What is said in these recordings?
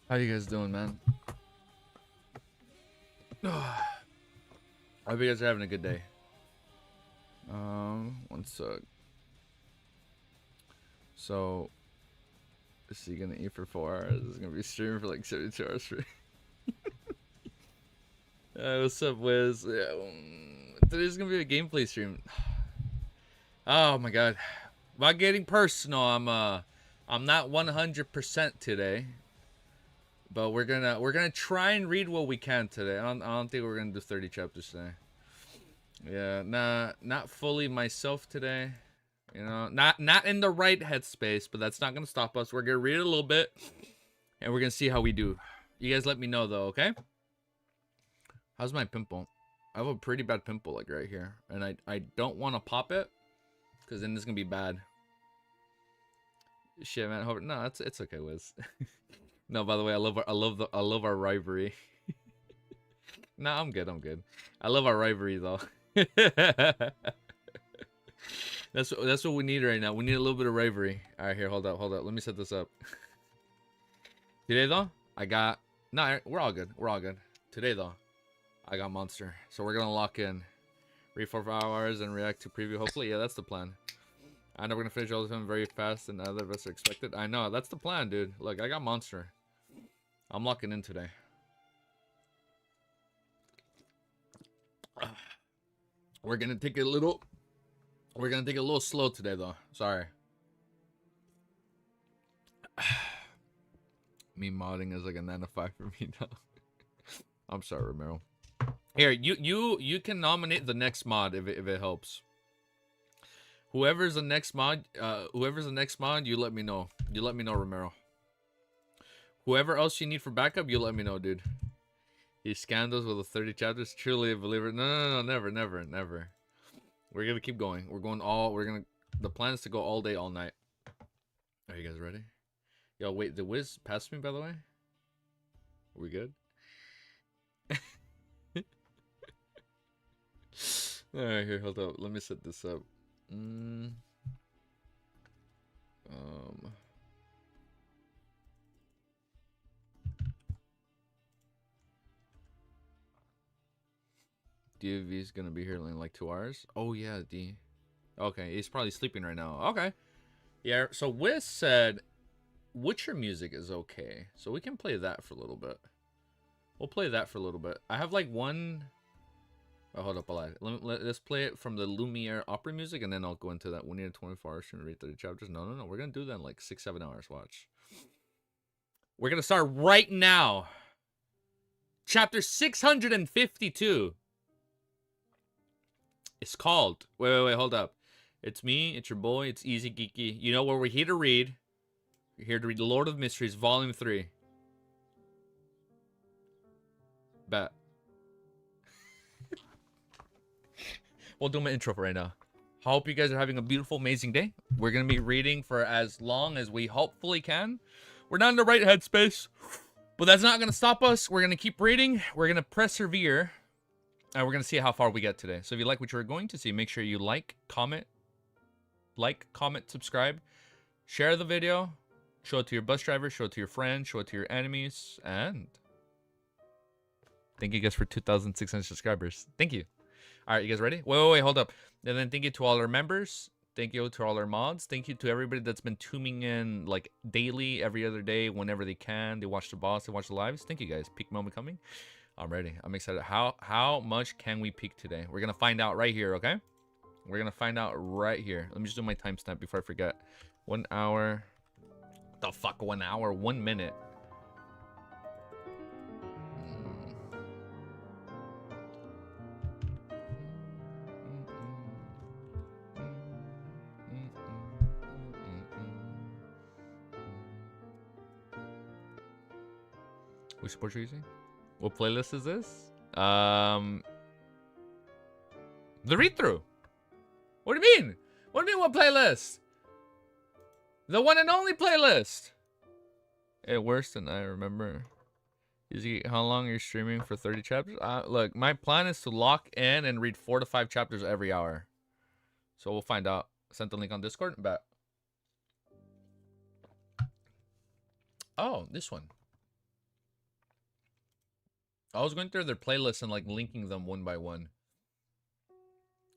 How you guys doing, man? I hope you guys are having a good day. One sec. So, is he gonna eat for 4 hours? Is gonna be streaming for like 72 hours straight. What's up, Wiz? Yeah, today's gonna be a gameplay stream. Oh my god. About getting personal, I'm not 100% today. But we're gonna try and read what we can today. I don't think we're gonna do 30 chapters today. Yeah, not fully myself today. You know, not in the right headspace, but that's not gonna stop us. We're gonna read it a little bit, and we're gonna see how we do. You guys let me know though, okay? How's my pimple? I have a pretty bad pimple like right here, and I don't want to pop it, cause then it's gonna be bad. Shit, man. No, it's okay, Wiz. No, by the way, I love our rivalry. No, I'm good. I love our rivalry though. That's what we need right now. We need a little bit of rivalry. All right, here, hold up. Let me set this up. Today though, we're all good. Today though, I got Monster, so we're gonna lock in, read for 5 hours and react to preview. Hopefully, yeah, that's the plan. I know we're gonna finish all of them very fast, and other of us are expected. I know that's the plan, dude. Look, I got Monster. I'm locking in today. We're gonna take it a little slow today, though. Sorry. Me modding is like a 9 to 5 for me now. I'm sorry, Romero. Here, you can nominate the next mod if it helps. Whoever's the next mod, you let me know. You let me know, Romero. Whoever else you need for backup, you let me know, dude. He scanned us with the 30 chapters. Truly a believer. No, never. We're gonna keep going. The plan is to go all day, all night. Are you guys ready? Yo, wait, the Wiz passed me, by the way? Are we good? Alright, here, hold up. Let me set this up. DV's gonna be here in like 2 hours. Oh yeah, D. Okay, he's probably sleeping right now. Okay. Yeah, so Wiz said Witcher music is okay. So we can play that for a little bit. We'll play that for a little bit. I have like one... Oh, hold up, I lied. Let's play it from the Lumiere opera music, and then I'll go into that. We need a 24 hours to read 30 chapters. No. We're gonna do that in like 6-7 hours. Watch. We're gonna start right now. Chapter 652. It's called... Wait, hold up. It's me, it's your boy, it's Easy Geeky. You know what we're here to read? We're here to read The Lord of Mysteries, Volume 3. Bet. We'll do my intro for right now. Hope you guys are having a beautiful, amazing day. We're going to be reading for as long as we hopefully can. We're not in the right headspace, but that's not going to stop us. We're going to keep reading. We're going to persevere, and we're going to see how far we get today. So if you like what you're going to see, make sure you like, comment, subscribe, share the video, show it to your bus driver, show it to your friends, show it to your enemies, and thank you guys for 2,600 subscribers. Thank you. All right, you guys ready? Wait, hold up. And then thank you to all our members. Thank you to all our mods. Thank you to everybody that's been tuning in like daily, every other day, whenever they can. They watch the boss, they watch the lives. Thank you guys. Peak moment coming. I'm ready. I'm excited. How much can we peak today? We're gonna find out right here, okay? We're gonna find out right here. Let me just do my timestamp before I forget. 1 hour. What the fuck? 1 hour? 1 minute. Which support are you using? What playlist is this? The read-through. What do you mean? What do you mean what playlist? The one and only playlist. It worse than I remember. How long are you streaming for 30 chapters? Look, my plan is to lock in and read 4 to 5 chapters every hour. So we'll find out. Send the link on Discord. Bet. Oh, this one. I was going through their playlists and like linking them one by one.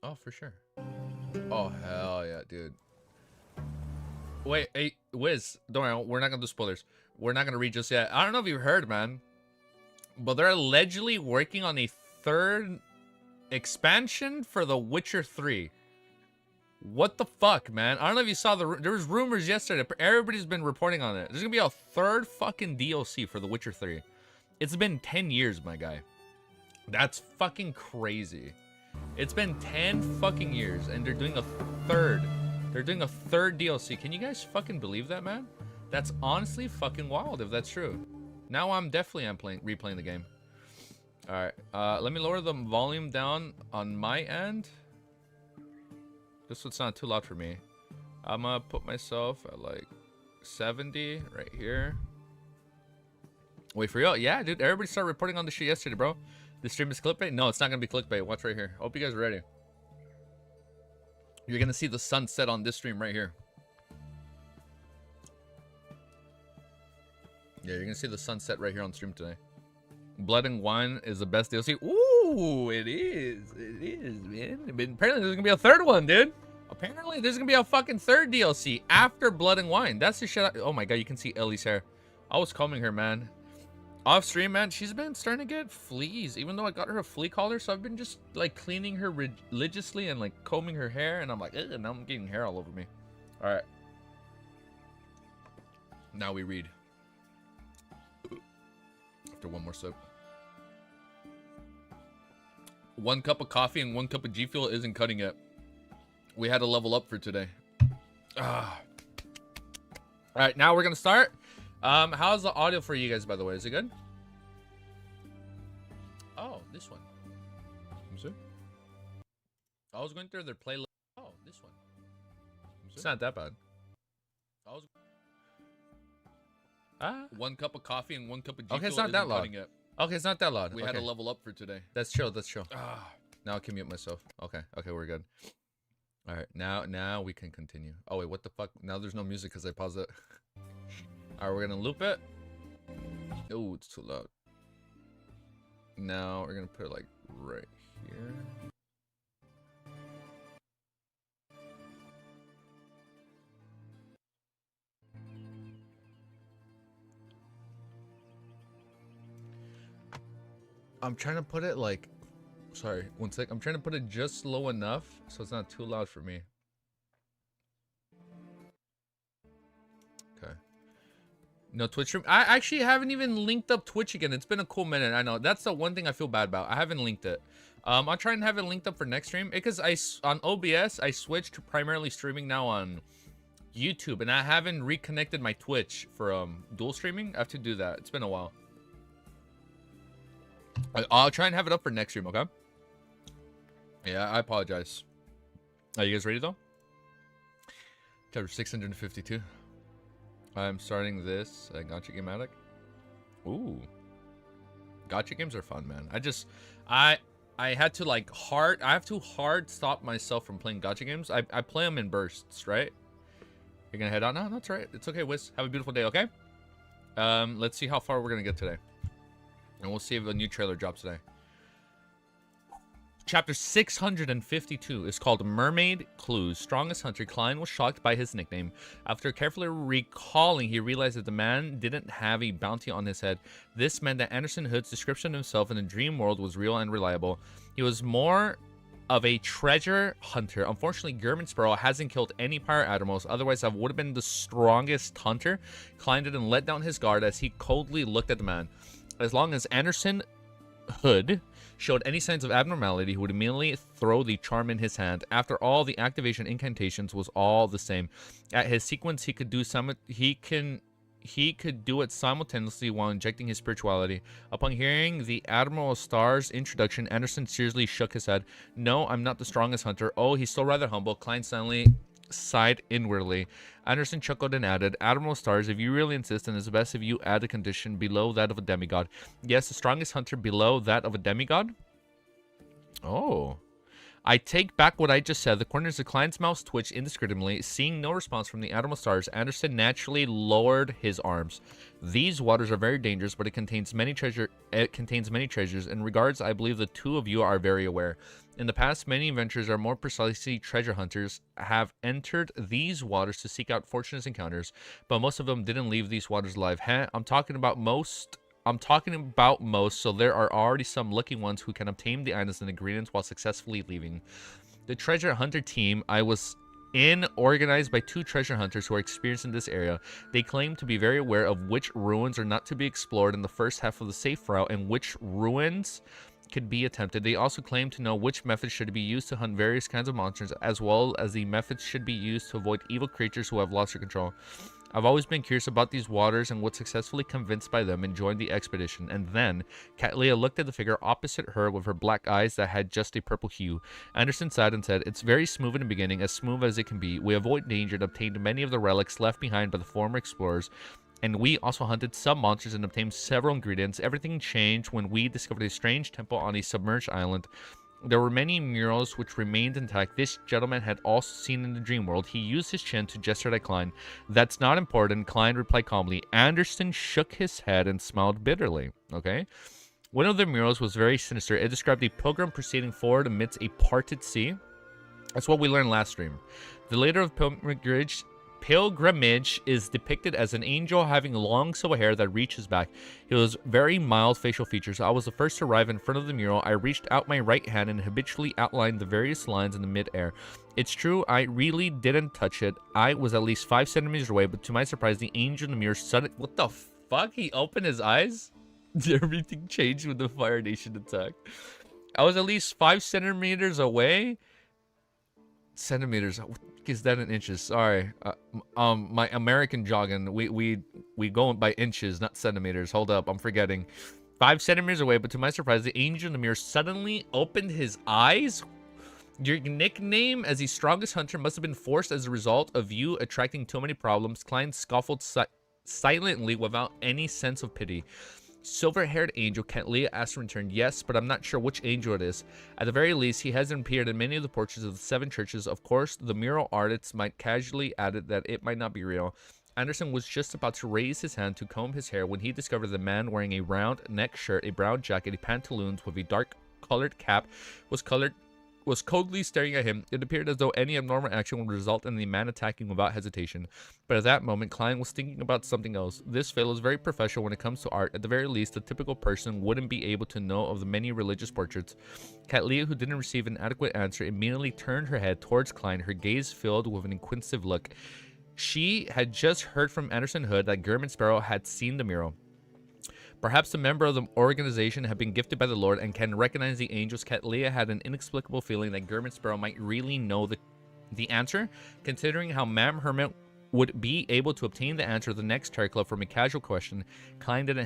Oh, for sure. Oh, hell yeah, dude. Wait, hey, Wiz, don't worry, we're not gonna do spoilers. We're not gonna read just yet. I don't know if you've heard, man, but they're allegedly working on a third expansion for The Witcher 3. What the fuck, man? I don't know if you saw there was rumors yesterday. Everybody's been reporting on it. There's gonna be a third fucking DLC for The Witcher 3. It's been 10 years, my guy. That's fucking crazy. It's been 10 fucking years, and they're doing a third. They're doing a third DLC. Can you guys fucking believe that, man? That's honestly fucking wild if that's true. Now I'm definitely replaying the game. All right, let me lower the volume down on my end. This one's not too loud for me. I'm gonna put myself at like 70 right here. Wait for real? Yeah, dude. Everybody started reporting on this shit yesterday, bro. The stream is clickbait? No, it's not gonna be clickbait. Watch right here. Hope you guys are ready. You're gonna see the sunset on this stream right here. Yeah, you're gonna see the sunset right here on stream today. Blood and Wine is the best DLC. Ooh, it is. It is, man. But apparently there's gonna be a third one, dude. Apparently there's gonna be a fucking third DLC after Blood and Wine. That's the shit. Oh my god, you can see Ellie's hair. I was combing her, man. Off stream, man, she's been starting to get fleas. Even though I got her a flea collar, so I've been just like cleaning her religiously and like combing her hair, and I'm like, ugh, now I'm getting hair all over me. All right. Now we read. After one more sip. 1 cup of coffee and 1 cup of G Fuel isn't cutting it. We had to level up for today. Ah. All right, now we're gonna start. How's the audio for you guys, by the way? Is it good? Oh, this one. See? I was going through their playlist. Oh, this one. It's not that bad. I was. 1 cup of coffee and 1 cup of G Fuel. Okay, it's not that loud. Okay, it's not that loud. We had to level up for today. That's chill. That's chill. Now I can mute myself. Okay. Okay, we're good. All right, now we can continue. Oh wait, what the fuck? Now there's no music because I paused it. All right, we're gonna loop it. Oh, it's too loud. Now we're gonna put it like right here. I'm trying to put it like, sorry, 1 sec. I'm trying to put it just low enough so it's not too loud for me. Okay. No Twitch stream. I actually haven't even linked up Twitch again. It's been a cool minute. I know that's the one thing I feel bad about. I haven't linked it. I'll try and have it linked up for next stream because on OBS I switched to primarily streaming now on YouTube, and I haven't reconnected my Twitch for dual streaming. I have to do that. It's been a while. I'll try and have it up for next stream, okay? Yeah, I apologize. Are you guys ready, though? Chapter 652. I'm starting this gacha game addict. Ooh. Gacha games are fun, man. I had to, like, I have to hard stop myself from playing gacha games. I play them in bursts, right? You're gonna head out now? No, that's right. It's okay, Wiz. Have a beautiful day, okay? Let's see how far we're gonna get today. And we'll see if a new trailer drops today. Chapter 652 is called Mermaid Clues. Strongest Hunter Klein was shocked by his nickname. After carefully recalling, he realized that the man didn't have a bounty on his head. This meant that Anderson Hood's description of himself in the dream world was real and reliable. He was more of a treasure hunter. Unfortunately, German Sparrow hasn't killed any pirate admirals. Otherwise, I would have been the strongest hunter. Klein didn't let down his guard as he coldly looked at the man. As long as Anderson Hood showed any signs of abnormality, he would immediately throw the charm in his hand. After all, the activation incantations was all the same. At his sequence, he could do it simultaneously while injecting his spirituality. Upon hearing the Admiral Star's introduction, Anderson seriously shook his head. No, I'm not the strongest hunter. Oh, he's still rather humble. Klein silently sighed inwardly. Anderson chuckled and added, Admiral Stars, if you really insist, then it's best if you add a condition below that of a demigod. Yes, the strongest hunter below that of a demigod? Oh. I take back what I just said. The corners of Klein's mouth twitched indiscriminately. Seeing no response from the Admiral stars, Anderson naturally lowered his arms. These waters are very dangerous, but it contains many treasures. In regards, I believe the two of you are very aware. In the past, many adventurers, or more precisely treasure hunters, have entered these waters to seek out fortunate encounters, but most of them didn't leave these waters alive. I'm talking about most, so there are already some lucky ones who can obtain the items and ingredients while successfully leaving. The treasure hunter team I was in, organized by 2 treasure hunters who are experienced in this area. They claim to be very aware of which ruins are not to be explored in the first half of the safe route and which ruins could be attempted. They also claim to know which methods should be used to hunt various kinds of monsters, as well as the methods should be used to avoid evil creatures who have lost their control. I've always been curious about these waters and was successfully convinced by them and joined the expedition. And then, Cattleya looked at the figure opposite her with her black eyes that had just a purple hue. Anderson sighed and said, "It's very smooth in the beginning, as smooth as it can be. We avoided danger and obtained many of the relics left behind by the former explorers. And we also hunted some monsters and obtained several ingredients. Everything changed when we discovered a strange temple on a submerged island. There were many murals which remained intact. This gentleman had also seen in the dream world. He used his chin to gesture at Klein. That's not important," Klein replied calmly. Anderson shook his head and smiled bitterly. Okay. One of the murals was very sinister. It described a pilgrim proceeding forward amidst a parted sea. That's what we learned last stream. The leader of pilgrimage is depicted as an angel having long silver hair that reaches back. He was very mild facial features. I was the first to arrive in front of the mural. I reached out my right hand and habitually outlined the various lines in the mid-air. It's true, I really didn't touch it. I was at least 5 centimeters away, but to my surprise, the angel in the mirror suddenly... What the fuck? He opened his eyes? Everything changed when the Fire Nation attacked. I was at least 5 centimeters away? Centimeters... Is that in inches? Sorry, my American jogging. We go by inches, not centimeters. Hold up, I'm forgetting. 5 centimeters away, but to my surprise, the angel in the mirror suddenly opened his eyes. Your nickname as the strongest hunter must have been forced as a result of you attracting too many problems. Klein scoffed silently without any sense of pity. Silver-haired angel, Cattleya asked in return. Yes, but I'm not sure which angel it is. At the very least, he hasn't appeared in many of the portraits of the 7 churches. Of course, the mural artists might casually add that it might not be real. Anderson was just about to raise his hand to comb his hair when he discovered the man wearing a round neck shirt, a brown jacket, a pantaloons with a dark-colored cap was coldly staring at him. It appeared as though any abnormal action would result in the man attacking without hesitation. But at that moment, Klein was thinking about something else. This fellow is very professional when it comes to art. At the very least, a typical person wouldn't be able to know of the many religious portraits. Cattleya, who didn't receive an adequate answer, immediately turned her head towards Klein, her gaze filled with an inquisitive look. She had just heard from Anderson Hood that German Sparrow had seen the mural. Perhaps a member of the organization had been gifted by the Lord and can recognize the angels. Cattleya had an inexplicable feeling that German Sparrow might really know the answer, considering how Mam Hermit would be able to obtain the answer to the next Terror Club from a casual question. Klein didn't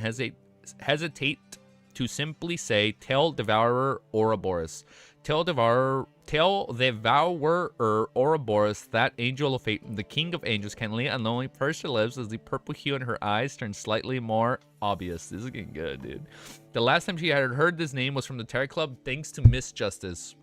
hesitate to simply say, "Tell Devourer Ouroboros." Tell Devourer Ouroboros, that angel of fate, the king of angels. Cattleya unknowingly pursed her lips as the purple hue in her eyes turned slightly more obvious. This is getting good, dude. The last time she had heard this name was from the Terror Club, thanks to Miss Justice.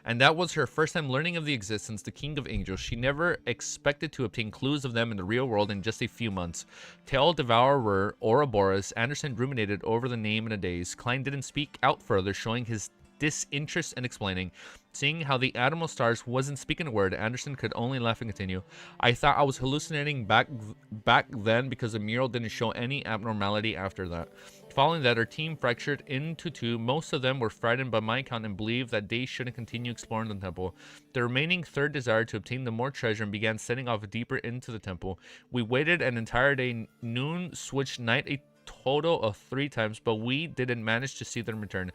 And that was her first time learning of the existence, the king of angels. She never expected to obtain clues of them in the real world in just a few months. Tell Devourer Ouroboros. Anderson ruminated over the name in a daze. Klein didn't speak out further, showing his disinterest in explaining. Seeing how the Admiral Stars wasn't speaking a word, Anderson could only laugh and continue. I thought I was hallucinating back then because the mural didn't show any abnormality after that. Following that, our team fractured into 2. Most of them were frightened by my account and believed that they shouldn't continue exploring the temple. The remaining third desired to obtain the more treasure and began setting off deeper into the temple. We waited an entire day. Noon switched night a total of 3 times, but we didn't manage to see them return.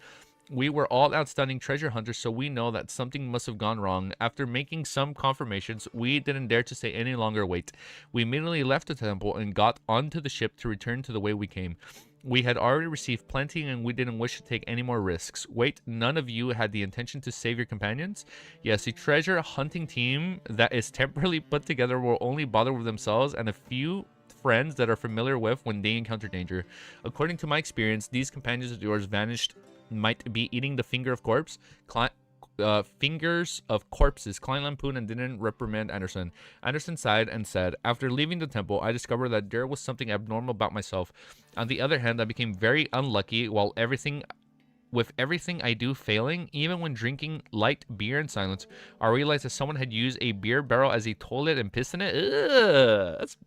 We were all outstanding treasure hunters, so we know that something must have gone wrong. After making some confirmations, we didn't dare to stay any longer wait. We immediately left the temple and got onto the ship to return to the way we came. We had already received plenty and we didn't wish to take any more risks. Wait, none of you had the intention to save your companions? Yes, a treasure hunting team that is temporarily put together will only bother with themselves and a few friends that are familiar with when they encounter danger. According to my experience, these companions of yours vanished, might be eating the finger of corpse. fingers of corpses. Klein lampooned and didn't reprimand Anderson. Anderson sighed and said, after leaving the temple, I discovered that there was something abnormal about myself. On the other hand, I became very unlucky with everything I do failing, even when drinking light beer in silence. I realized that someone had used a beer barrel as a toilet and pissed in it. Ugh, that's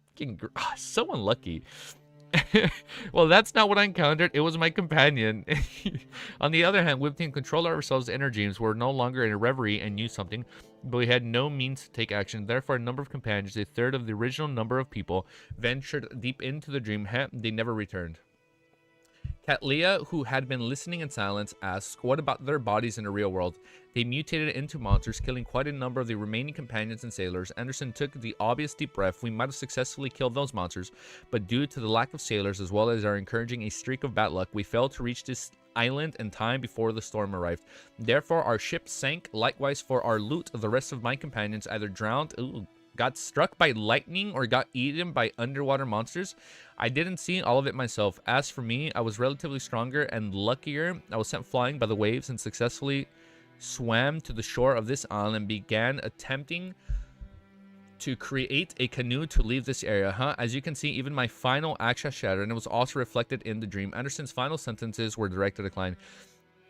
so unlucky. Well, that's not what I encountered. It was my companion. On the other hand, we obtained control of ourselves in our dreams. We're no longer in a reverie and knew something, but we had no means to take action. Therefore, a number of companions, a third of the original number of people, ventured deep into the dream. They never returned. Katlia, who had been listening in silence, asked, what about their bodies in the real world? They mutated into monsters, killing quite a number of the remaining companions and sailors. Anderson took the obvious deep breath. We might have successfully killed those monsters, but due to the lack of sailors, as well as our encouraging a streak of bad luck, we failed to reach this island in time before the storm arrived. Therefore, our ship sank. Likewise, for our loot, the rest of my companions either drowned, got struck by lightning, or got eaten by underwater monsters. I didn't see all of it myself. As for me, I was relatively stronger and luckier. I was sent flying by the waves and successfully swam to the shore of this island and began attempting to create a canoe to leave this area. As you can see, even my final action shattered, and it was also reflected in the dream. Anderson's final sentences were directed at Klein.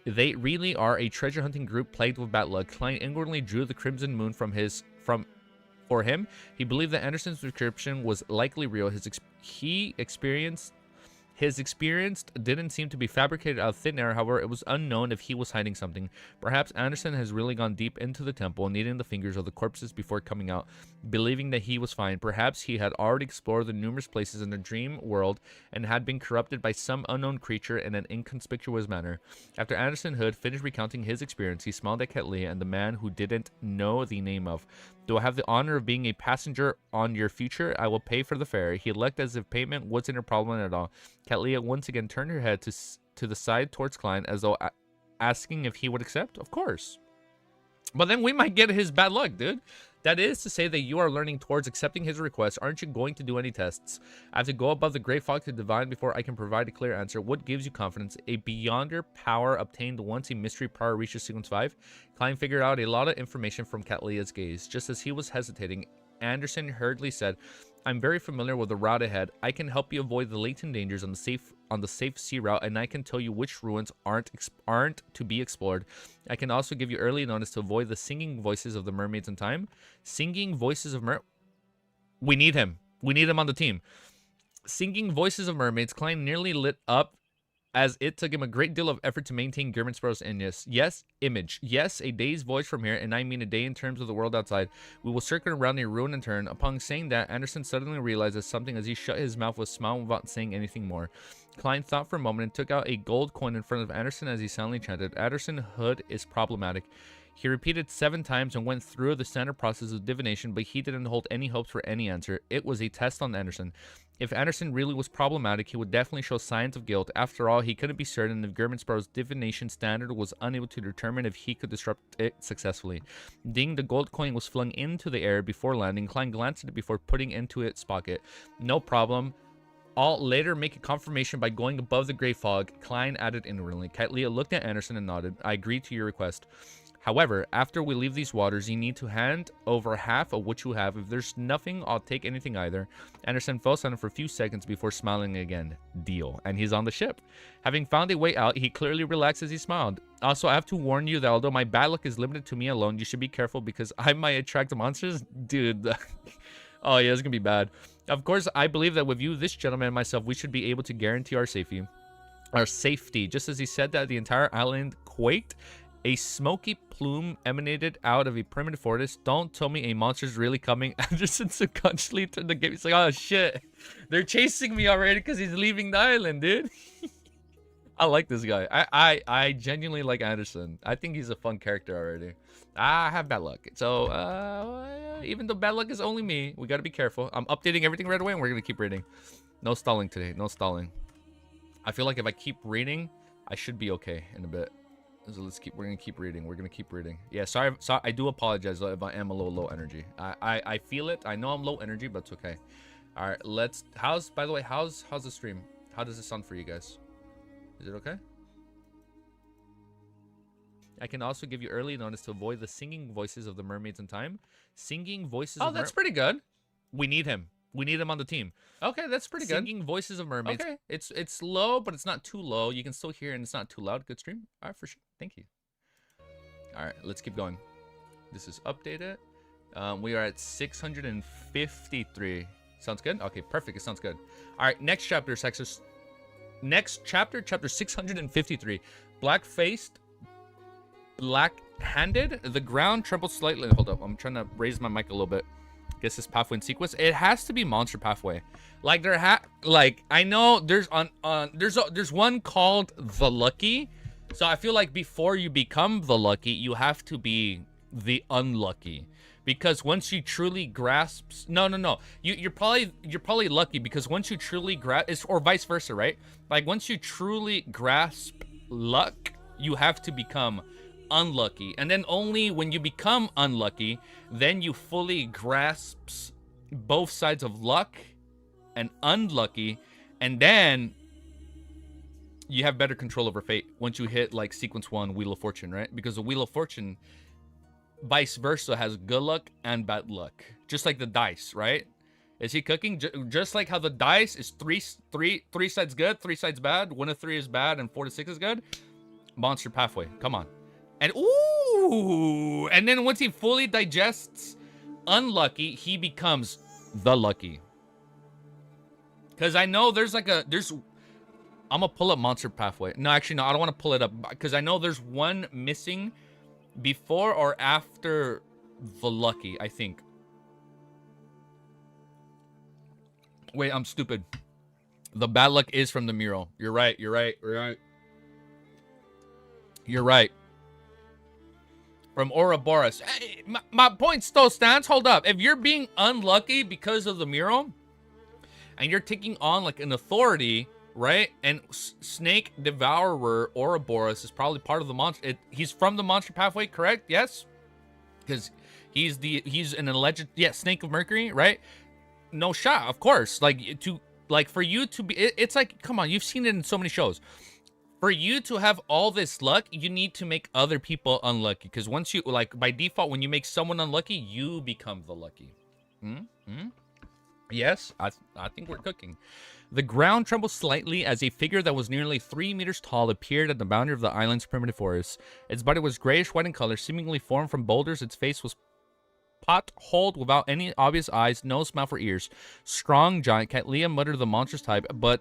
They really are a treasure hunting group plagued with bad luck. Klein inwardly drew the crimson moon for him. He believed that Anderson's description was likely real. His experience didn't seem to be fabricated out of thin air. However, it was unknown if he was hiding something. Perhaps Anderson has really gone deep into the temple, needing the fingers of the corpses before coming out, believing that he was fine. Perhaps he had already explored the numerous places in the dream world and had been corrupted by some unknown creature in an inconspicuous manner. After Anderson Hood finished recounting his experience, he smiled at Ketlia and the man who didn't know the name of. Do I have the honor of being a passenger on your future? I will pay for the fare. He looked as if payment wasn't a problem at all. Katlia once again turned her head to the side towards Klein, as though asking if he would accept. Of course. But then we might get his bad luck, dude. That is to say that you are learning towards accepting his request. Aren't you going to do any tests? I have to go above the great fog to divine before I can provide a clear answer. What gives you confidence? A beyonder power obtained once a mystery power reaches sequence 5. Klein figured out a lot of information from Katlia's gaze. Just as he was hesitating, Anderson hurriedly said, I'm very familiar with the route ahead. I can help you avoid the latent dangers on the safe sea route, and I can tell you which ruins aren't to be explored. I can also give you early notice to avoid the singing voices of the mermaids in time. Singing voices of we need him. We need him on the team. Singing voices of mermaids. Klein nearly lit up, as it took him a great deal of effort to maintain Germansboro's image. Yes, a day's voyage from here, and I mean a day in terms of the world outside. We will circle around a ruin and turn. Upon saying that, Anderson suddenly realizes something as he shut his mouth with a smile without saying anything more. Klein thought for a moment and took out a gold coin in front of Anderson as he silently chanted, Anderson Hood is problematic. He repeated 7 times and went through the standard process of divination, but he didn't hold any hopes for any answer. It was a test on Anderson. If Anderson really was problematic, he would definitely show signs of guilt. After all, he couldn't be certain if Germansboro's divination standard was unable to determine if he could disrupt it successfully. Ding, the gold coin was flung into the air before landing. Klein glanced at it before putting it into its pocket. No problem. I'll later make a confirmation by going above the gray fog, Klein added inwardly. Katlia looked at Anderson and nodded. I agree to your request. However, after we leave these waters, you need to hand over half of what you have. If there's nothing, I'll take anything either. Anderson fell silent for a few seconds before smiling again. Deal. And he's on the ship. Having found a way out, he clearly relaxed as he smiled. Also, I have to warn you that although my bad luck is limited to me alone, you should be careful because I might attract monsters. Dude. Oh, yeah, it's going to be bad. Of course, I believe that with you, this gentleman, and myself, we should be able to guarantee our safety. Just as he said that, the entire island quaked. A smoky plume emanated out of a primitive forest. Don't tell me a monster's really coming. Anderson subconsciously turned the game. He's like, oh shit. They're chasing me already because he's leaving the island, dude. I like this guy. I genuinely like Anderson. I think he's a fun character already. I have bad luck. So, even though bad luck is only me, we gotta be careful. I'm updating everything right away and we're gonna keep reading. No stalling today. No stalling. I feel like if I keep reading, I should be okay in a bit. So we're gonna keep reading. Yeah, sorry, I do apologize if I am a little low energy. I feel it. I know I'm low energy, but it's okay. All right, by the way, how's the stream? How does it sound for you guys? Is it okay? I can also give you early notice to avoid the singing voices of the mermaids in time. Singing voices Oh, of that's pretty good. We need him. We need him on the team. Okay, that's pretty good. Singing voices of mermaids. Okay, it's low, but it's not too low. You can still hear, and it's not too loud. Good stream. All right, for sure. Thank you. All right, let's keep going. This is updated. We are at 653. Sounds good? Okay, perfect. It sounds good. All right, next chapter, Sexus. Next chapter, chapter 653. Black-faced, black-handed. The ground trembles slightly. Hold up. I'm trying to raise my mic a little bit. Guess this pathway in sequence. It has to be monster pathway. Like I know there's there's one called the Lucky. So I feel like before you become the Lucky, you have to be the unlucky. Because once you truly grasp, no, you're probably lucky, because once you truly grasp, or vice versa, right? Like once you truly grasp luck, you have to become unlucky, and then only when you become unlucky, then you fully grasp both sides of luck and unlucky, and then you have better control over fate once you hit like sequence 1, Wheel of Fortune, right? Because the Wheel of Fortune, vice versa, has good luck and bad luck, just like the dice, right? Is he cooking? Just like how the dice is three sides good, 3 sides bad, 1 to 3 is bad, and 4 to 6 is good. Monster pathway, come on. And ooh, and then once he fully digests unlucky, he becomes the lucky. Because I know there's I'm gonna pull up monster pathway. No, actually, no, I don't want to pull it up, because I know there's one missing before or after the lucky, I think. Wait, I'm stupid. The bad luck is from the mural. You're right. From Ouroboros. Hey, my point still stands. Hold up. If you're being unlucky because of the mural, and you're taking on like an authority, right? And Snake Devourer Ouroboros is probably part of the monster. He's from the monster pathway, correct? Yes, because he's an alleged Snake of Mercury, right? No shot, of course. For you to be, it's like, come on, you've seen it in so many shows. For you to have all this luck, you need to make other people unlucky. Because once you, by default, when you make someone unlucky, you become the lucky. Yes, I think we're cooking. The ground trembled slightly as a figure that was nearly 3 meters tall appeared at the boundary of the island's primitive forest. Its body was grayish-white in color, seemingly formed from boulders. Its face was pot-holed without any obvious eyes, nose, mouth, or ears. Strong giant, Katlia muttered the monster's type, but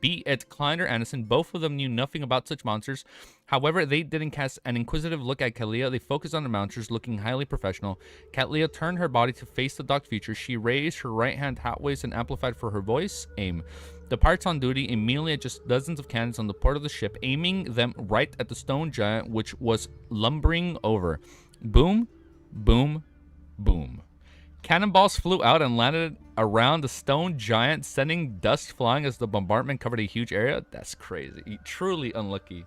be it Klein or Anderson, both of them knew nothing about such monsters. However, they didn't cast an inquisitive look at Katlia. They focused on the monsters, looking highly professional. Katlia turned her body to face the dark future. She raised her right hand halfways and amplified for her voice. Aim. The parts on duty immediately adjust dozens of cannons on the port of the ship, aiming them right at the stone giant, which was lumbering over. Boom, boom, boom. Cannonballs flew out and landed around the stone giant, sending dust flying as the bombardment covered a huge area. That's crazy. Truly unlucky.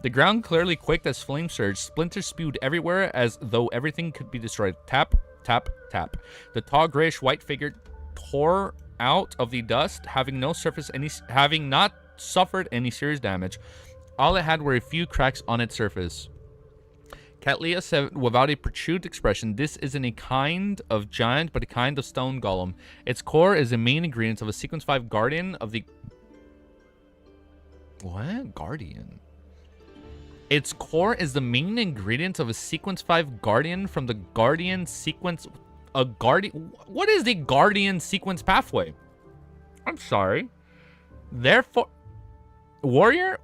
The ground clearly quaked as flames surged. Splinters spewed everywhere as though everything could be destroyed. Tap, tap, tap. The tall grayish-white figure tore out of the dust, having not suffered any serious damage. All it had were a few cracks on its surface. Katlia said without a protrude expression, "This isn't a kind of giant, but a kind of stone golem. Its core is the main ingredient of a Sequence 5 Guardian of the..." What? Guardian? Its core is the main ingredient of a Sequence 5 Guardian from the Guardian Sequence... A Guardian... What is the Guardian Sequence pathway? I'm sorry. Therefore... Warrior?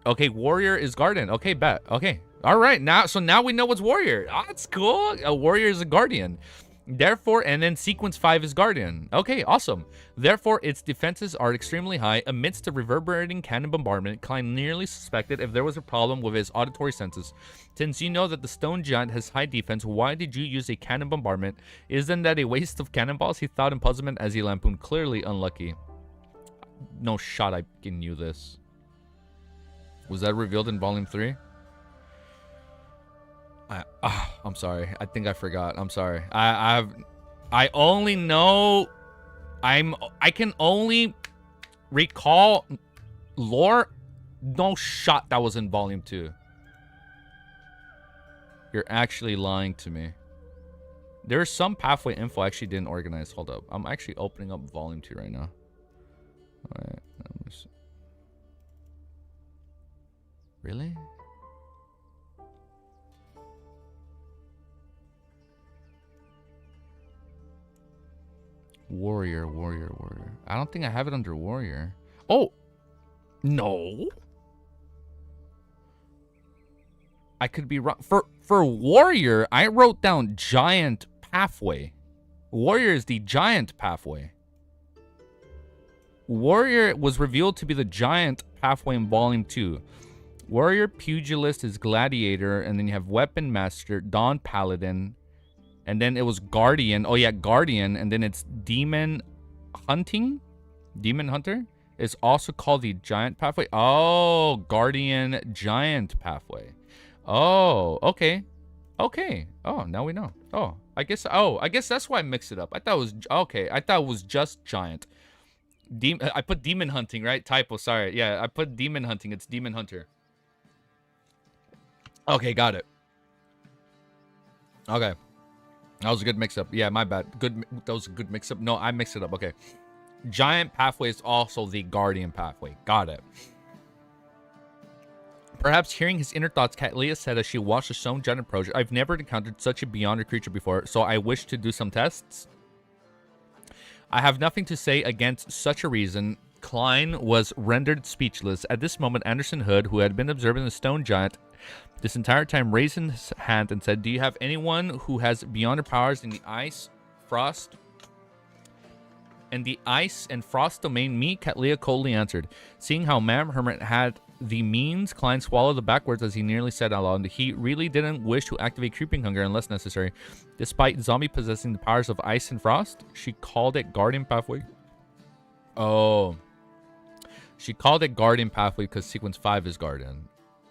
Okay, Warrior is Guardian. Okay, bet. Okay. All right, now we know what's Warrior. Oh, that's cool. A Warrior is a Guardian. Therefore, and then Sequence 5 is Guardian. Okay, awesome. Therefore, its defenses are extremely high. Amidst the reverberating cannon bombardment, Klein nearly suspected if there was a problem with his auditory senses. Since you know that the stone giant has high defense, why did you use a cannon bombardment? Isn't that a waste of cannonballs? He thought in puzzlement as he lampooned. Clearly unlucky. No shot I knew this. Was that revealed in Volume 3? I'm sorry. I think I forgot. I'm sorry. I only know... I can only recall lore. No shot that was in Volume 2. You're actually lying to me. There's some pathway info I actually didn't organize. Hold up. I'm actually opening up Vol.2 right now. Alright. Really? Warrior. I don't think I have it under warrior. Oh! No! I could be wrong. For warrior, I wrote down giant pathway. Warrior is the giant pathway. Warrior was revealed to be the giant pathway in Volume 2. Warrior, Pugilist is Gladiator, and then you have Weapon Master, Dawn Paladin, and then it was Guardian. Oh yeah, Guardian, and then it's Demon Hunting. Demon Hunter is also called the Giant Pathway. Oh, Guardian Giant Pathway. Oh, okay. Okay. Oh, now we know. Oh, I guess that's why I mixed it up. I thought it was okay. I thought it was just Giant. I put Demon Hunting, right? Typo, sorry. Yeah, I put Demon Hunting. It's Demon Hunter. Okay, got it. Okay. That was a good mix-up. Yeah, my bad. That was a good mix-up. No, I mixed it up. Okay. Giant Pathway is also the Guardian Pathway. Got it. Perhaps hearing his inner thoughts, Cattleya said as she watched the stone giant approach, I've never encountered such a beyonder creature before, so I wish to do some tests. I have nothing to say against such a reason. Klein was rendered speechless. At this moment, Anderson Hood, who had been observing the stone giant this entire time, raised his hand and said, do you have anyone who has beyonder powers in the ice, frost, and the ice and frost domain? Me, Cattleya coldly answered. Seeing how Mam Hermit had the means, Klein swallowed the backwards as he nearly said out loud. He really didn't wish to activate Creeping Hunger unless necessary. Despite Zombie possessing the powers of ice and frost, she called it Guardian Pathway. Oh. She called it Guardian Pathway because Sequence 5 is Guardian.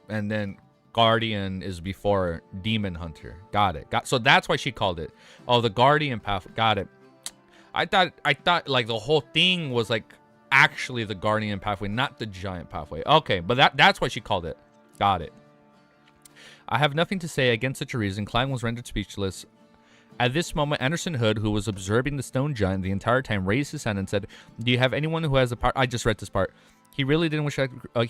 And then Guardian is before Demon Hunter. Got it. So that's why she called it. Oh, the Guardian Pathway. Got it. I thought like the whole thing was like actually the Guardian Pathway, not the Giant Pathway. Okay, but that's why she called it. Got it. I have nothing to say against such a reason. Klein was rendered speechless. At this moment, Anderson Hood, who was observing the stone giant the entire time, raised his hand and said, do you have anyone who has a power? I just read this part. He really didn't wish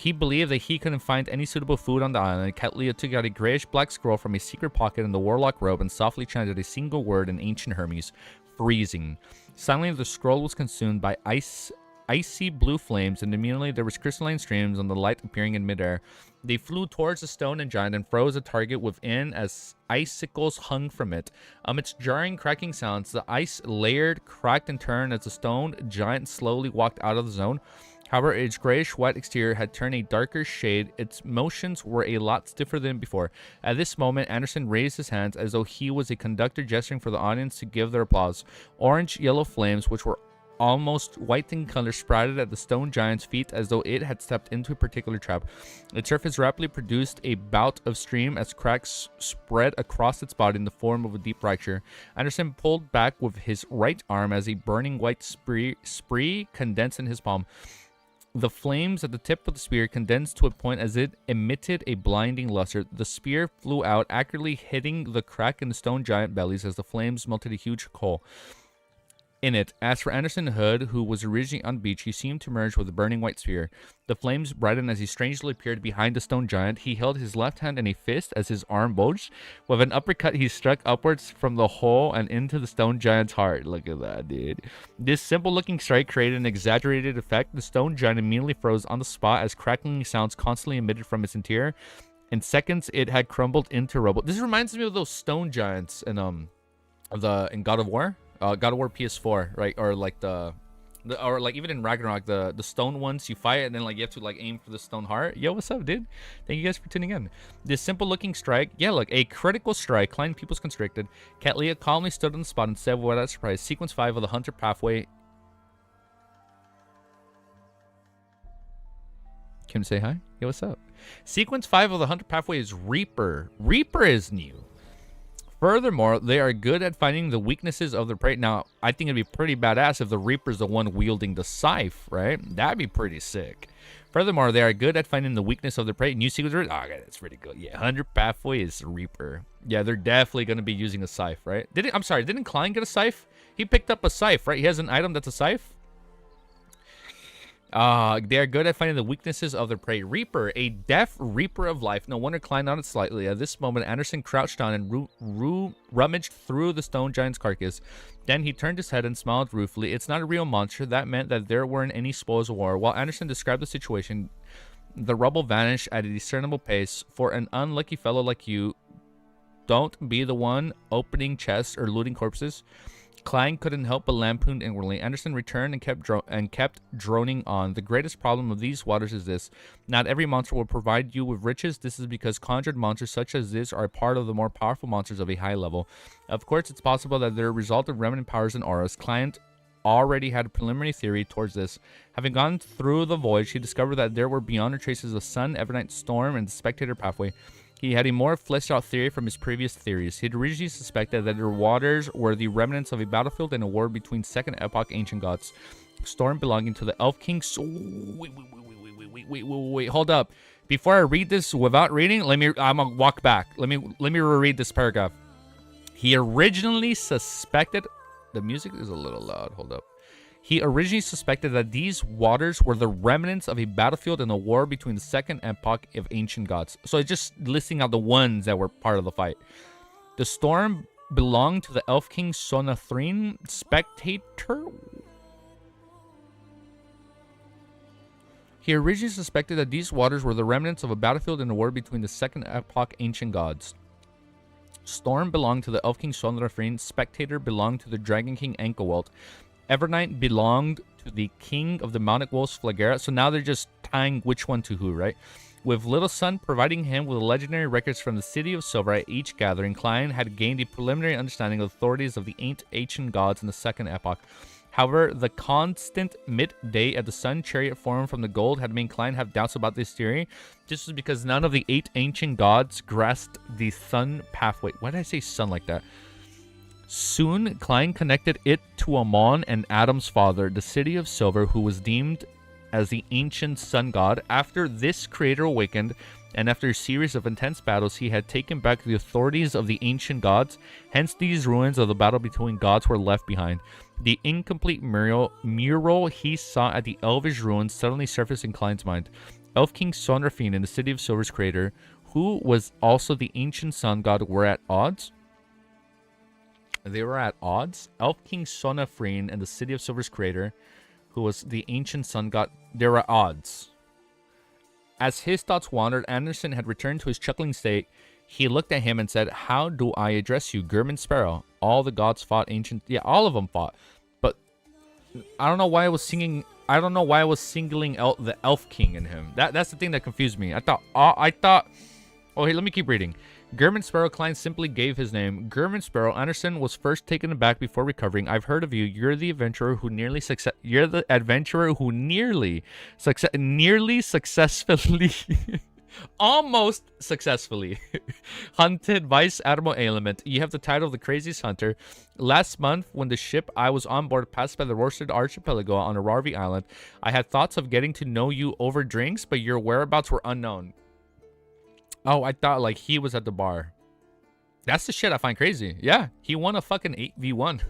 he believed that he couldn't find any suitable food on the island. Cattleya took out a grayish-black scroll from a secret pocket in the warlock robe and softly chanted a single word in ancient Hermes, freezing. Suddenly, the scroll was consumed by icy blue flames, and immediately there was crystalline streams on the light appearing in midair. They flew towards the stone and giant and froze the target within as icicles hung from it. Amidst jarring, cracking sounds, the ice layered, cracked, and turned as the stone giant slowly walked out of the zone. However, its grayish-white exterior had turned a darker shade. Its motions were a lot stiffer than before. At this moment, Anderson raised his hands as though he was a conductor gesturing for the audience to give their applause. Orange-yellow flames, which were almost white in color, sprouted at the stone giant's feet as though it had stepped into a particular trap. Its surface rapidly produced a bout of steam as cracks spread across its body in the form of a deep fracture. Anderson pulled back with his right arm as a burning white spree condensed in his palm. The flames at the tip of the spear condensed to a point as it emitted a blinding luster. The spear flew out, accurately hitting the crack in the stone giant bellies as the flames melted a huge hole in it. As for Anderson Hood, who was originally on the beach, he seemed to emerge with a burning white spear. The flames brightened as he strangely appeared behind the stone giant. He held his left hand in a fist as his arm bulged. With an uppercut, he struck upwards from the hole and into the stone giant's heart. Look at that, dude. This simple-looking strike created an exaggerated effect. The stone giant immediately froze on the spot as crackling sounds constantly emitted from its interior. In seconds, it had crumbled into rubble. This reminds me of those stone giants in God of War. God of War PS4, right? Or like or like even in Ragnarok, the stone ones you fight and then like you have to like aim for the stone heart. Yo, what's up, dude? Thank you guys for tuning in. This simple looking strike, yeah, look, a critical strike. Klein pupils constricted. Cattleya calmly stood on the spot and said without surprise, Sequence 5 of the Hunter Pathway. Kim, say hi. Yo, what's up? Sequence 5 of the Hunter Pathway is Reaper. Reaper is new. Furthermore, they are good at finding the weaknesses of their prey. Now, I think it'd be pretty badass if the Reaper's the one wielding the scythe, right? That'd be pretty sick. Furthermore, they are good at finding the weakness of their prey. New sequence. Oh, okay, that's really good. Yeah, 100 pathway is Reaper. Yeah, they're definitely going to be using a scythe, right? Didn't Klein get a scythe? He picked up a scythe, right? He has an item that's a scythe. They are good at finding the weaknesses of their prey. Reaper, a deaf Reaper of life. No wonder Klein nodded slightly. At this moment, Anderson crouched down and rummaged through the stone giant's carcass. Then he turned his head and smiled ruefully. It's not a real monster. That meant that there weren't any spoils of war. While Anderson described the situation, the rubble vanished at a discernible pace. For an unlucky fellow like you, don't be the one opening chests or looting corpses. Klein couldn't help but lampoon inwardly. Anderson returned and kept droning on. The greatest problem of these waters is this. Not every monster will provide you with riches. This is because conjured monsters such as this are part of the more powerful monsters of a high level. Of course, it's possible that they're a result of remnant powers and auras. Klein already had a preliminary theory towards this. Having gone through the voyage, he discovered that there were beyond traces of Sun, Evernight, Storm, and the Spectator pathway. He had a more fleshed-out theory from his previous theories. He'd originally suspected that their waters were the remnants of a battlefield and a war between Second Epoch ancient gods. Storm belonging to the Elf King. Wait, hold up. Before I read this without reading, I'm gonna walk back. Let me reread this paragraph. He originally suspected. The music is a little loud. Hold up. He originally suspected that these waters were the remnants of a battlefield in a war between the Second Epoch of ancient gods. So it's just listing out the ones that were part of the fight. The storm belonged to the Elf King Sonathrine Spectator. He originally suspected that these waters were the remnants of a battlefield in a war between the Second Epoch ancient gods. Storm belonged to the Elf King Sonathrine. Spectator belonged to the Dragon King Ankelwelt. Evernight belonged to the king of the Mounted Wolves, Flagera. So now they're just tying which one to who, right? With Little Sun providing him with legendary records from the City of Silver at each gathering, Klein had gained a preliminary understanding of the authorities of the ancient gods in the Second Epoch. However, the constant midday at the Sun chariot form from the gold had made Klein have doubts about this theory. This was because none of the 8 ancient gods grasped the Sun pathway. Why did I say Sun like that? Soon, Klein connected it to Amon and Adam's father, the City of Silver, who was deemed as the ancient sun god. After this creator awakened, and after a series of intense battles, he had taken back the authorities of the ancient gods. Hence, these ruins of the battle between gods were left behind. The incomplete mural he saw at the Elvish ruins suddenly surfaced in Klein's mind. Elf King Sonrafine and the City of Silver's creator, who was also the ancient sun god, were at odds. They were at odds. Elf King Sonafrine and the City of Silver's creator, who was the ancient sun god, they were at odds. As his thoughts wandered, Anderson had returned to his chuckling state. He looked at him and said, "How do I address you, German Sparrow? All the gods fought ancient..." Yeah, all of them fought. But I don't know why I was singing... I don't know why I was singling out the Elf King in him. That's the thing that confused me. I thought... Oh, hey, let me keep reading. German Sparrow. Klein simply gave his name. German Sparrow. Anderson was first taken aback before recovering. "I've heard of you. You're the adventurer who nearly successfully almost successfully hunted Vice Admiral Element. You have the title of the craziest hunter. Last month, when the ship I was on board passed by the Roasted Archipelago on Ararvi Island, I had thoughts of getting to know you over drinks, but your whereabouts were unknown." Oh, I thought like he was at the bar. That's the shit I find crazy. Yeah, he won a fucking 8v1.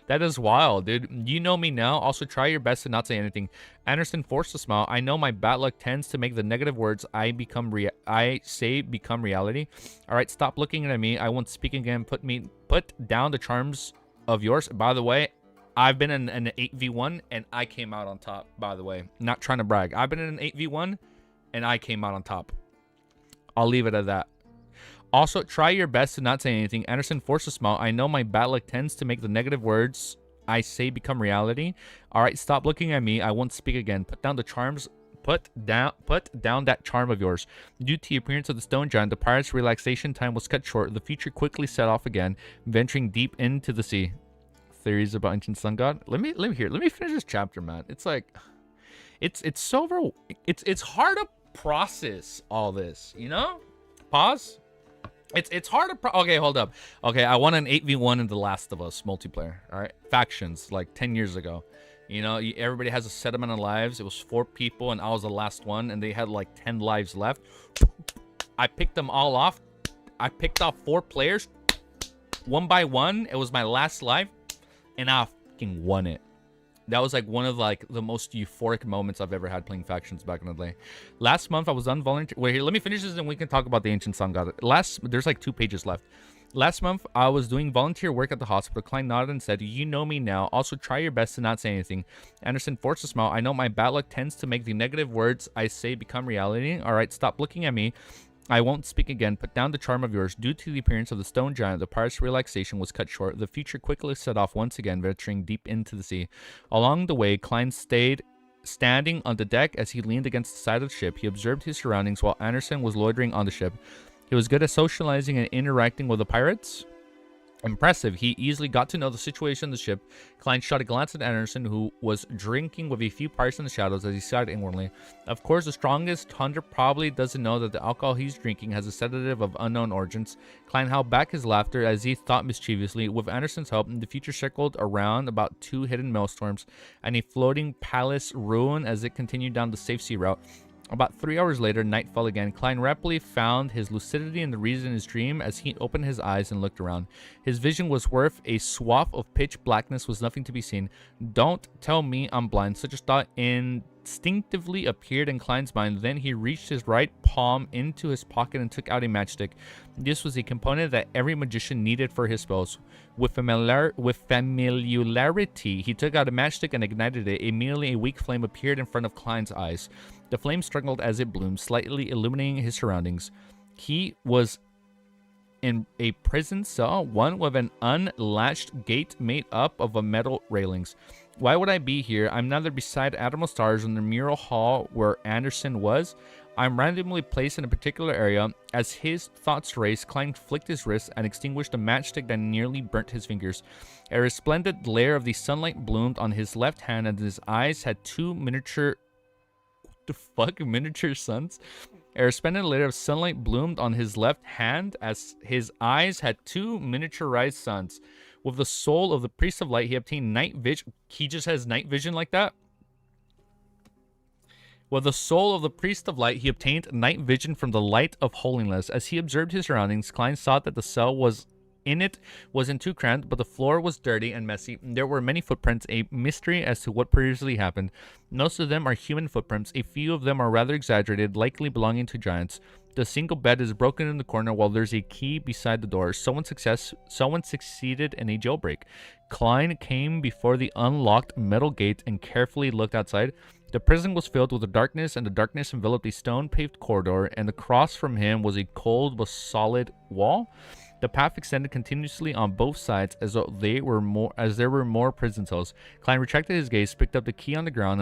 That is wild, dude. You know me now. Also, try your best to not say anything. Anderson forced a smile. "I know my bad luck tends to make the negative words I say become reality. All right, stop looking at me. I won't speak again. Put down the charms of yours." By the way, I've been in an 8v1 and I came out on top, by the way. Not trying to brag. I've been in an 8v1 and I came out on top. I'll leave it at that. Also, try your best to not say anything. Anderson forced a smile. "I know my bad luck tends to make the negative words I say become reality. All right, stop looking at me. I won't speak again. Put down the charms. Put down that charm of yours." Due to the appearance of the stone giant, the pirate's relaxation time was cut short. The future quickly set off again, venturing deep into the sea. Theories about ancient sun god. Let me finish this chapter, man. It's like, it's hard to process all this, you know? Pause. It's hard to okay, hold up. Okay, I won an 8v1 in The Last of Us multiplayer. All right, factions like 10 years ago. You know, everybody has a set amount of lives. It was 4 people, and I was the last one, and they had like 10 lives left. I picked them all off. I picked off 4 players, one by one. It was my last life, and I fucking won it. That was like one of like the most euphoric moments I've ever had playing factions back in the day. Last month I was on volunteer. Wait, here, let me finish this and we can talk about the Ancient Sun God. There's like 2 pages left. Last month I was doing volunteer work at the hospital. Klein nodded and said, "You know me now. Also try your best to not say anything." Anderson forced a smile. "I know my bad luck tends to make the negative words I say become reality. All right, stop looking at me. I won't speak again. Put down the charm of yours." Due to the appearance of the stone giant, the pirate's relaxation was cut short. The future quickly set off once again, venturing deep into the sea. Along the way, Klein stayed standing on the deck as he leaned against the side of the ship. He observed his surroundings while Anderson was loitering on the ship. He was good at socializing and interacting with the pirates. Impressive. He easily got to know the situation on the ship. Klein shot a glance at Anderson, who was drinking with a few pirates in the shadows, as he sighed inwardly. Of course, the strongest hunter probably doesn't know that the alcohol he's drinking has a sedative of unknown origins. Klein held back his laughter as he thought mischievously. With Anderson's help, the future circled around about 2 hidden maelstorms and a floating palace ruin as it continued down the safe sea route. About 3 hours later, night fell again. Klein rapidly found his lucidity and the reason in his dream as he opened his eyes and looked around. His vision was worth a swath of pitch blackness was nothing to be seen. Don't tell me I'm blind. Such a thought instinctively appeared in Klein's mind. Then he reached his right palm into his pocket and took out a matchstick. This was a component that every magician needed for his spells. With familiarity, he took out a matchstick and ignited it. Immediately, a weak flame appeared in front of Klein's eyes. The flame struggled as it bloomed, slightly illuminating his surroundings. He was in a prison cell, one with an unlatched gate made up of metal railings. Why would I be here? I'm neither beside Admiral Stars in the mural hall where Anderson was. I'm randomly placed in a particular area. As his thoughts raced, Klein flicked his wrist and extinguished a matchstick that nearly burnt his fingers. A resplendent glare of the sunlight bloomed on his left hand, and his eyes had 2 miniature suns. A resplendent layer of sunlight bloomed on his left hand as his eyes had 2 miniaturized suns. With the soul of the priest of light, he obtained night vision. He just has night vision like that. With the soul of the priest of light, he obtained night vision from the light of holiness. As he observed his surroundings, Klein saw that the cell wasn't too cramped, but the floor was dirty and messy. There were many footprints, a mystery as to what previously happened. Most of them are human footprints. A few of them are rather exaggerated, likely belonging to giants. The single bed is broken in the corner while there's a key beside the door. Someone succeeded in a jailbreak. Klein came before the unlocked metal gate and carefully looked outside. The prison was filled with the darkness, and the darkness enveloped a stone-paved corridor, and across from him was a cold but solid wall. The path extended continuously on both sides as though there were more prison cells. Klein retracted his gaze, picked up the key on the ground,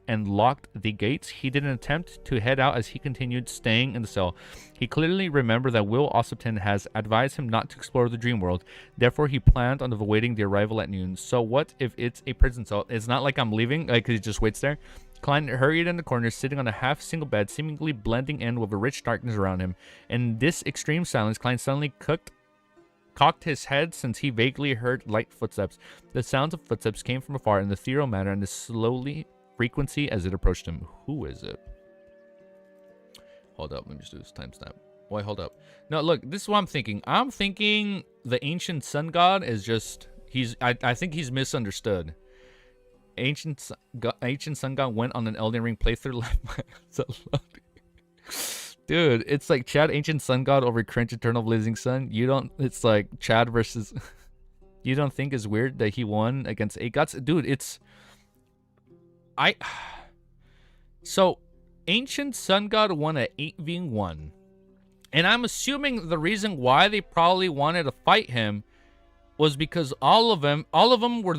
and locked the gates. He didn't attempt to head out as he continued staying in the cell. He clearly remembered that Will Ossipton has advised him not to explore the dream world. Therefore, he planned on awaiting the arrival at noon. So what if it's a prison cell? It's not like I'm leaving, like he just waits there. Klein hurried in the corner, sitting on a half-single bed, seemingly blending in with the rich darkness around him. In this extreme silence, Klein suddenly cocked his head since he vaguely heard light footsteps. The sounds of footsteps came from afar in the ethereal manner and the slowly frequency as it approached him. Who is it? Hold up, let me just do this timestamp. Wait, hold up. No, look, this is what I'm thinking. I'm thinking the ancient sun god is just I think he's misunderstood. Ancient sun god went on an Elden Ring playthrough Dude, it's like Chad Ancient Sun God over Crunch Eternal Blazing Sun. It's like Chad versus you don't think it's weird that he won against 8 gods? Dude, so Ancient Sun God won at 8v1. And I'm assuming the reason why they probably wanted to fight him was because all of them were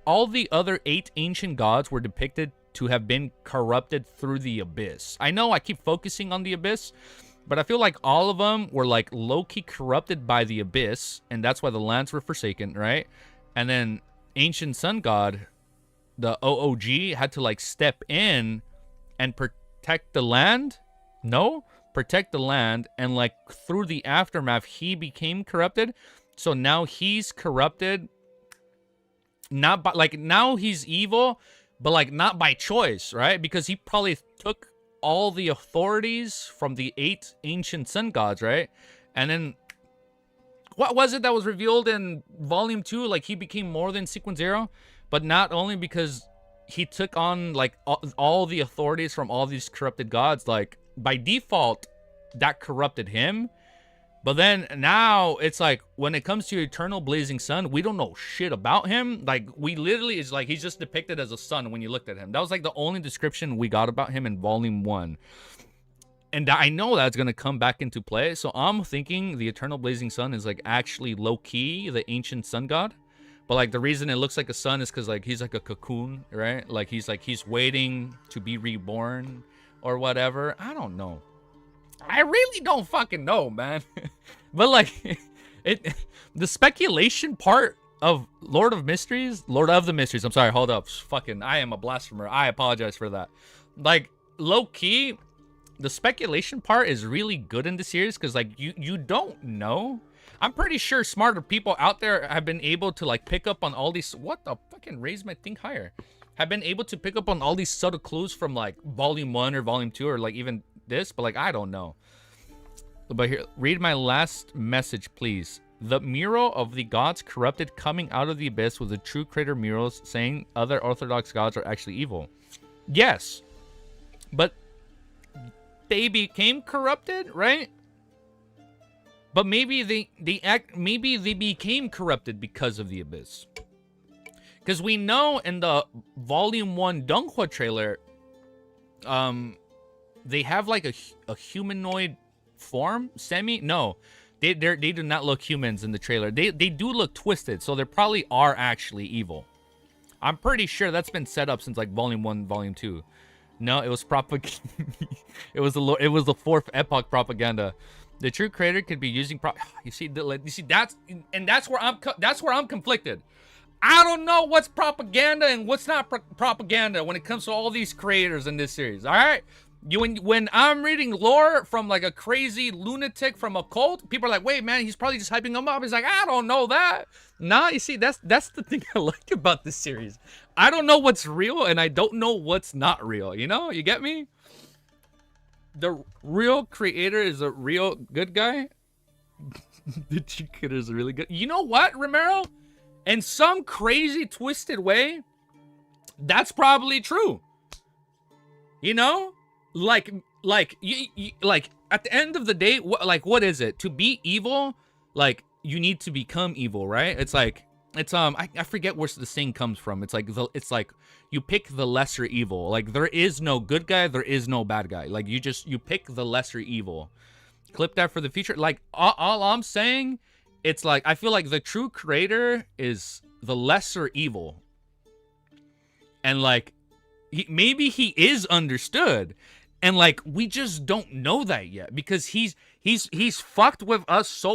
all the other 8 ancient gods were depicted to have been corrupted through the abyss. I know I keep focusing on the abyss, but I feel like all of them were like low-key corrupted by the abyss, and that's why the lands were forsaken, right? And then Ancient Sun God, the OOG, had to like step in and protect the land. Protect the land, and like through the aftermath, he became corrupted. So now he's corrupted not by, like, now he's evil, but like not by choice, right? Because he probably took all the authorities from the 8 ancient sun gods, right? And then what was it that was revealed in volume 2? Like, he became more than Sequence Zero, but not only because he took on like all the authorities from all these corrupted gods, like by default that corrupted him. But then now it's like when it comes to Eternal Blazing Sun, we don't know shit about him. Like, we literally, is like he's just depicted as a sun when you looked at him. That was like the only description we got about him in volume 1. And I know that's going to come back into play. So I'm thinking the Eternal Blazing Sun is like actually low-key the ancient sun god. But like the reason it looks like a sun is because like he's like a cocoon, right? Like he's waiting to be reborn or whatever. I don't know. I really don't fucking know, man. But like the speculation part of Lord of the Mysteries, I'm sorry, hold up. Fucking, I am a blasphemer. I apologize for that. Like, low-key, the speculation part is really good in the series because like you don't know. I'm pretty sure smarter people out there have been able to like pick up on all these, what the fucking, raise my thing higher, have been able to pick up on all these subtle clues from like volume 1 or volume 2 or like even this, but like I don't know. But here, read my last message, please. The mural of the gods corrupted coming out of the abyss was a true creator murals saying other orthodox gods are actually evil. Yes, but they became corrupted, right? But maybe they became corrupted because of the abyss. Because we know in the volume 1 Donghua trailer, they have like a humanoid form, no, they do not look humans in the trailer. They do look twisted, so they probably are actually evil. I'm pretty sure that's been set up since like volume 1, volume 2. No, it was it was the 4th epoch propaganda. The true creator could be using you see that's where I'm conflicted. I don't know what's propaganda and what's not propaganda when it comes to all these creators in this series. All right, when I'm reading lore from like a crazy lunatic from a cult, people are like, "Wait, man, he's probably just hyping them up." He's like, "I don't know that." Nah, you see, that's the thing I like about this series. I don't know what's real and I don't know what's not real. You know, you get me? The real creator is a real good guy. The true creator is really good. You know what, Romero? In some crazy twisted way, that's probably true. You know, like at the end of the day, what is it to be evil? Like, you need to become evil, right? It's like I forget where the saying comes from. It's like you pick the lesser evil. Like, there is no good guy, there is no bad guy. Like, you pick the lesser evil. Clip that for the future. Like, all I'm saying, it's like I feel like the true creator is the lesser evil, and like maybe he is understood, and like we just don't know that yet because he's fucked with us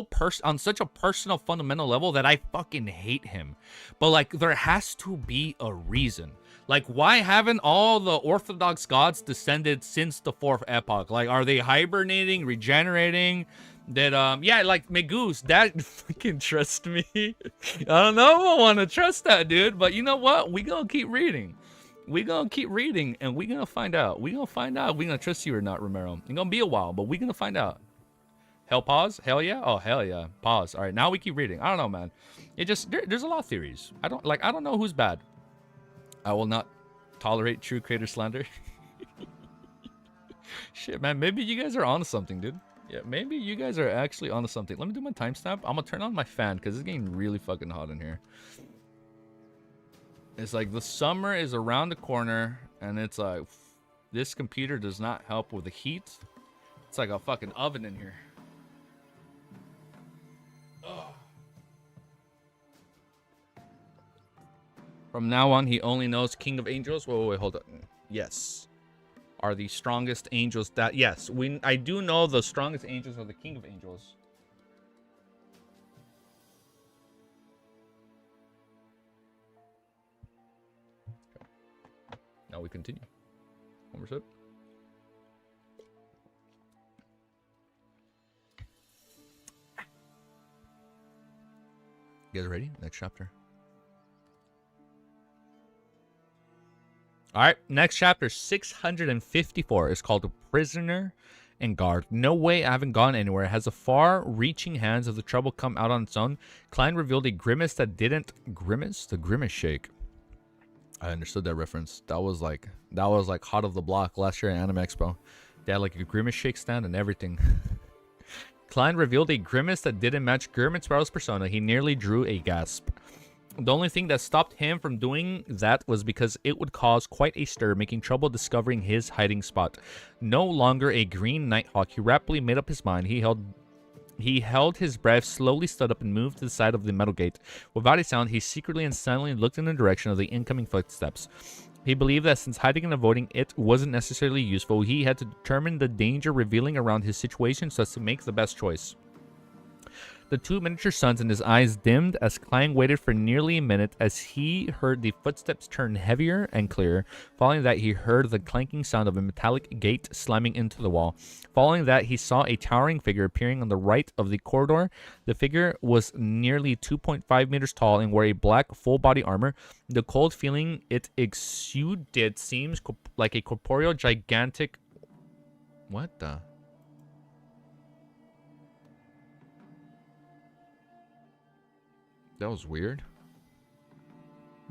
on such a personal, fundamental level that I fucking hate him. But like, there has to be a reason. Like, why haven't all the Orthodox gods descended since the 4th epoch? Like, are they hibernating, regenerating? That yeah, like Megoose, that fucking trust me. I don't know if I want to trust that dude, but you know what? We gonna keep reading. We gonna keep reading, and we gonna find out. We gonna find out if we gonna trust you or not, Romero. It's gonna be a while, but we gonna find out. Hell, pause. Hell yeah. Oh, hell yeah. Pause. All right, now we keep reading. I don't know, man. It just there's a lot of theories. I don't know who's bad. I will not tolerate true creator slander. Shit, man. Maybe you guys are onto something, dude. Yeah, maybe you guys are actually onto something. Let me do my timestamp. I'm gonna turn on my fan because it's getting really fucking hot in here. It's like the summer is around the corner, and it's like this computer does not help with the heat. It's like a fucking oven in here. Ugh. From now on, he only knows King of Angels. Wait, hold on. Yes. Are the strongest angels that... Yes, I do know the strongest angels are the King of Angels. Okay. Now we continue. One more sip. You guys ready? Next chapter. All right, next chapter, 654, is called Prisoner and Guard. No way, I haven't gone anywhere. Has the far-reaching hands of the trouble come out on its own? Klein revealed a grimace that didn't grimace. The grimace shake. I understood that reference. That was like hot of the block last year at Anime Expo. They had like a grimace shake stand and everything. Klein revealed a grimace that didn't match Gurman Sparrow's persona. He nearly drew a gasp. The only thing that stopped him from doing that was because it would cause quite a stir, making trouble discovering his hiding spot. No longer a green nighthawk, he rapidly made up his mind. He held his breath, slowly stood up, and moved to the side of the metal gate. Without a sound, he secretly and silently looked in the direction of the incoming footsteps. He believed that since hiding and avoiding it wasn't necessarily useful, he had to determine the danger revealing around his situation so as to make the best choice. The two miniature suns in his eyes dimmed as Klein waited for nearly a minute as he heard the footsteps turn heavier and clearer. Following that, he heard the clanking sound of a metallic gate slamming into the wall. Following that, he saw a towering figure appearing on the right of the corridor. The figure was nearly 2.5 meters tall and wore a black full-body armor. The cold feeling it exuded seems like a corporeal gigantic... What the... That was weird.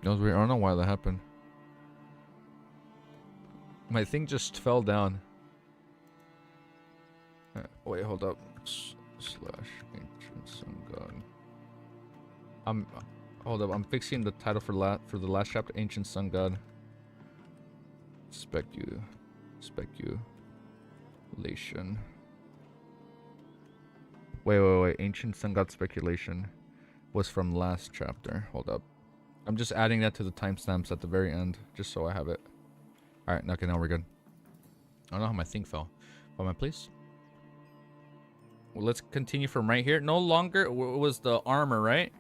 That was weird. I don't know why that happened. My thing just fell down. Wait, hold up. Slash ancient sun god. Hold up. I'm fixing the title for the last chapter. Ancient sun god. Speculation. Wait. Ancient sun god speculation was from last chapter. Hold up. I'm just adding that to the timestamps at the very end, just so I have it. Alright, okay, now we're good. I don't know how my thing fell. Moment, please. Well, let's continue from right here. No longer was the armor, right?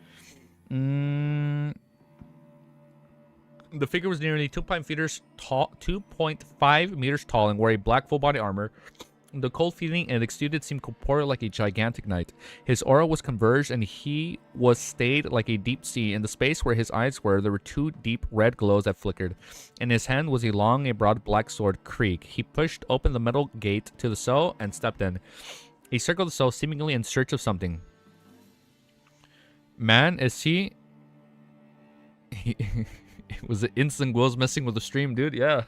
The figure was nearly 2.5 meters tall and wore a black full-body armor. The cold feeling it exuded seemed corporeal like a gigantic knight. His aura was converged and he was stayed like a deep sea. In the space where his eyes were, there were two deep red glows that flickered. In his hand was a broad black sword, Krieg. He pushed open the metal gate to the cell and stepped in. He circled the cell, seemingly in search of something. Man, is he... It was an instant Will's messing with the stream, dude. Yeah.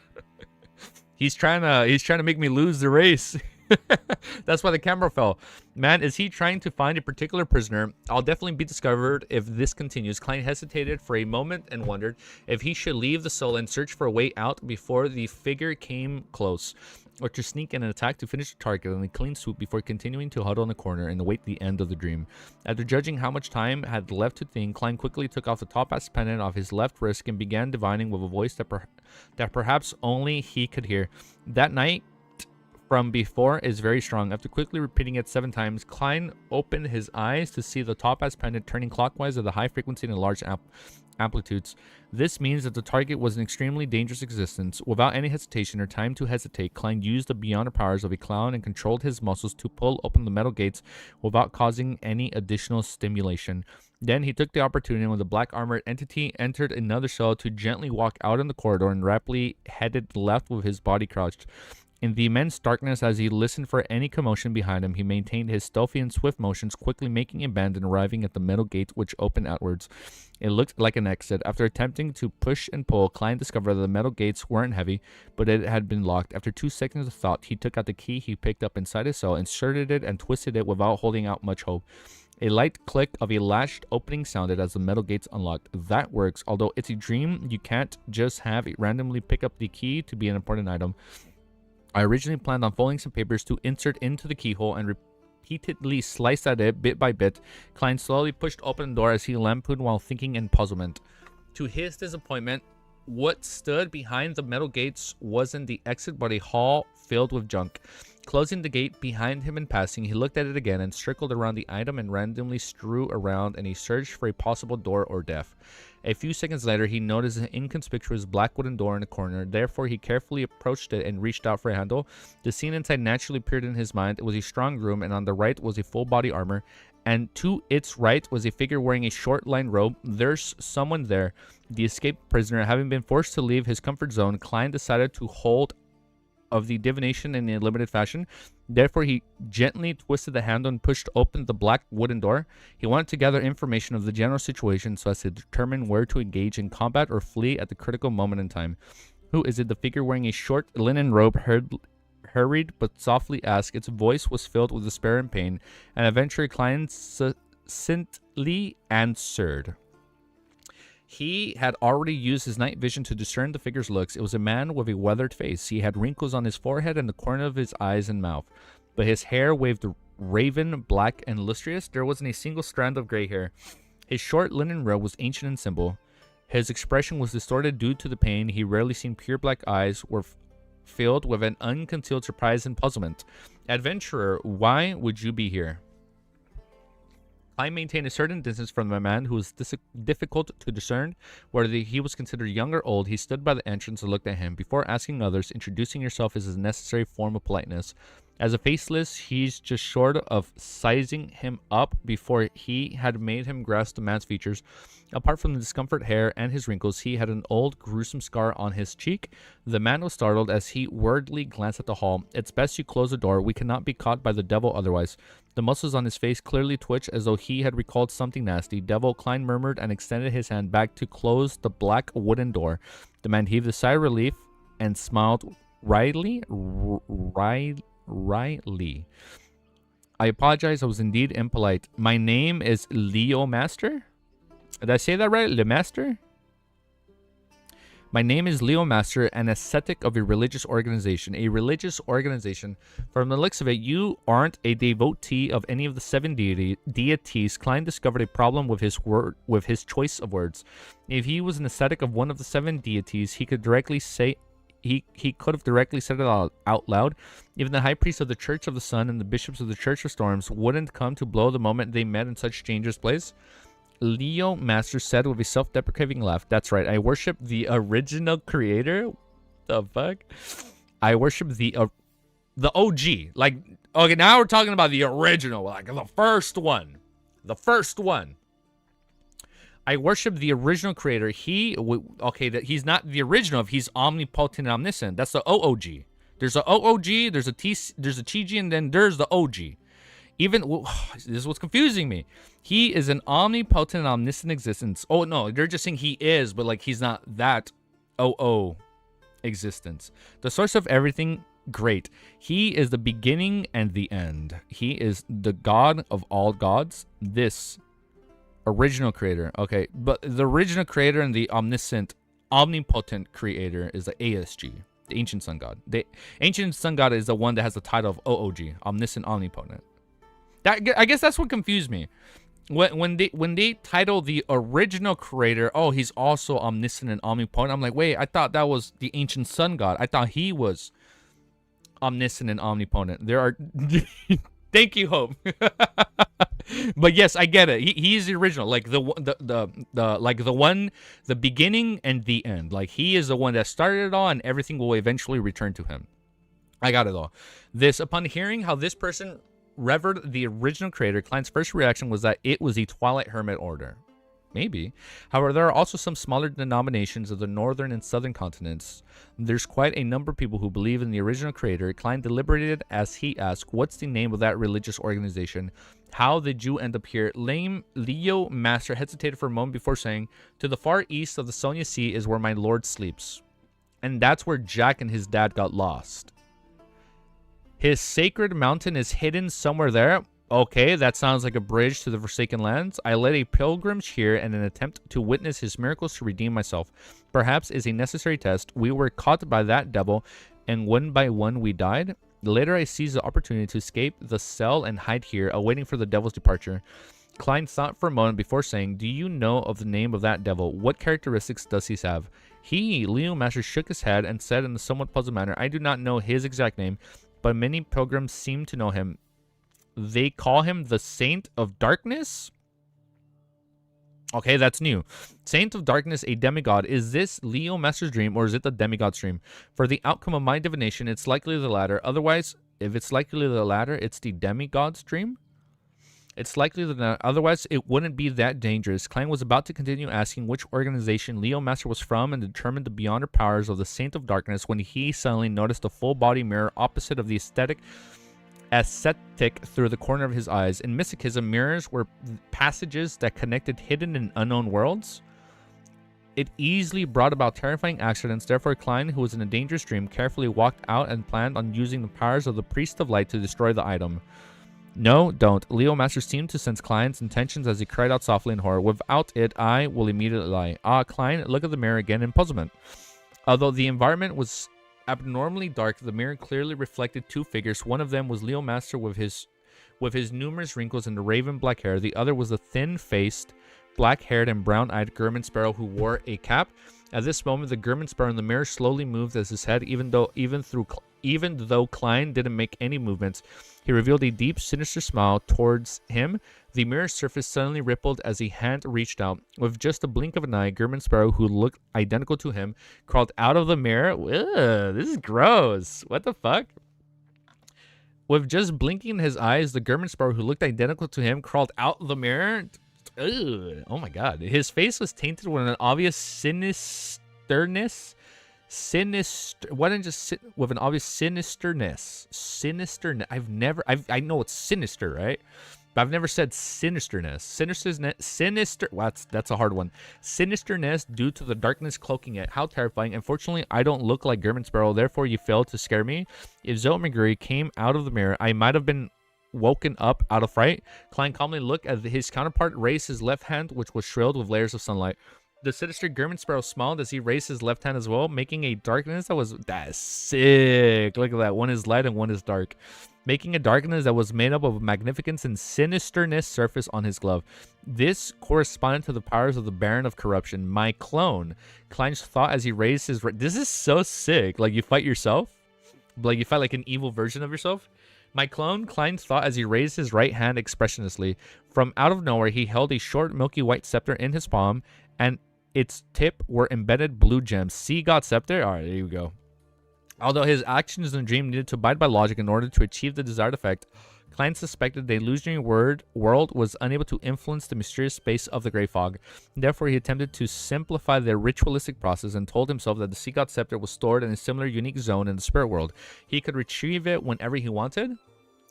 He's trying to make me lose the race. That's why the camera fell. Man, is he trying to find a particular prisoner? I'll definitely be discovered if this continues. Klein hesitated for a moment and wondered if he should leave the cell and search for a way out before the figure came close, or to sneak in an attack to finish the target in a clean swoop before continuing to huddle in the corner and await the end of the dream. After judging how much time had left to think, Klein quickly took off the topaz pendant off his left wrist and began divining with a voice that perhaps only he could hear. That night from before is very strong. After quickly repeating it 7 times, Klein opened his eyes to see the topaz pendant turning clockwise at a high frequency and large amplitudes. This means that the target was an extremely dangerous existence. Without any hesitation or time to hesitate, Klein used the beyond powers of a clown and controlled his muscles to pull open the metal gates without causing any additional stimulation. Then he took the opportunity when the black armored entity entered another cell to gently walk out in the corridor and rapidly headed left with his body crouched. In the immense darkness, as he listened for any commotion behind him, he maintained his stealthy and swift motions, quickly making a bend and arriving at the metal gate, which opened outwards. It looked like an exit. After attempting to push and pull, Klein discovered that the metal gates weren't heavy, but it had been locked. After 2 seconds of thought, he took out the key he picked up inside his cell, inserted it, and twisted it without holding out much hope. A light click of a latched opening sounded as the metal gates unlocked. That works. Although it's a dream, you can't just have it randomly pick up the key to be an important item. I originally planned on folding some papers to insert into the keyhole and repeatedly sliced at it bit by bit. Klein slowly pushed open the door as he lampooned while thinking in puzzlement. To his disappointment, what stood behind the metal gates wasn't the exit but a hall filled with junk. Closing the gate behind him and passing, he looked at it again and circled around the item and randomly strew around in a search for a possible door or depth. A few seconds later, he noticed an inconspicuous black wooden door in the corner. Therefore, he carefully approached it and reached out for a handle. The scene inside naturally appeared in his mind. It was a strong room, and on the right was a full body armor. and to its right was a figure wearing a short line robe. There's someone there. The escaped prisoner, having been forced to leave his comfort zone, Klein decided to hold of the divination in a limited fashion. Therefore, he gently twisted the handle and pushed open the black wooden door. He wanted to gather information of the general situation so as to determine where to engage in combat or flee at the critical moment in time. Who is it? The figure wearing a short linen robe hurried but softly asked. Its voice was filled with despair and pain, and eventually Klein succinctly answered. He had already used his night vision to discern the figure's looks. It was a man with a weathered face. He had wrinkles on his forehead and the corner of his eyes and mouth, but his hair waved raven black and lustrous. There wasn't a single strand of gray hair. His short linen robe was ancient and simple. His expression was distorted due to the pain. He rarely seen pure black eyes were filled with an unconcealed surprise and puzzlement. Adventurer, why would you be here? I maintained a certain distance from the man who was difficult to discern whether he was considered young or old. He stood by the entrance and looked at him. Before asking others, introducing yourself is a necessary form of politeness. As a faceless, he's just short of sizing him up before he had made him grasp the man's features. Apart from the discomfort hair and his wrinkles, he had an old, gruesome scar on his cheek. The man was startled as he worriedly glanced at the hall. It's best you close the door. We cannot be caught by the devil otherwise. The muscles on his face clearly twitched as though he had recalled something nasty. Devil, Klein murmured and extended his hand back to close the black wooden door. The man heaved a sigh of relief and smiled wryly. I apologize. I was indeed impolite. My name is Leo Master. Did I say that right? Le Master? My name is Leo Master, an ascetic of a religious organization. A religious organization. From the looks of it, you aren't a devotee of any of the 7 deities. Klein discovered a problem with his choice of words. If he was an ascetic of one of the 7 deities, he could directly say he could have directly said it out loud. Even the high priest of the Church of the Sun and the bishops of the Church of Storms wouldn't come to blow the moment they met in such dangerous place. Leo Master said with a self-deprecating laugh. That's right. I worship the original creator. The fuck? I worship the OG. Like, okay, now we're talking about the original, like the first one. The first one. I worship the original creator. He's not the original. He's omnipotent and omniscient. That's the OOG. There's a OOG, there's a TG, and then there's the OG. This is what's confusing me. He is an omnipotent and omniscient existence. Oh, no, they're just saying he is, but like he's not that OO existence. The source of everything, great. He is the beginning and the end. He is the God of all gods. This original creator. Okay, but the original creator and the omnipotent creator is the ASG, the Ancient Sun God. The Ancient Sun God is the one that has the title of OOG, omniscient, omnipotent. I guess that's what confused me. When they title the original creator, oh, he's also omniscient and omnipotent. I'm like, wait, I thought that was the Ancient Sun God. I thought he was omniscient and omnipotent. There are thank you, Hope. But yes, I get it. He's the original, like the beginning and the end. Like he is the one that started it all, and everything will eventually return to him. I got it all. Upon hearing how this person revered the original creator, Klein's first reaction was that it was the Twilight Hermit Order. Maybe. However, there are also some smaller denominations of the northern and southern continents. There's quite a number of people who believe in the original creator. Klein deliberated as he asked, what's the name of that religious organization? How did you end up here? Leo Master hesitated for a moment before saying, to the far east of the Sonia Sea is where my lord sleeps. And that's where Jack and his dad got lost. His sacred mountain is hidden somewhere there. Okay, that sounds like a bridge to the Forsaken Lands. I led a pilgrimage here in an attempt to witness his miracles to redeem myself. Perhaps as a necessary test, we were caught by that devil, and one by one we died. Later, I seized the opportunity to escape the cell and hide here, awaiting for the devil's departure. Klein thought for a moment before saying, do you know of the name of that devil? What characteristics does he have? Leo Master, shook his head and said in a somewhat puzzled manner, I do not know his exact name, but many pilgrims seem to know him. They call him the Saint of Darkness? Okay, that's new. Saint of Darkness, a demigod. Is this Leo Master's dream, or is it the demigod's dream? For the outcome of my divination, it's likely the latter. Otherwise, if it's likely the latter, it's the demigod's dream. It's likely that otherwise it wouldn't be that dangerous. Klein was about to continue asking which organization Leo Master was from and determined the beyonder powers of the Saint of Darkness when he suddenly noticed a full-body mirror opposite of the ascetic through the corner of his eyes. In Mysticism, mirrors were passages that connected hidden and unknown worlds. It easily brought about terrifying accidents. Therefore, Klein, who was in a dangerous dream, carefully walked out and planned on using the powers of the Priest of Light to destroy the item. No, don't. Leo Master seemed to sense Klein's intentions as he cried out softly in horror. Without it, I will immediately lie. Ah, Klein, look at the mirror again in puzzlement. Although the environment was abnormally dark, the mirror clearly reflected two figures. One of them was Leo Master with his numerous wrinkles and the raven black hair. The other was the thin-faced, black-haired and brown-eyed German Sparrow who wore a cap. At this moment, the German Sparrow in the mirror slowly moved as his head, even though Klein didn't make any movements. He revealed a deep, sinister smile towards him. The mirror surface suddenly rippled as a hand reached out. With just a blink of an eye, German Sparrow, who looked identical to him, crawled out of the mirror. Ugh, this is gross. What the fuck? With just blinking his eyes, the German Sparrow, who looked identical to him, crawled out of the mirror. Ugh, oh my god. His face was tainted with an obvious sinisterness. With an obvious sinisterness. I know it's sinister, right? But I've never said sinisterness. That's a hard one. Sinisterness due to the darkness cloaking it. How terrifying. Unfortunately, I don't look like German Sparrow, therefore you failed to scare me. If Zoe McGurry came out of the mirror, I might have been woken up out of fright. Klein calmly looked at his counterpart, raised his left hand, which was shrilled with layers of sunlight. The sinister German Sparrow smiled as he raised his left hand as well, making a darkness that's sick. Look at that. One is light and one is dark. Making a darkness that was made up of magnificence and sinisterness surface on his glove. This corresponded to the powers of the Baron of Corruption, my clone. Klein's thought as he raised his... This is so sick. Like, you fight yourself? Like, you fight like an evil version of yourself? My clone, Klein thought as he raised his right hand expressionlessly. From out of nowhere, he held a short, milky white scepter in his palm, and its tip were embedded blue gems. Sea God Scepter? Alright, there you go. Although his actions in the dream needed to abide by logic in order to achieve the desired effect, Klein suspected the illusionary world was unable to influence the mysterious space of the Grey Fog. Therefore, he attempted to simplify the ritualistic process and told himself that the Sea God Scepter was stored in a similar unique zone in the spirit world. He could retrieve it whenever he wanted.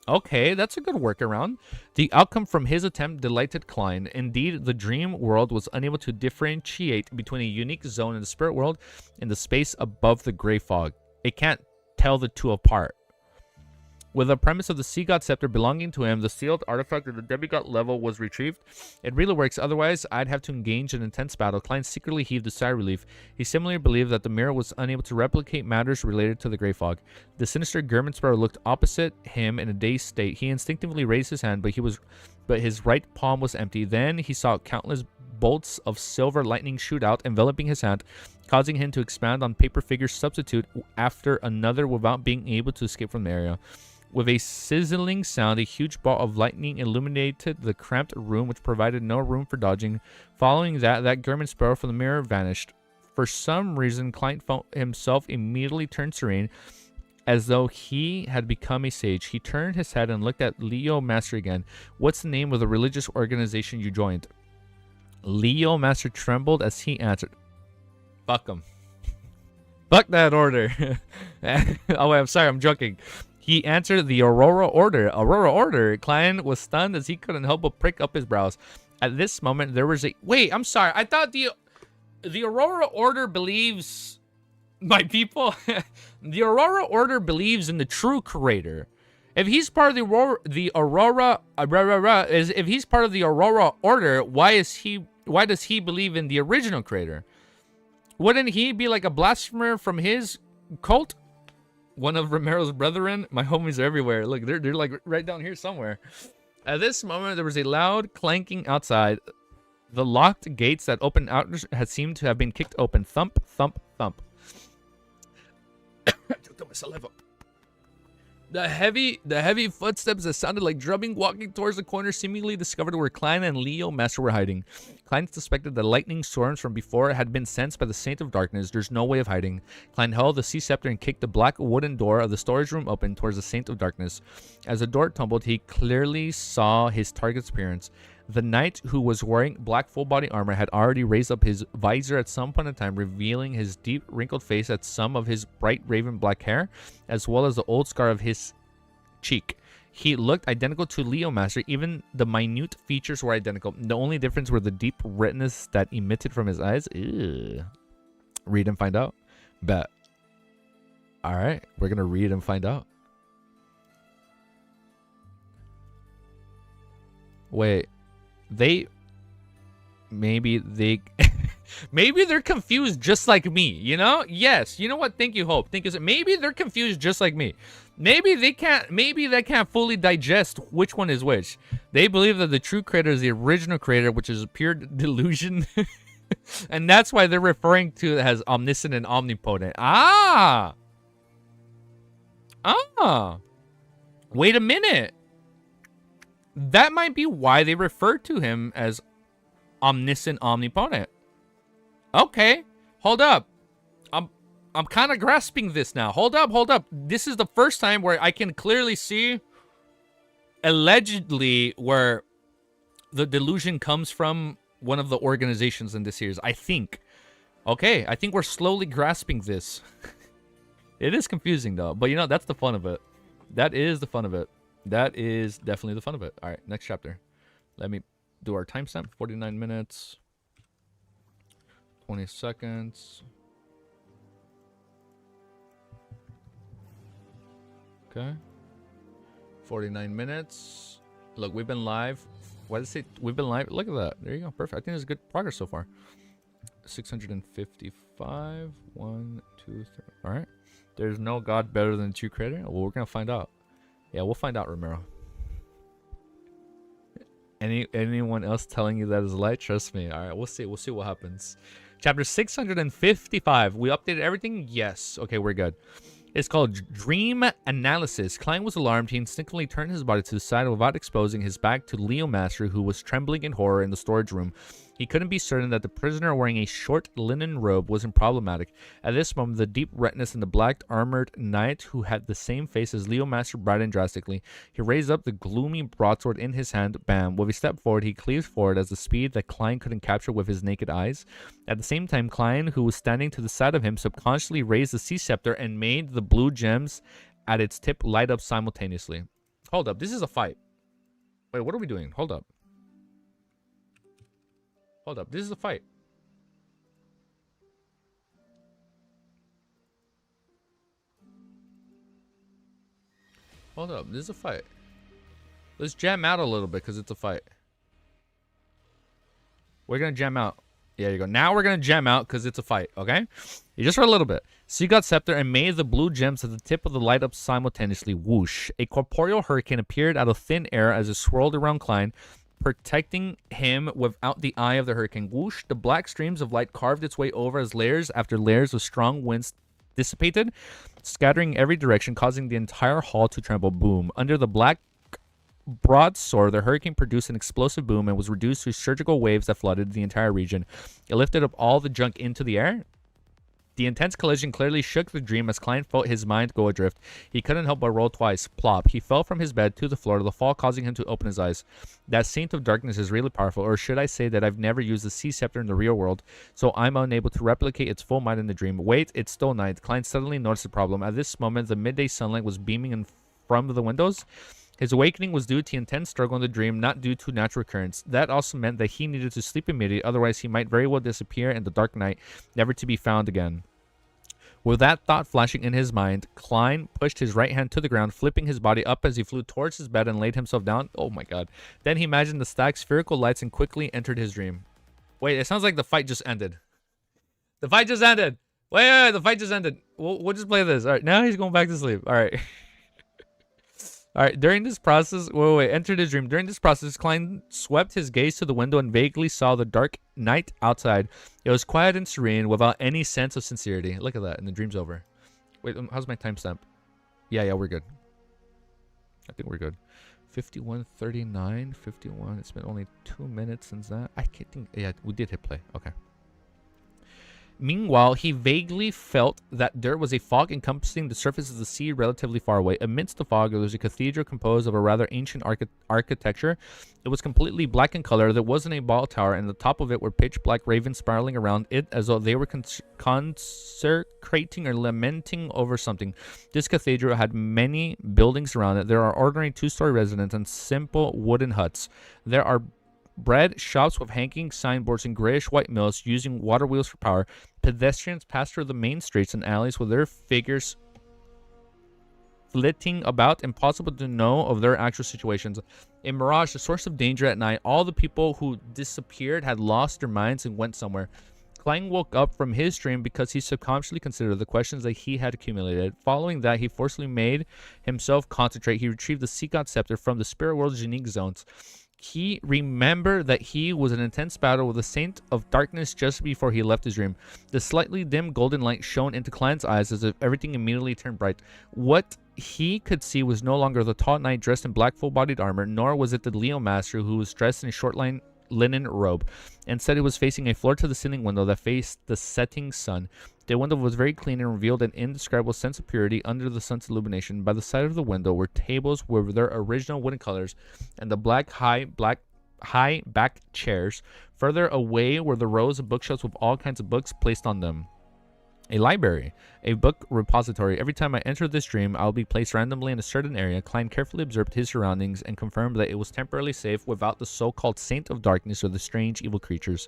Okay, that's a good workaround. The outcome from his attempt delighted Klein. Indeed, the dream world was unable to differentiate between a unique zone in the spirit world and the space above the Grey Fog. It can't tell the two apart. With the premise of the Sea God Scepter belonging to him, the sealed artifact at the demigod level was retrieved. It really works, otherwise I'd have to engage in intense battle. Klein secretly heaved a sigh of relief. He similarly believed that the mirror was unable to replicate matters related to the Grey Fog. The sinister German Sparrow looked opposite him in a dazed state. He instinctively raised his hand, but his right palm was empty. Then he saw countless bolts of silver lightning shoot out, enveloping his hand, causing him to expand on paper figures substitute after another without being able to escape from the area. With a sizzling sound, a huge ball of lightning illuminated the cramped room, which provided no room for dodging. Following that German Sparrow from the mirror vanished. For some reason, Klein found himself immediately turned serene, as though he had become a sage. He turned his head and looked at Leo Master again. What's the name of the religious organization you joined? Leo Master trembled as he answered, fuck him. Fuck that order. Oh, wait, I'm sorry, I'm joking. He answered the Aurora Order. Aurora Order. Klein was stunned as he couldn't help but prick up his brows. At this moment, there was a... Wait, I'm sorry. I thought the Aurora Order believes... My people... The Aurora Order believes in the true creator. If he's part of if he's part of the Aurora Order, why does he believe in the original creator? Wouldn't he be like a blasphemer from his cult? One of Romero's brethren. My homies are everywhere. Look, they're like right down here somewhere. At this moment, there was a loud clanking outside. The locked gates that opened out had seemed to have been kicked open. Thump, thump, thump. I took my saliva. The heavy footsteps that sounded like drumming walking towards the corner seemingly discovered where Klein and Leo Master were hiding. Klein suspected the lightning storms from before had been sensed by the Saint of Darkness. There's no way of hiding. Klein held the sea scepter and kicked the black wooden door of the storage room open towards the Saint of Darkness. As the door tumbled, he clearly saw his target's appearance. The knight, who was wearing black full-body armor, had already raised up his visor at some point in time, revealing his deep, wrinkled face and some of his bright raven black hair, as well as the old scar of his cheek. He looked identical to Leo Master. Even the minute features were identical. The only difference were the deep redness that emitted from his eyes. Ew. Read and find out. Bet. All right, we're going to read and find out. Wait. Maybe they're confused just like me, you know? Yes, you know what? Thank you, Hope. Thank you. Maybe they're confused just like me. Maybe they can't fully digest which one is which. They believe that the true creator is the original creator, which is a pure delusion. And that's why they're referring to it as omniscient and omnipotent. Wait a minute. That might be why they refer to him as omniscient, omnipotent. Okay, hold up. I'm kind of grasping this now. Hold up. This is the first time where I can clearly see, allegedly, where the delusion comes from one of the organizations in this series. I think. Okay, I think we're slowly grasping this. It is confusing though, but you know, that's the fun of it. That is the fun of it. That is definitely the fun of it. All right, next chapter. Let me do our timestamp. 49 minutes. 20 seconds. Okay. 49 minutes. Look, we've been live. Why does it say we've been live? Look at that. There you go. Perfect. I think there's good progress so far. 655. 1, 2, 3. All right. There's no God better than the true creator. Well, we're going to find out. Yeah, we'll find out, Romero. Anyone else telling you that is a lie? Trust me. All right, we'll see. We'll see what happens. Chapter 655. We updated everything? Yes. Okay, we're good. It's called Dream Analysis. Klein was alarmed. He instinctively turned his body to the side without exposing his back to Leo Master, who was trembling in horror in the storage room. He couldn't be certain that the prisoner wearing a short linen robe wasn't problematic. At this moment, the deep redness in the black armored knight, who had the same face as Leo Master, brightened drastically. He raised up the gloomy broadsword in his hand. Bam. With a step forward, he cleaved forward at the speed that Klein couldn't capture with his naked eyes. At the same time, Klein, who was standing to the side of him, subconsciously raised the sea scepter and made the blue gems at its tip light up simultaneously. Hold up. This is a fight. Wait, what are we doing? Hold up. Hold up, this is a fight. Hold up, this is a fight. Let's jam out a little bit because it's a fight. We're going to jam out. Yeah, you go. Now we're going to jam out because it's a fight, okay? You just for a little bit. So you got scepter and made the blue gems at the tip of the light up simultaneously. Whoosh. A corporeal hurricane appeared out of thin air as it swirled around Klein, protecting him without the eye of the hurricane. Whoosh, the black streams of light carved its way over as layers after layers of strong winds dissipated, scattering every direction, causing the entire hall to tremble. Boom. Under the black broadsword, the hurricane produced an explosive boom and was reduced to surgical waves that flooded the entire region. It lifted up all the junk into the air. The intense collision clearly shook the dream as Klein felt his mind go adrift. He couldn't help but roll twice. Plop. He fell from his bed to the floor, the fall causing him to open his eyes. That Saint of Darkness is really powerful, or should I say that I've never used the sea scepter in the real world, so I'm unable to replicate its full might in the dream. Wait, it's still night. Klein suddenly noticed the problem. At this moment, the midday sunlight was beaming in from the windows. His awakening was due to intense struggle in the dream, not due to natural occurrence. That also meant that he needed to sleep immediately, otherwise he might very well disappear in the dark night, never to be found again. With that thought flashing in his mind, Klein pushed his right hand to the ground, flipping his body up as he flew towards his bed and laid himself down. Oh my god. Then he imagined the stacked spherical lights and quickly entered his dream. Wait, it sounds like the fight just ended. The fight just ended. Wait, the fight just ended. We'll just play this. All right, now he's going back to sleep. All right. All right, during this process, entered his dream. During this process, Klein swept his gaze to the window and vaguely saw the dark night outside. It was quiet and serene, without any sense of sincerity. Look at that, and the dream's over. Wait, how's my timestamp? Yeah, we're good. I think we're good. 51:39, 51. It's been only 2 minutes since that. I can't think. Yeah, we did hit play. Okay. Meanwhile, he vaguely felt that there was a fog encompassing the surface of the sea relatively far away. Amidst the fog, there was a cathedral composed of a rather ancient architecture. It was completely black in color. There wasn't a bell tower, and the top of it were pitch black ravens spiraling around it as though they were consecrating or lamenting over something. This cathedral had many buildings around it. There are ordinary two-story residences and simple wooden huts. There are bread shops with hanging signboards and grayish-white mills using water wheels for power. Pedestrians pass through the main streets and alleys with their figures flitting about, impossible to know of their actual situations. A mirage, a source of danger at night. All the people who disappeared had lost their minds and went somewhere. Klein woke up from his dream because he subconsciously considered the questions that he had accumulated. Following that, he forcibly made himself concentrate. He retrieved the Sea God Scepter from the spirit world's unique zones. He remembered that he was in intense battle with the Saint of Darkness just before he left his dream. The slightly dim golden light shone into Klein's eyes as if everything immediately turned bright. What he could see was no longer the tall knight dressed in black full-bodied armor, nor was it the Leo Master who was dressed in a short linen robe. Instead, he was facing a floor-to-the-ceiling window that faced the setting sun. The window was very clean and revealed an indescribable sense of purity under the sun's illumination. By the side of the window were tables with their original wooden colors and the high back chairs. Further away were the rows of bookshelves with all kinds of books placed on them. A library, a book repository. Every time I entered this dream, I would be placed randomly in a certain area. Klein carefully observed his surroundings and confirmed that it was temporarily safe without the so-called Saint of Darkness or the strange evil creatures.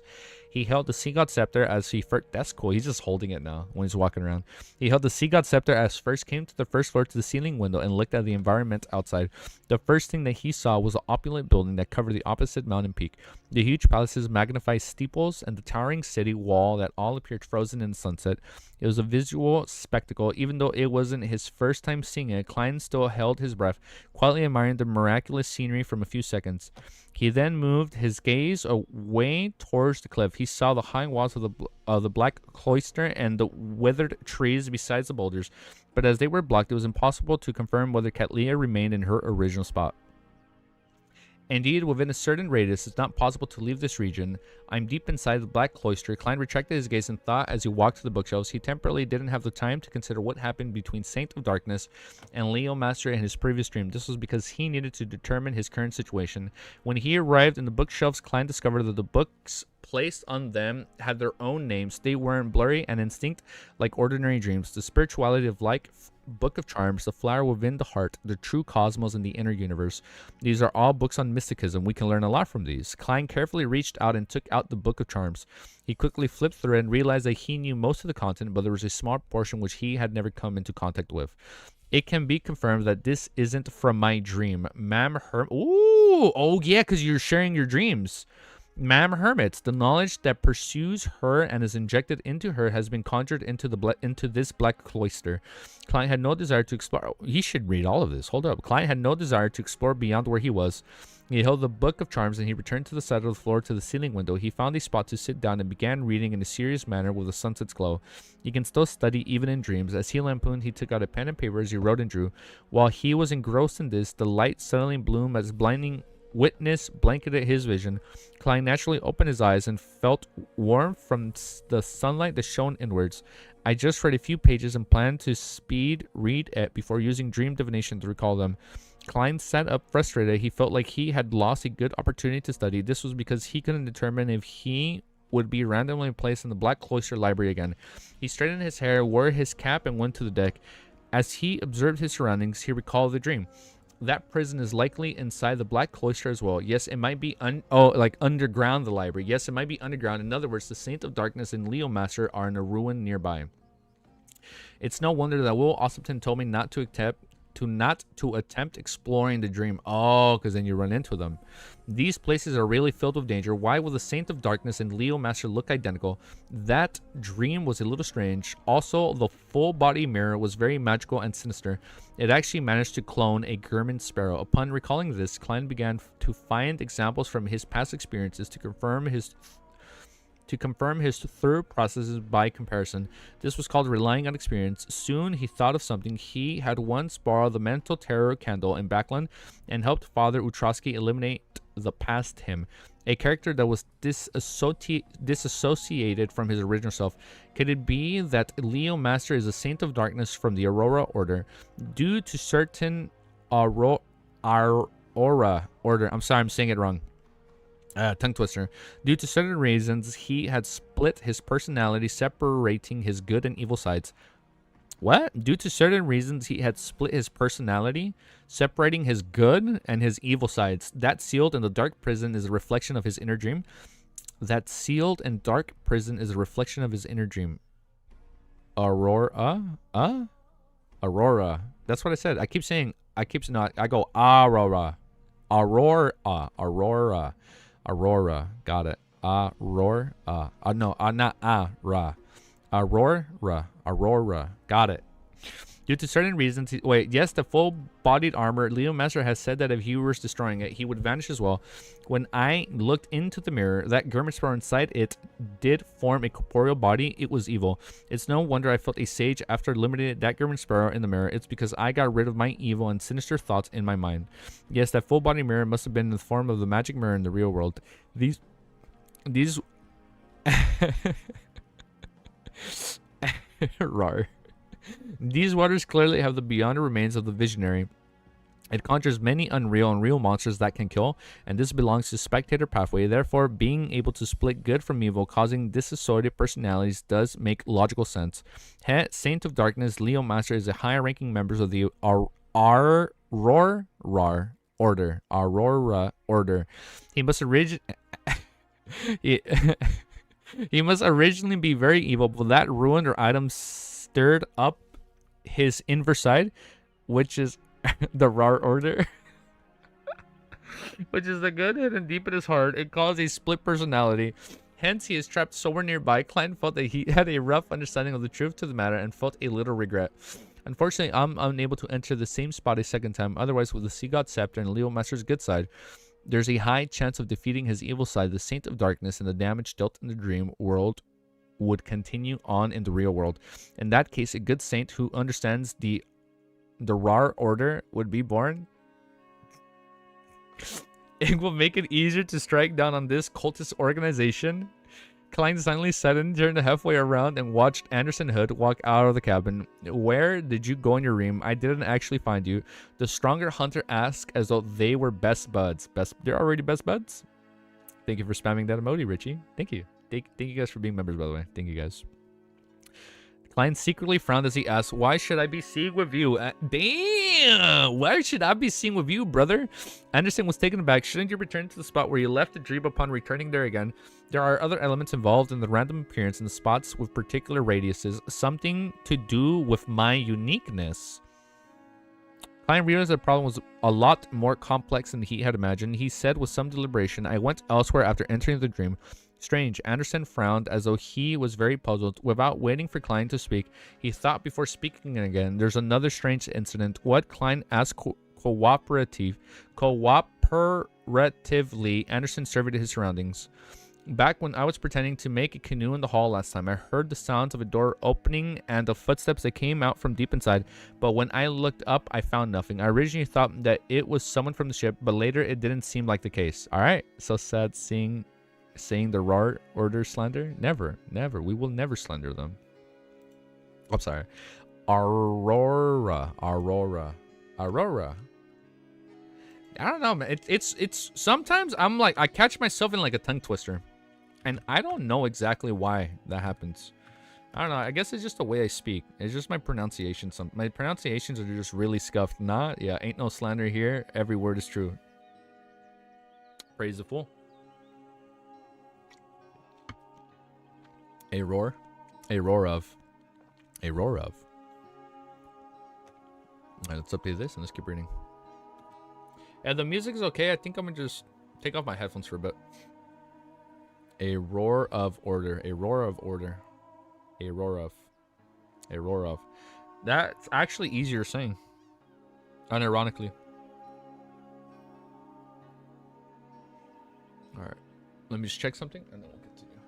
He held the Sea God Scepter as he first... That's cool. He's just holding it now when he's walking around. He held the Sea God Scepter as first came to the first floor to the ceiling window and looked at the environment outside. The first thing that he saw was an opulent building that covered the opposite mountain peak. The huge palaces, magnified steeples, and the towering city wall that all appeared frozen in the sunset. It was a visual spectacle. Even though it wasn't his first time seeing it, Klein still held his breath, quietly admiring the miraculous scenery for a few seconds. He then moved his gaze away towards the cliff. He saw the high walls of the black cloister and the withered trees beside the boulders, but as they were blocked, it was impossible to confirm whether Katlia remained in her original spot. Indeed, within a certain radius, it's not possible to leave this region. I'm deep inside the black cloister. Klein retracted his gaze and thought as he walked to the bookshelves. He temporarily didn't have the time to consider what happened between Saint of Darkness and Leo Master in his previous dream. This was because he needed to determine his current situation. When he arrived in the bookshelves, Klein discovered that the books placed on them had their own names. They weren't blurry and instinct like ordinary dreams. The spirituality of like Book of Charms, the flower within the heart, the true cosmos, and the inner universe. These are all books on mysticism. We can learn a lot from these. Klein carefully reached out and took out the Book of Charms. He quickly flipped through it and realized that he knew most of the content, but there was a small portion which he had never come into contact with. It can be confirmed that this isn't from my dream. Ooh, oh yeah, because you're sharing your dreams. Ma'am Hermits, the knowledge that pursues her and is injected into her has been conjured into this black cloister. Klein had no desire to explore. He should read all of this. Hold up. Klein had no desire to explore beyond where he was. He held the Book of Charms and he returned to the side of the floor to the ceiling window. He found a spot to sit down and began reading in a serious manner with the sunset's glow. He can still study even in dreams. As he lampooned, he took out a pen and paper as he wrote and drew. While he was engrossed in this, the light suddenly bloomed as blinding witness blanketed his vision. Klein naturally opened his eyes and felt warmth from the sunlight that shone inwards. I just read a few pages and planned to speed read it before using dream divination to recall them. Klein sat up frustrated. He felt like he had lost a good opportunity to study. This was because he couldn't determine if he would be randomly placed in the Black Cloister Library again. He straightened his hair, wore his cap, and went to the deck. As he observed his surroundings, he recalled the dream. That prison is likely inside the Black Cloister as well. Yes, it might be underground, the library. Yes, it might be underground. In other words, the Saint of Darkness and Leo Master are in a ruin nearby. It's no wonder that Will Ossipton told me not to attempt exploring the dream. Oh, because then you run into them. These places are really filled with danger. Why will the Saint of Darkness and Leo Master look identical? That dream was a little strange. Also, the full body mirror was very magical and sinister. It actually managed to clone a German sparrow. Upon recalling this, Klein began to find examples from his past experiences to confirm his to confirm his thorough processes by comparison. This was called relying on experience. Soon he thought of something. He had once borrowed the mental terror candle in Backland and helped Father Utroski eliminate the past him, a character that was disassociated from his original self. Could it be that Leo Master is a saint of darkness from the Aurora Order? Due to certain Aurora Order, I'm sorry, I'm saying it wrong. Tongue twister. Due to certain reasons, he had split his personality, separating his good and evil sides. What? Due to certain reasons, he had split his personality, separating his good and his evil sides. That sealed in the dark prison is a reflection of his inner dream. That sealed and dark prison is a reflection of his inner dream. Aurora? Aurora. That's what I said. I go Aurora. Aurora. Got it. Aurora. Not Aurora. Got it. Due to certain reasons, yes, the full-bodied armor, Leo Master has said that if he was destroying it, he would vanish as well. When I looked into the mirror, that German Sparrow inside it did form a corporeal body. It was evil. It's no wonder I felt a sage after eliminating that German Sparrow in the mirror. It's because I got rid of my evil and sinister thoughts in my mind. Yes, that full-body mirror must have been in the form of the magic mirror in the real world. These Rar. These waters clearly have the beyond remains of the visionary. It conjures many unreal and real monsters that can kill, and this belongs to spectator pathway. Therefore, being able to split good from evil, causing disassociated personalities, does make logical sense. Saint of Darkness, Leo Master is a higher-ranking member of the Aurora Order. He must he must originally be very evil, but that ruined or item stirred up his inverse side, which is the Rar Order, which is the good hidden deep in his heart. It caused a split personality. Hence, he is trapped somewhere nearby. Klein felt that he had a rough understanding of the truth to the matter and felt a little regret. Unfortunately, I'm unable to enter the same spot a second time. Otherwise, with the Sea God Scepter and Leo Master's good side, there's a high chance of defeating his evil side, the Saint of Darkness, and the damage dealt in the dream world would continue on in the real world. In that case, a good saint who understands the Rar Order would be born. It will make it easier to strike down on this cultist organization. Klein silently sat in, turned halfway around, and watched Anderson Hood walk out of the cabin. Where did you go in your room? I didn't actually find you. The stronger hunter asked as though they were best buds. They're already best buds? Thank you for spamming that emoji, Richie. Thank you. Thank you guys for being members, by the way. Thank you guys. Klein secretly frowned as he asked, why should I be seeing with you? Damn! Why should I be seeing with you, brother? Anderson was taken aback. Shouldn't you return to the spot where you left the dream upon returning there again? There are other elements involved in the random appearance in the spots with particular radiuses. Something to do with my uniqueness. Klein realized the problem was a lot more complex than he had imagined. He said with some deliberation, I went elsewhere after entering the dream. Strange. Anderson frowned as though he was very puzzled. Without waiting for Klein to speak, he thought before speaking again. There's another strange incident. What? Klein asked cooperatively, Anderson surveyed his surroundings. Back when I was pretending to make a canoe in the hall last time, I heard the sounds of a door opening and the footsteps that came out from deep inside. But when I looked up, I found nothing. I originally thought that it was someone from the ship, but later it didn't seem like the case. All right. So sad saying the Rar Order slander? Never. We will never slander them. I'm sorry. Aurora. I don't know, man. It's sometimes I'm like, I catch myself in like a tongue twister. And I don't know exactly why that happens. I don't know. I guess it's just the way I speak. It's just my pronunciation. My pronunciations are just really scuffed. Yeah, ain't no slander here. Every word is true. Praise the fool. A roar of. Alright, let's update this and let's keep reading. And the music is okay. I think I'm gonna just take off my headphones for a bit. A roar of order. That's actually easier saying. Unironically. Alright. Let me just check something and then we'll continue.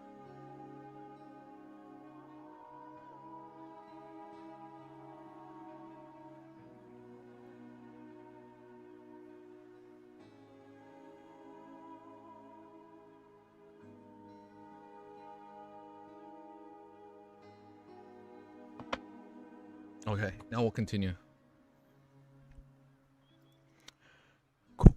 Okay, now we'll continue.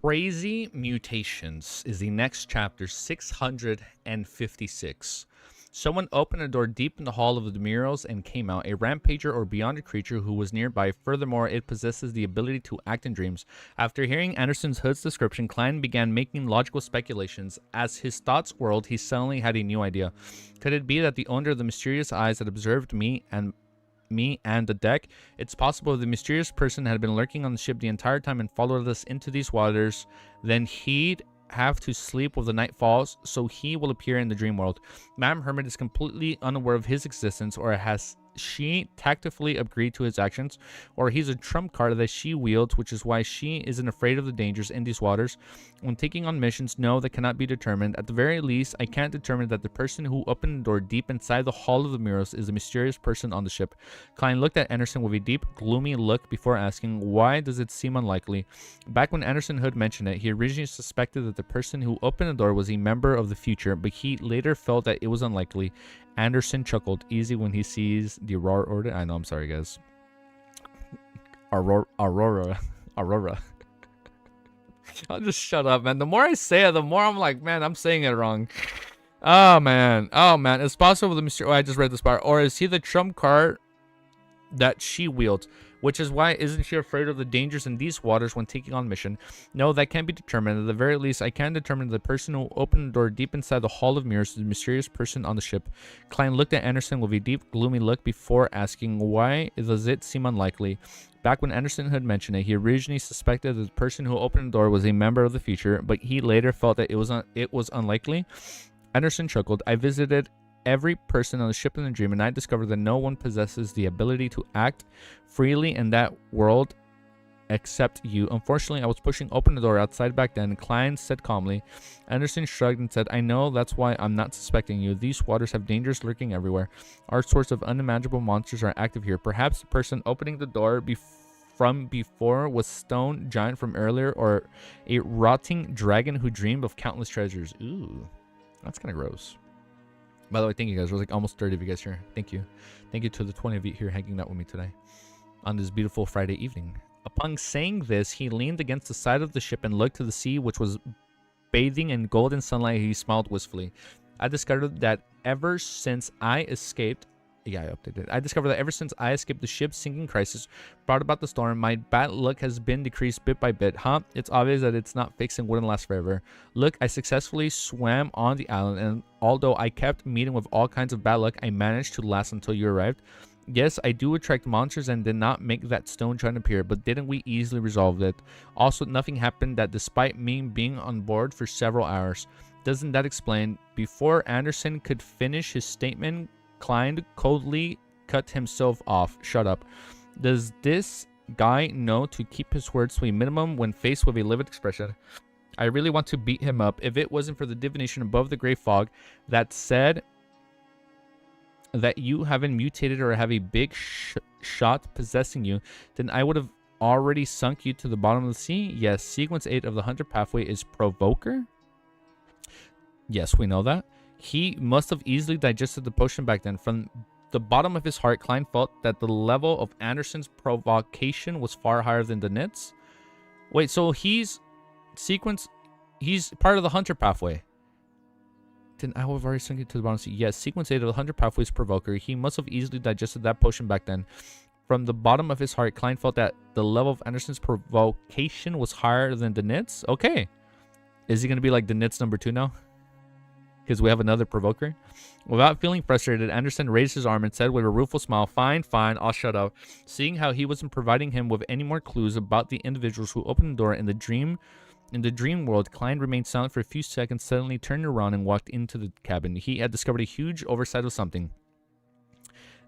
Crazy Mutations is the next chapter, 656. Someone opened a door deep in the hall of the Admirals and came out, a rampager or beyond creature who was nearby. Furthermore, it possesses the ability to act in dreams. After hearing Anderson's Hood's description, Klein began making logical speculations. As his thoughts whirled, he suddenly had a new idea. Could it be that the owner of the mysterious eyes had observed me and the deck? It's possible the mysterious person had been lurking on the ship the entire time and followed us into these waters. Then he'd have to sleep when the night falls, so he will appear in the dream world. Madame Hermit is completely unaware of his existence, or has she tactfully agreed to his actions, or he's a trump card that she wields, which is why she isn't afraid of the dangers in these waters. When taking on missions, no, that cannot be determined. At the very least, I can't determine that the person who opened the door deep inside the Hall of the Mirrors is a mysterious person on the ship. Klein looked at Anderson with a deep, gloomy look before asking, why does it seem unlikely? Back when Anderson Hood mentioned it, he originally suspected that the person who opened the door was a member of the future, but he later felt that it was unlikely. Anderson chuckled, easy when he sees the Aurora Order. I know, I'm sorry, guys. Aurora. I'll just shut up, man. The more I say it, the more I'm like, man, I'm saying it wrong. Oh, man. It's possible the mystery. Oh, I just read this part. Or is he the trump card that she wields? Which is why isn't she afraid of the dangers in these waters when taking on mission? No, that can't be determined. At the very least, I can determine the person who opened the door deep inside the Hall of Mirrors is the mysterious person on the ship. Klein looked at Anderson with a deep, gloomy look before asking, why does it seem unlikely? Back when Anderson had mentioned it, he originally suspected that the person who opened the door was a member of the future, but he later felt that it was unlikely. Anderson chuckled. I visited every person on the ship in the dream, and I discovered that no one possesses the ability to act freely in that world except you. Unfortunately, I was pushing open the door outside back then. Klein said calmly. Anderson shrugged and said, I know, that's why I'm not suspecting you. These waters have dangers lurking everywhere. All sorts of unimaginable monsters are active here. Perhaps the person opening the door from before was Stone Giant from earlier, or a rotting dragon who dreamed of countless treasures. Ooh, that's kind of gross. By the way, thank you guys. There's like almost 30 of you guys here. Thank you. Thank you to the 20 of you here hanging out with me today on this beautiful Friday evening. Upon saying this, he leaned against the side of the ship and looked to the sea, which was bathing in golden sunlight. He smiled wistfully. I discovered that ever since I escaped the ship's sinking crisis brought about the storm, my bad luck has been decreased bit by bit. It's obvious that it's not fixed and wouldn't last forever. Look, I successfully swam on the island, and although I kept meeting with all kinds of bad luck, I managed to last until you arrived. Yes, I do attract monsters and did not make that stone giant appear, but didn't we easily resolve it? Also, nothing happened that despite me being on board for several hours. Doesn't that explain? Before Anderson could finish his statement, Klein coldly cut himself off. Shut up. Does this guy know to keep his words to a minimum when faced with a livid expression? I really want to beat him up. If it wasn't for the divination above the gray fog that said that you haven't mutated or have a big shot possessing you, then I would have already sunk you to the bottom of the sea. Yes, sequence 8 of the Hunter pathway is Provoker. Yes, we know that. He must have easily digested the potion back then. From the bottom of his heart, Klein felt that the level of Anderson's provocation was far higher than Danit's. Wait, so he's part of the Hunter pathway. Then I would have already sunk it to the bottom. Yes, sequence 8 of the Hunter pathway is Provoker. He must have easily digested that potion back then. From the bottom of his heart, Klein felt that the level of Anderson's provocation was higher than Danit's. Okay. Is he going to be like Danit's number 2 now? Because we have another Provoker. Without feeling frustrated, Anderson raised his arm and said with a rueful smile, fine, I'll shut up. Seeing how he wasn't providing him with any more clues about the individuals who opened the door in the dream world, Klein remained silent for a few seconds, suddenly turned around and walked into the cabin. He had discovered a huge oversight of something.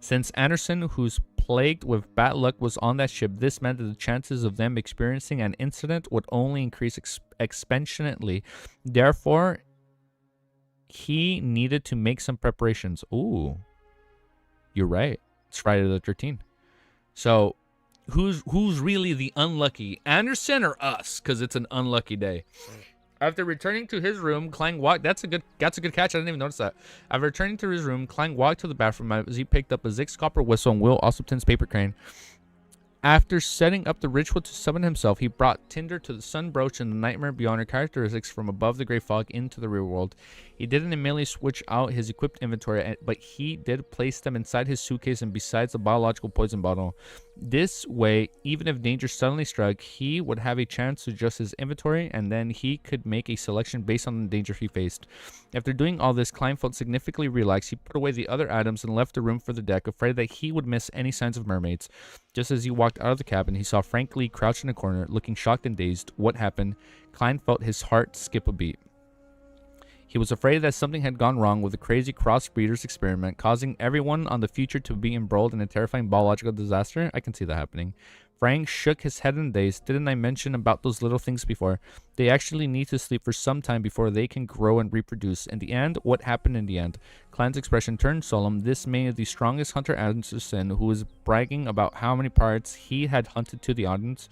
Since Anderson, who's plagued with bad luck, was on that ship, this meant that the chances of them experiencing an incident would only increase exponentially. Therefore, he needed to make some preparations. Ooh, you're right. It's Friday the 13th. So, who's really the unlucky? Anderson or us? Because it's an unlucky day. After returning to his room, Klein walked. That's a good catch. I didn't even notice that. After returning to his room, Klein walked to the bathroom as he picked up a Zix copper whistle and Will Ossipton's paper crane. After setting up the ritual to summon himself, he brought Tinder to the sun brooch and the nightmare beyond her characteristics from above the gray fog into the real world. He didn't immediately switch out his equipped inventory, but he did place them inside his suitcase and besides the biological poison bottle. This way, even if danger suddenly struck, he would have a chance to adjust his inventory, and then he could make a selection based on the danger he faced. After doing all this, Klein felt significantly relaxed. He put away the other items and left the room for the deck, afraid that he would miss any signs of mermaids. Just as he walked out of the cabin, he saw Frank Lee crouched in a corner, looking shocked and dazed. What happened? Klein felt his heart skip a beat. He was afraid that something had gone wrong with the crazy crossbreeders experiment, causing everyone on the future to be embroiled in a terrifying biological disaster. I can see that happening. Frank shook his head in daze. Didn't I mention about those little things before? They actually need to sleep for some time before they can grow and reproduce. In the end, what happened in the end? Klein's expression turned solemn. This made the strongest hunter Anderson, who was bragging about how many parts he had hunted to the audience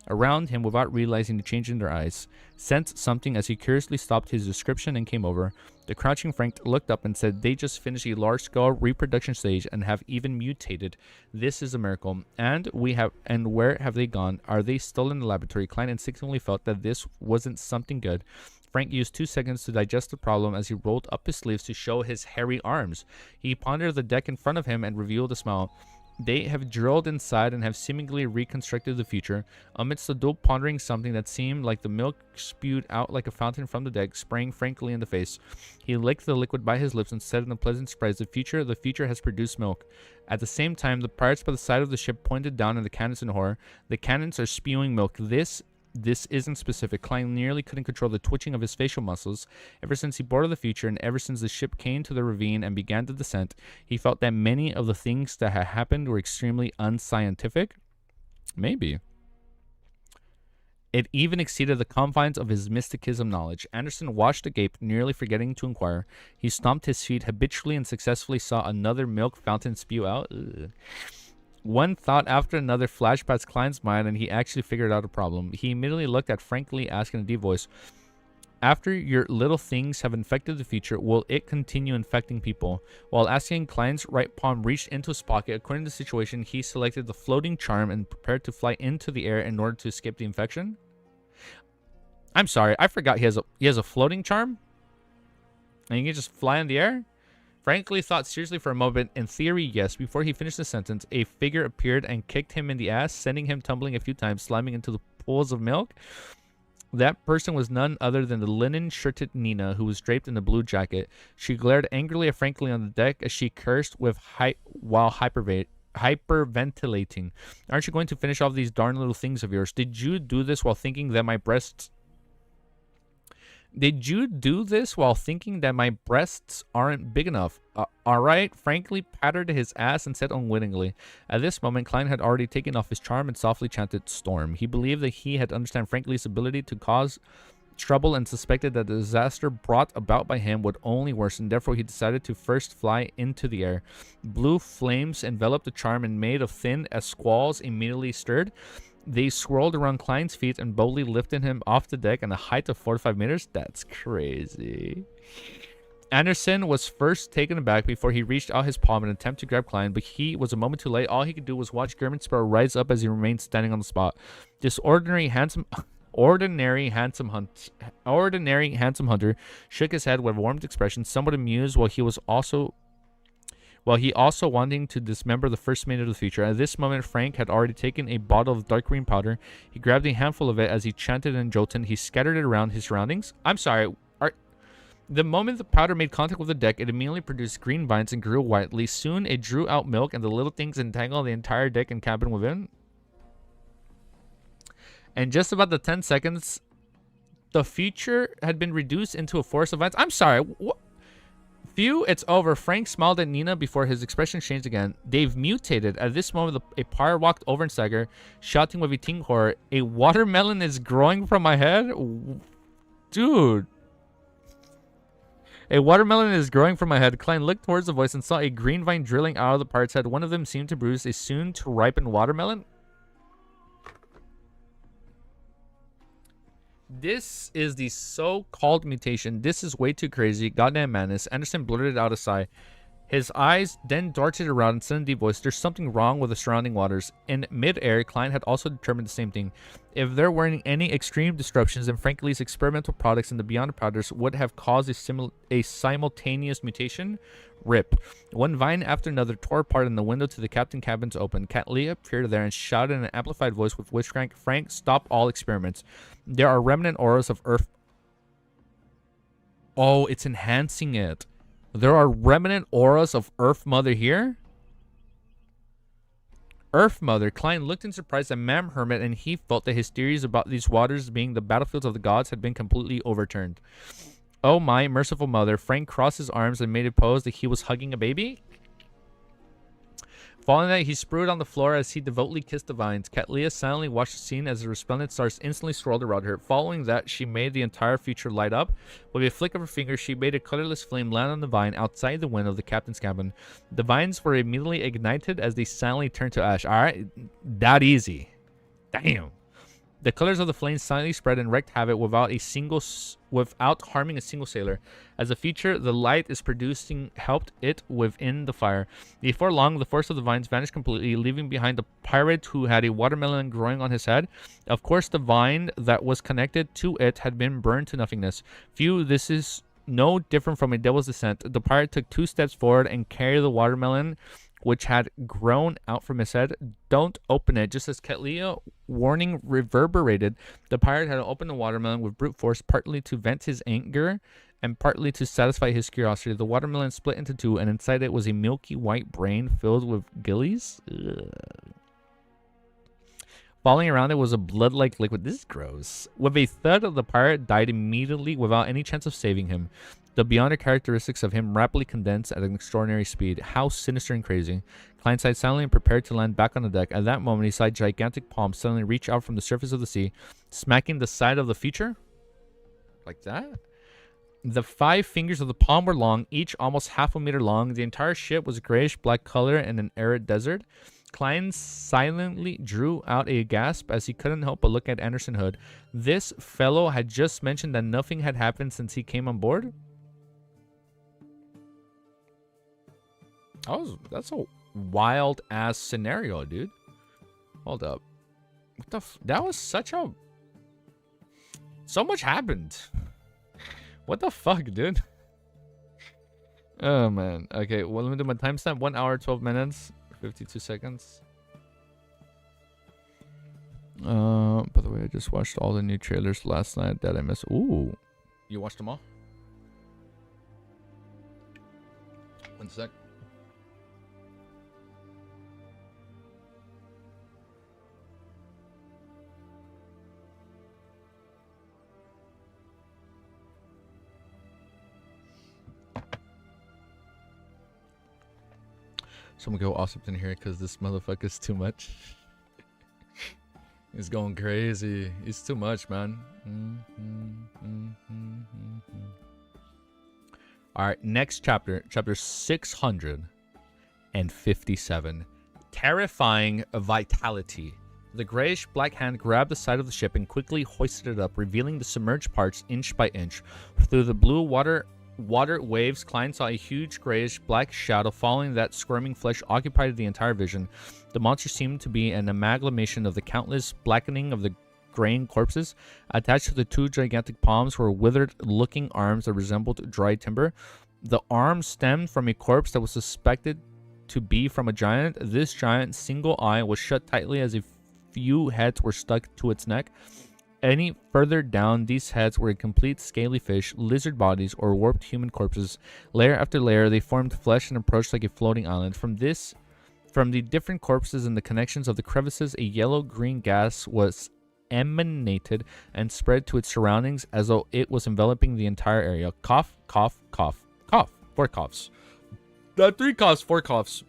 around him without realizing the change in their eyes, sensed something as he curiously stopped his description and came over. The crouching Frank looked up and said, "They just finished a large-scale reproduction stage and have even mutated. This is a miracle. And where have they gone? Are they still in the laboratory?" Klein instinctively felt that this wasn't something good. Frank used 2 seconds to digest the problem as he rolled up his sleeves to show his hairy arms. He pondered the deck in front of him and revealed a smile. They have drilled inside and have seemingly reconstructed the future. Amidst the dual pondering, something that seemed like the milk spewed out like a fountain from the deck, sprang frankly in the face. He licked the liquid by his lips and said in a pleasant surprise, the future has produced milk. At the same time, the pirates by the side of the ship pointed down at the cannons in horror. The cannons are spewing milk. This isn't specific. Klein nearly couldn't control the twitching of his facial muscles. Ever since he boarded the future and ever since the ship came to the ravine and began the descent, he felt that many of the things that had happened were extremely unscientific. Maybe. It even exceeded the confines of his mysticism knowledge. Anderson watched agape, nearly forgetting to inquire. He stomped his feet habitually and successfully saw another milk fountain spew out. Ugh. One thought after another flashed past Klein's mind, and he actually figured out a problem. He immediately looked at Frank Lee, asking in a deep voice, "After your little things have infected the future, will it continue infecting people?" While asking, Klein's right palm reached into his pocket. According to the situation, he selected the floating charm and prepared to fly into the air in order to escape the infection. I'm sorry, I forgot he has a floating charm? And he can just fly in the air? Frankly thought seriously for a moment. In theory, yes. Before he finished the sentence, a figure appeared and kicked him in the ass, sending him tumbling a few times, slamming into the pools of milk. That person was none other than the linen-shirted Nina, who was draped in a blue jacket. She glared angrily at Franklin on the deck as she cursed while hyperventilating. "Aren't you going to finish off these darn little things of yours? Did you do this while thinking that my breasts aren't big enough?" All right, Frankly patted his ass and said unwittingly. At this moment, Klein had already taken off his charm and softly chanted "Storm." He believed that he had understood Frankly's ability to cause trouble and suspected that the disaster brought about by him would only worsen. Therefore, he decided to first fly into the air. Blue flames enveloped the charm and made of thin as squalls immediately stirred. They swirled around Klein's feet and boldly lifted him off the deck at a height of 4 to 5 meters. That's crazy. Anderson was first taken aback before he reached out his palm in an attempt to grab Klein, but he was a moment too late. All he could do was watch German Sparrow rise up as he remained standing on the spot. This ordinary handsome hunter shook his head with a warmed expression, somewhat amused while he also wanting to dismember the first mate of the future. At this moment, Frank had already taken a bottle of dark green powder. He grabbed a handful of it as he chanted in Jotun. He scattered it around his surroundings. I'm sorry. The moment the powder made contact with the deck, it immediately produced green vines and grew wildly. Soon, it drew out milk, and the little things entangled the entire deck and cabin within. And just about the 10 seconds, the future had been reduced into a forest of vines. I'm sorry. What? Phew, it's over. Frank smiled at Nina before his expression changed again. They've mutated. At this moment, a pirate walked over and staggered, shouting with a teen horror, "A watermelon is growing from my head?" Dude. "A watermelon is growing from my head." Klein looked towards the voice and saw a green vine drilling out of the pirate's head. One of them seemed to bruise a soon-to-ripen watermelon. This is the so-called mutation. This is way too crazy. Goddamn madness. Anderson blurted out a sigh. His eyes then darted around and said in a deep voice, "There's something wrong with the surrounding waters." In mid-air, Klein had also determined the same thing. If there weren't any extreme disruptions, then Frankly's experimental products in the Beyond Powders would have caused a simultaneous mutation. Rip. One vine after another tore apart and the window to the captain cabins opened. Cat Leah appeared there and shouted in an amplified voice with which Frank, stop all experiments. There are remnant auras of Earth. Oh, it's enhancing it. There are remnant auras of Earth Mother here? Earth Mother. Klein looked in surprise at Mam Hermit, and he felt that his theories about these waters being the battlefields of the gods had been completely overturned. Oh my merciful mother. Frank crossed his arms and made a pose that he was hugging a baby. Following that, he sprawled on the floor as he devoutly kissed the vines. Katlia silently watched the scene as the resplendent stars instantly swirled around her. Following that, she made the entire future light up. With a flick of her finger, she made a colorless flame land on the vine outside the window of the captain's cabin. The vines were immediately ignited as they silently turned to ash. Alright, that easy. Damn. The colors of the flames silently spread and wreaked havoc without harming a single sailor. As a feature, the light is producing helped it within the fire. Before long, the force of the vines vanished completely, leaving behind the pirate who had a watermelon growing on his head. Of course, the vine that was connected to it had been burned to nothingness. This is no different from a devil's descent. The pirate took 2 steps forward and carried the watermelon which had grown out from his head. Don't open it. Just as Ketlia warning reverberated, the pirate had opened the watermelon with brute force, partly to vent his anger and partly to satisfy his curiosity. The watermelon split into 2, and inside it was a milky white brain filled with gillies. Ugh. Falling around it was a blood-like liquid. This is gross. With a thud, the pirate died immediately without any chance of saving him. The beyond characteristics of him rapidly condensed at an extraordinary speed. How sinister and crazy. Klein sighed silently and prepared to land back on the deck. At that moment, he saw gigantic palms suddenly reach out from the surface of the sea, smacking the side of the feature. Like that? The 5 fingers of the palm were long, each almost half a meter long. The entire ship was grayish-black color in an arid desert. Klein silently drew out a gasp as he couldn't help but look at Anderson Hood. This fellow had just mentioned that nothing had happened since he came on board. That's a wild ass scenario, dude. Hold up. What the that was such a so much happened. What the fuck, dude? Oh man. Okay, well, let me do my timestamp. 1 hour 12 minutes 52 seconds. By the way, I just watched all the new trailers last night that I missed. Ooh. You watched them all? 1 sec. Someone go Ossipton here because this motherfucker's too much. He's going crazy. He's too much, man. Alright, next chapter. Chapter 657. Terrifying vitality. The grayish-black hand grabbed the side of the ship and quickly hoisted it up, revealing the submerged parts inch by inch. Through the blue water waves, Klein saw a huge grayish-black shadow following that squirming flesh occupied the entire vision. The monster seemed to be an amalgamation of the countless blackening of the graying corpses. Attached to the 2 gigantic palms were withered-looking arms that resembled dry timber. The arms stemmed from a corpse that was suspected to be from a giant. This giant's single eye was shut tightly as a few heads were stuck to its neck. Any further down, these heads were a complete scaly fish, lizard bodies, or warped human corpses. Layer after layer, they formed flesh and approached like a floating island. From the different corpses and the connections of the crevices, a yellow-green gas was emanated and spread to its surroundings as though it was enveloping the entire area. Cough, cough, cough, cough. 4 coughs. 3 coughs, 4 coughs.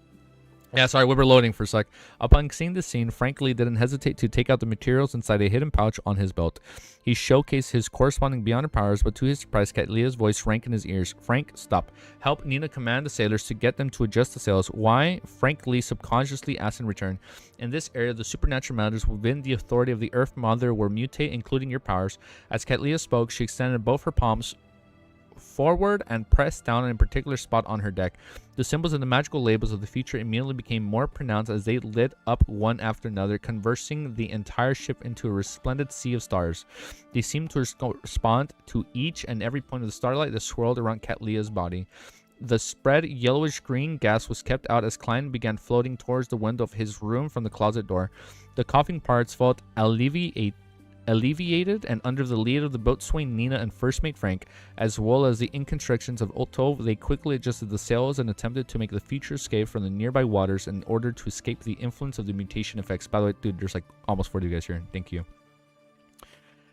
Yeah, sorry, we were loading for a sec. Upon seeing the scene, Frank Lee didn't hesitate to take out the materials inside a hidden pouch on his belt. He showcased his corresponding beyond her powers, but to his surprise, Catlea's voice rang in his ears. Frank, stop. Help Nina command the sailors to get them to adjust the sails. Why? Frank Lee subconsciously asked in return. In this area, the supernatural matters within the authority of the Earth Mother were mutate, including your powers. As Catleia spoke, she extended both her palms forward and pressed down in a particular spot on her deck. The symbols and the magical labels of the future immediately became more pronounced as they lit up one after another, conversing the entire ship into a resplendent sea of stars. They seemed to respond to each and every point of the starlight that swirled around Catleia's body. The spread yellowish-green gas was kept out as Klein began floating towards the window of his room from the closet door. The coughing parts felt alleviated, and under the lead of the boatswain Nina and first mate Frank, as well as the inconstructions of Otto, they quickly adjusted the sails and attempted to make the future escape from the nearby waters in order to escape the influence of the mutation effects. By the way, dude, there's like almost 40 guys here. Thank you.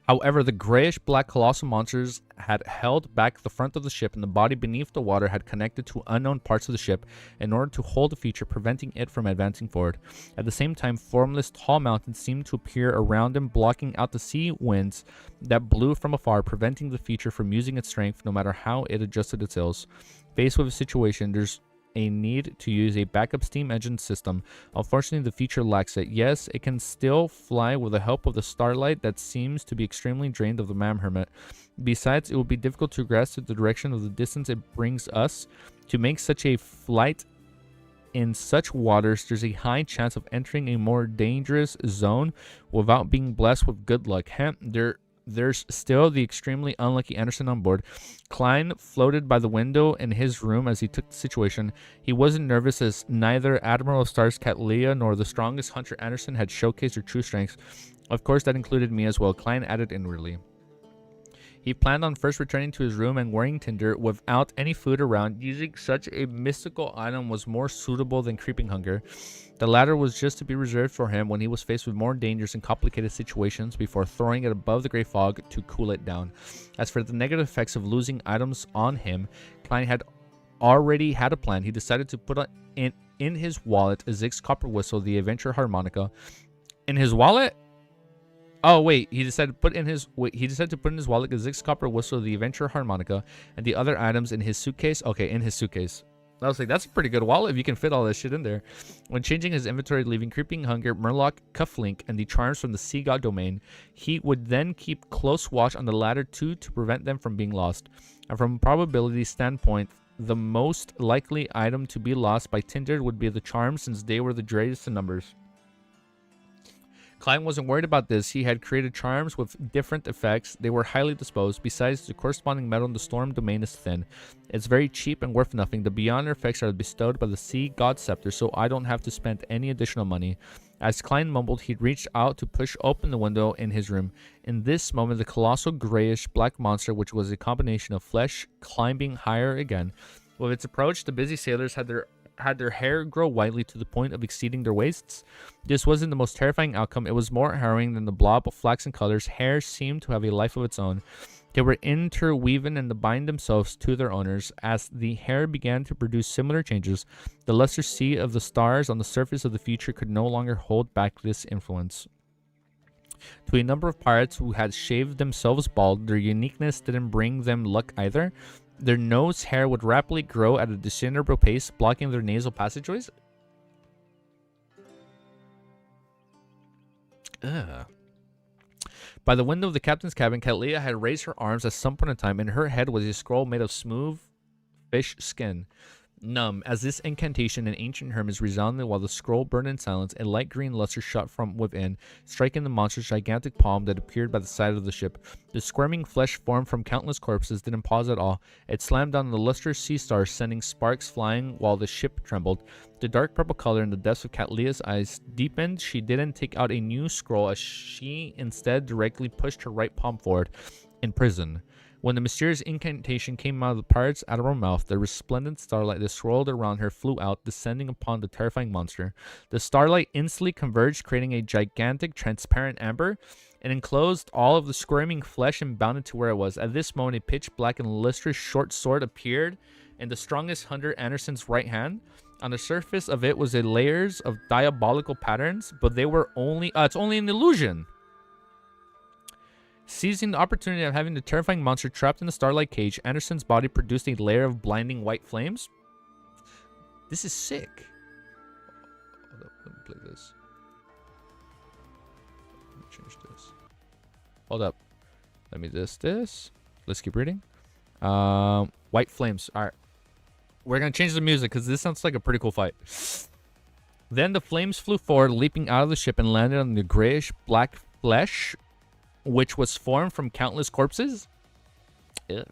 However, the grayish-black colossal monsters had held back the front of the ship, and the body beneath the water had connected to unknown parts of the ship in order to hold the feature, preventing it from advancing forward. At the same time, formless tall mountains seemed to appear around them, blocking out the sea winds that blew from afar, preventing the feature from using its strength no matter how it adjusted its sails. Faced with a situation, there's a need to use a backup steam engine system. Unfortunately, the feature lacks it. Yes, it can still fly with the help of the starlight that seems to be extremely drained of the Mam Hermit. Besides, it will be difficult to grasp the direction of the distance it brings us. To make such a flight in such waters, there's a high chance of entering a more dangerous zone without being blessed with good luck. There's still the extremely unlucky Anderson on board. Klein floated by the window in his room as he took the situation. He wasn't nervous, as neither Admiral of Stars Catleia nor the strongest hunter Anderson had showcased their true strengths. Of course, that included me as well, Klein added inwardly. He planned on first returning to his room and wearing tinder without any food around. Using such a mystical item was more suitable than creeping hunger. The latter was just to be reserved for him when he was faced with more dangerous and complicated situations, before throwing it above the gray fog to cool it down. As for the negative effects of losing items on him, Klein had already had a plan. He decided to put in his wallet a Zig's copper whistle, the adventure harmonica. In his wallet? Oh wait, he decided to put in his wallet a Zig's copper whistle, the adventure harmonica, and the other items in his suitcase. Okay, in his suitcase. I was like, that's a pretty good wallet if you can fit all this shit in there. When changing his inventory, leaving Creeping Hunger, Murloc, Cufflink, and the charms from the Sea God domain, he would then keep close watch on the latter two to prevent them from being lost. And from a probability standpoint, the most likely item to be lost by Tinder would be the charms, since they were the greatest in numbers. Klein wasn't worried about this. He had created charms with different effects. They were highly disposed. Besides, the corresponding metal in the Storm domain is thin. It's very cheap and worth nothing. The Beyonder effects are bestowed by the Sea God Scepter, so I don't have to spend any additional money. As Klein mumbled, he'd reached out to push open the window in his room. In this moment, the colossal grayish black monster, which was a combination of flesh, climbing higher again. With its approach, the busy sailors had their hair grow whitely to the point of exceeding their waists. This wasn't the most terrifying outcome. It was more harrowing than the blob of flaxen colors. Hair seemed to have a life of its own. They were interwoven and bind themselves to their owners. As the hair began to produce similar changes, the lesser sea of the stars on the surface of the future could no longer hold back this influence. To a number of pirates who had shaved themselves bald, their uniqueness didn't bring them luck either. Their nose hair would rapidly grow at a discernible pace, blocking their nasal passageways. Ugh. By the window of the captain's cabin, Catleia had raised her arms at some point in time. In her head was a scroll made of smooth fish skin. Numb, as this incantation in ancient Hermes resounded while the scroll burned in silence, a light green luster shot from within, striking the monster's gigantic palm that appeared by the side of the ship. The squirming flesh formed from countless corpses didn't pause at all. It slammed down the lustrous sea stars, sending sparks flying while the ship trembled. The dark purple color in the depths of Catleia's eyes deepened. She didn't take out a new scroll, as she instead directly pushed her right palm forward. In prison. When the mysterious incantation came out of the pirate's admiral's mouth, the resplendent starlight that swirled around her flew out, descending upon the terrifying monster. The starlight instantly converged, creating a gigantic, transparent amber, and enclosed all of the squirming flesh and bounded to where it was. At this moment, a pitch black and lustrous short sword appeared in the strongest hunter Anderson's right hand. On the surface of it was a layers of diabolical patterns, but they were only it's only an illusion. Seizing the opportunity of having the terrifying monster trapped in the starlight cage, Anderson's body produced a layer of blinding white flames. This is sick. Hold up, let me play this. Let me change this. Hold up. Let me this. Let's keep reading. White flames. All right. We're going to change the music because this sounds like a pretty cool fight. Then the flames flew forward, leaping out of the ship and landed on the grayish-black flesh, which was formed from countless corpses. Ugh.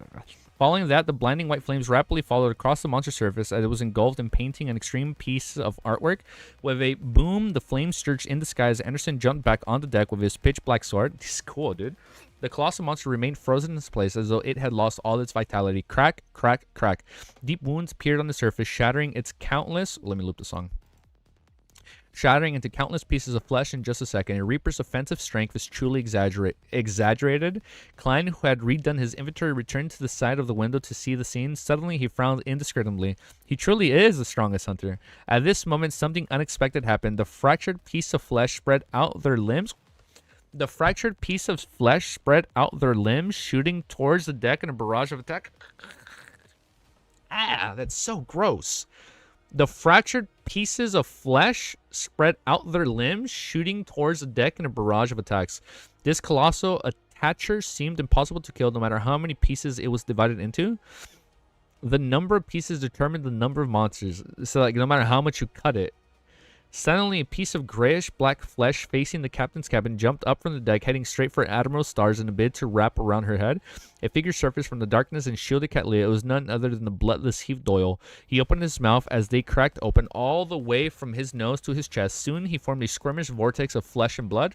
Following that, the blinding white flames rapidly followed across the monster's surface as it was engulfed in painting an extreme piece of artwork. With a boom, the flames surged in the sky as Anderson jumped back on the deck with his pitch-black sword. This is cool, dude. The colossal monster remained frozen in its place as though it had lost all its vitality. Crack, crack, crack. Deep wounds appeared on the surface, shattering its countless... Let me loop the song. Shattering into countless pieces of flesh in just a second. A Reaper's offensive strength is truly exaggerated. Klein, who had redone his inventory, returned to the side of the window to see the scene. Suddenly, he frowned indiscriminately. He truly is the strongest hunter. At this moment, something unexpected happened. The fractured piece of flesh spread out their limbs. The fractured piece of flesh spread out their limbs, shooting towards the deck in a barrage of attack. Ah, that's so gross. The fractured pieces of flesh spread out their limbs, shooting towards the deck in a barrage of attacks. This colossal attacher seemed impossible to kill no matter how many pieces it was divided into. The number of pieces determined the number of monsters. So, like, no matter how much you cut it. Suddenly, a piece of grayish-black flesh facing the captain's cabin jumped up from the deck, heading straight for Admiral's stars in a bid to wrap around her head. A figure surfaced from the darkness and shielded Catleya. It was none other than the bloodless Heath Doyle. He opened his mouth as they cracked open all the way from his nose to his chest. Soon, he formed a squirmish vortex of flesh and blood.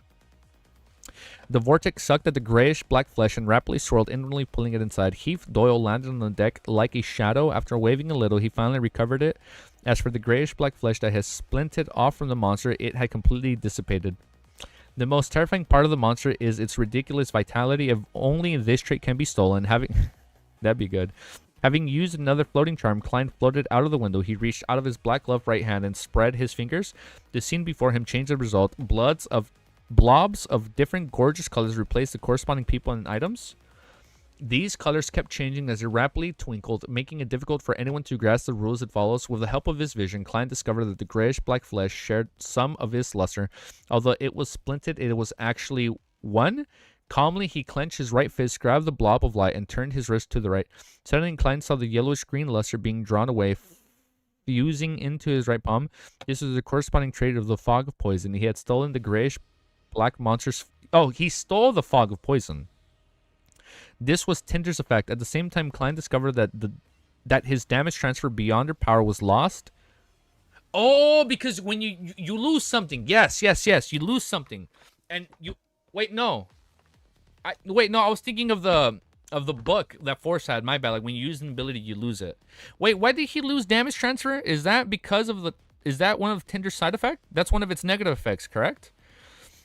The vortex sucked at the grayish-black flesh and rapidly swirled, inwardly pulling it inside. Heath Doyle landed on the deck like a shadow. After waving a little, he finally recovered it. As for the grayish-black flesh that had splinted off from the monster, it had completely dissipated. The most terrifying part of the monster is its ridiculous vitality. If only this trait can be stolen, that'd be good. Having used another floating charm, Klein floated out of the window. He reached out of his black-gloved right hand and spread his fingers. The scene before him changed the result. Blobs of different gorgeous colors replaced the corresponding people and items. These colors kept changing as they rapidly twinkled, making it difficult for anyone to grasp the rules that follows. With the help of his vision, Klein discovered that the grayish-black flesh shared some of his luster. Although it was splinted, it was actually one. Calmly, he clenched his right fist, grabbed the blob of light, and turned his wrist to the right. Suddenly, Klein saw the yellowish-green luster being drawn away, fusing into his right palm. This was the corresponding trait of the fog of poison. He had stolen the grayish-black monster's... Oh, he stole the fog of poison. This was Tinder's effect. At the same time, Klein discovered that his damage transfer beyond her power was lost. Oh, because when you lose something. Yes. You lose something. And you... Wait, no. I was thinking of the book that Force had. My bad. Like, when you use an ability, you lose it. Wait, why did he lose damage transfer? Is that because of the... Is that one of Tinder's side effects? That's one of its negative effects, correct?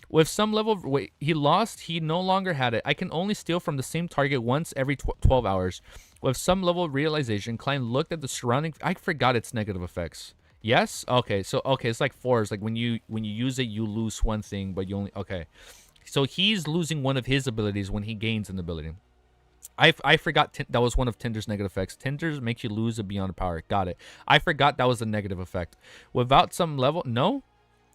With some level of... Wait, he lost. He no longer had it. I can only steal from the same target once every 12 hours. With some level of realization, Klein looked at the surrounding... I forgot its negative effects. Yes? Okay, so... Okay, it's like Force. Like, when you use it, you lose one thing, but you only... Okay. So he's losing one of his abilities when he gains an ability. I forgot that was one of Tinder's negative effects. Tinder's makes you lose a beyond power. Got it. I forgot that was a negative effect. Without some level... No?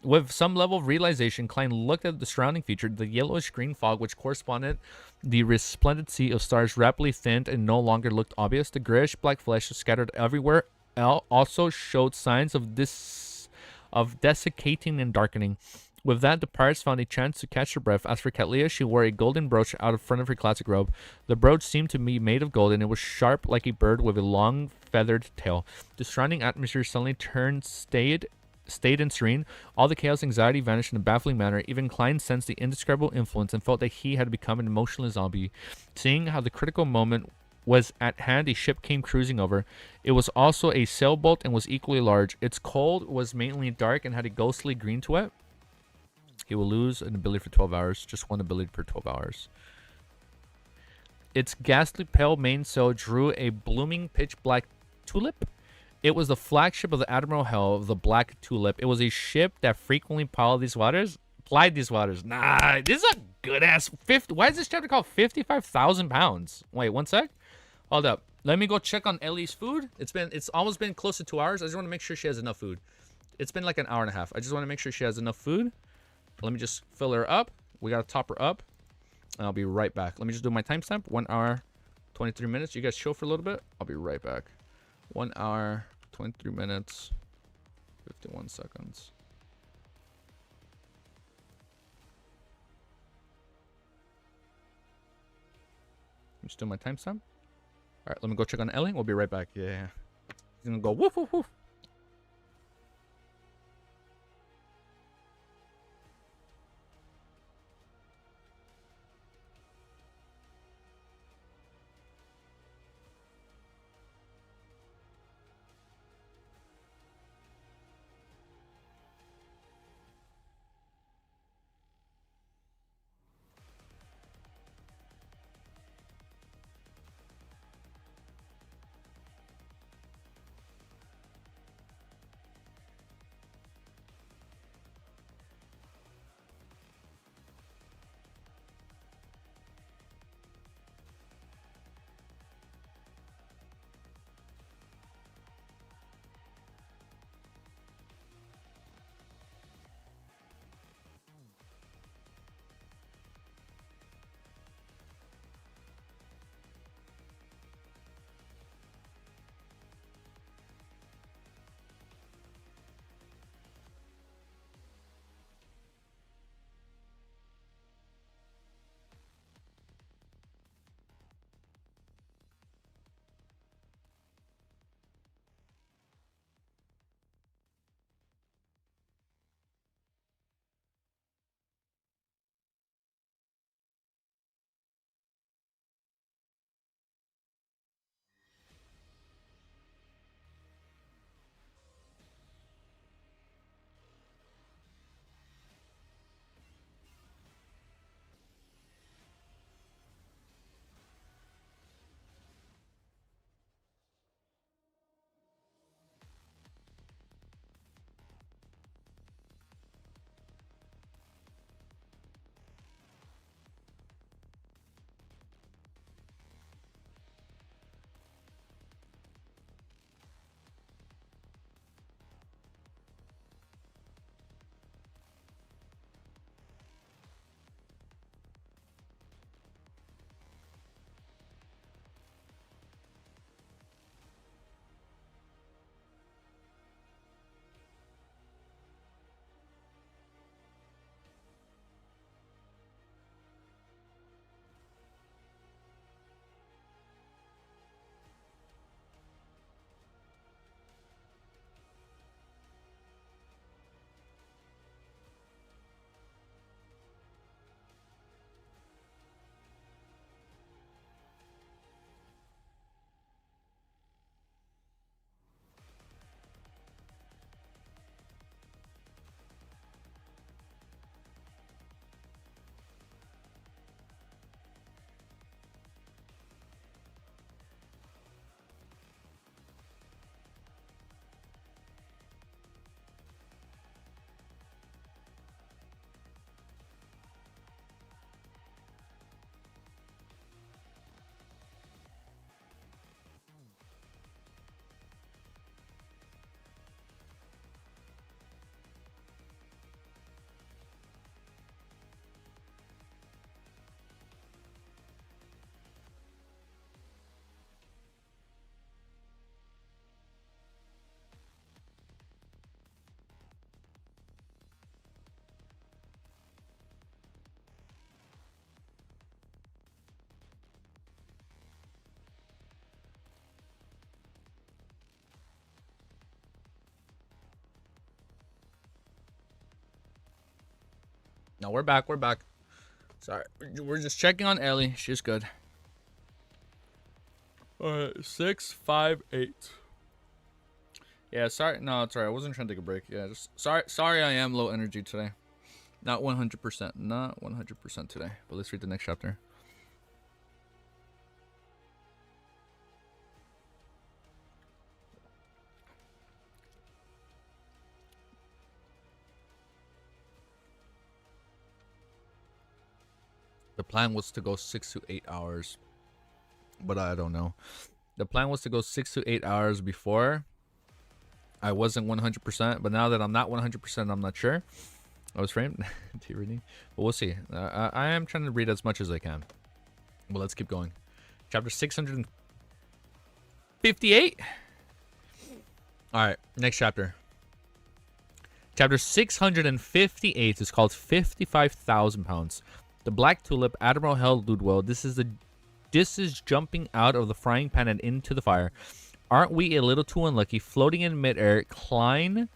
With some level of realization, Klein looked at the surrounding feature. The yellowish-green fog, which corresponded the resplendent sea of stars, rapidly thinned and no longer looked obvious. The grayish-black flesh scattered everywhere also showed signs of desiccating and darkening. With that, the pirates found a chance to catch their breath. As for Catleya, she wore a golden brooch out of front of her classic robe. The brooch seemed to be made of gold, and it was sharp like a bird with a long, feathered tail. The surrounding atmosphere suddenly turned stayed and serene. All the chaos and anxiety vanished in a baffling manner. Even Klein sensed the indescribable influence and felt that he had become an emotionless zombie. Seeing how the critical moment was at hand, a ship came cruising over. It was also a sailboat and was equally large. Its hull was mainly dark and had a ghostly green to it. He will lose an ability for 12 hours. Just one ability per 12 hours. Its ghastly pale mainsail drew a blooming pitch black tulip. It was the flagship of the Admiral Hell, the Black Tulip. It was a ship that frequently plied these waters. Nah, this is a good ass 50. Why is this chapter called 55,000 pounds? Wait, one sec. Hold up. Let me go check on Ellie's food. It's almost been close to 2 hours. I just want to make sure she has enough food. It's been like an hour and a half. I just want to make sure she has enough food. Let me just fill her up. We gotta top her up. And I'll be right back. Let me just do my timestamp. 1 hour, 23 minutes. You guys chill for a little bit. I'll be right back. 1 hour, 23 minutes, 51 seconds. I'm just doing my timestamp. All right, let me go check on Ellie. We'll be right back. Yeah. He's gonna go woof, woof, woof. No, we're back. We're back. Sorry. We're just checking on Ellie. She's good. Alright, 6, 5, 8. Yeah, sorry. No, it's alright. I wasn't trying to take a break. Yeah, just sorry I am low energy today. Not 100%. Not 100% today. But let's read the next chapter. The plan was to go 6 to 8 hours, but I don't know. The plan was to go 6 to 8 hours before. I wasn't 100%, but now that I'm not 100%, I'm not sure. I was framed. Tyranny. But we'll see. I am trying to read as much as I can. Well, let's keep going. Chapter 658. All right, next chapter. Chapter 658 is called 55,000 pounds. The Black Tulip, Admiral Hell Ludwell. This is jumping out of the frying pan and into the fire. Aren't we a little too unlucky? Floating in midair, Klein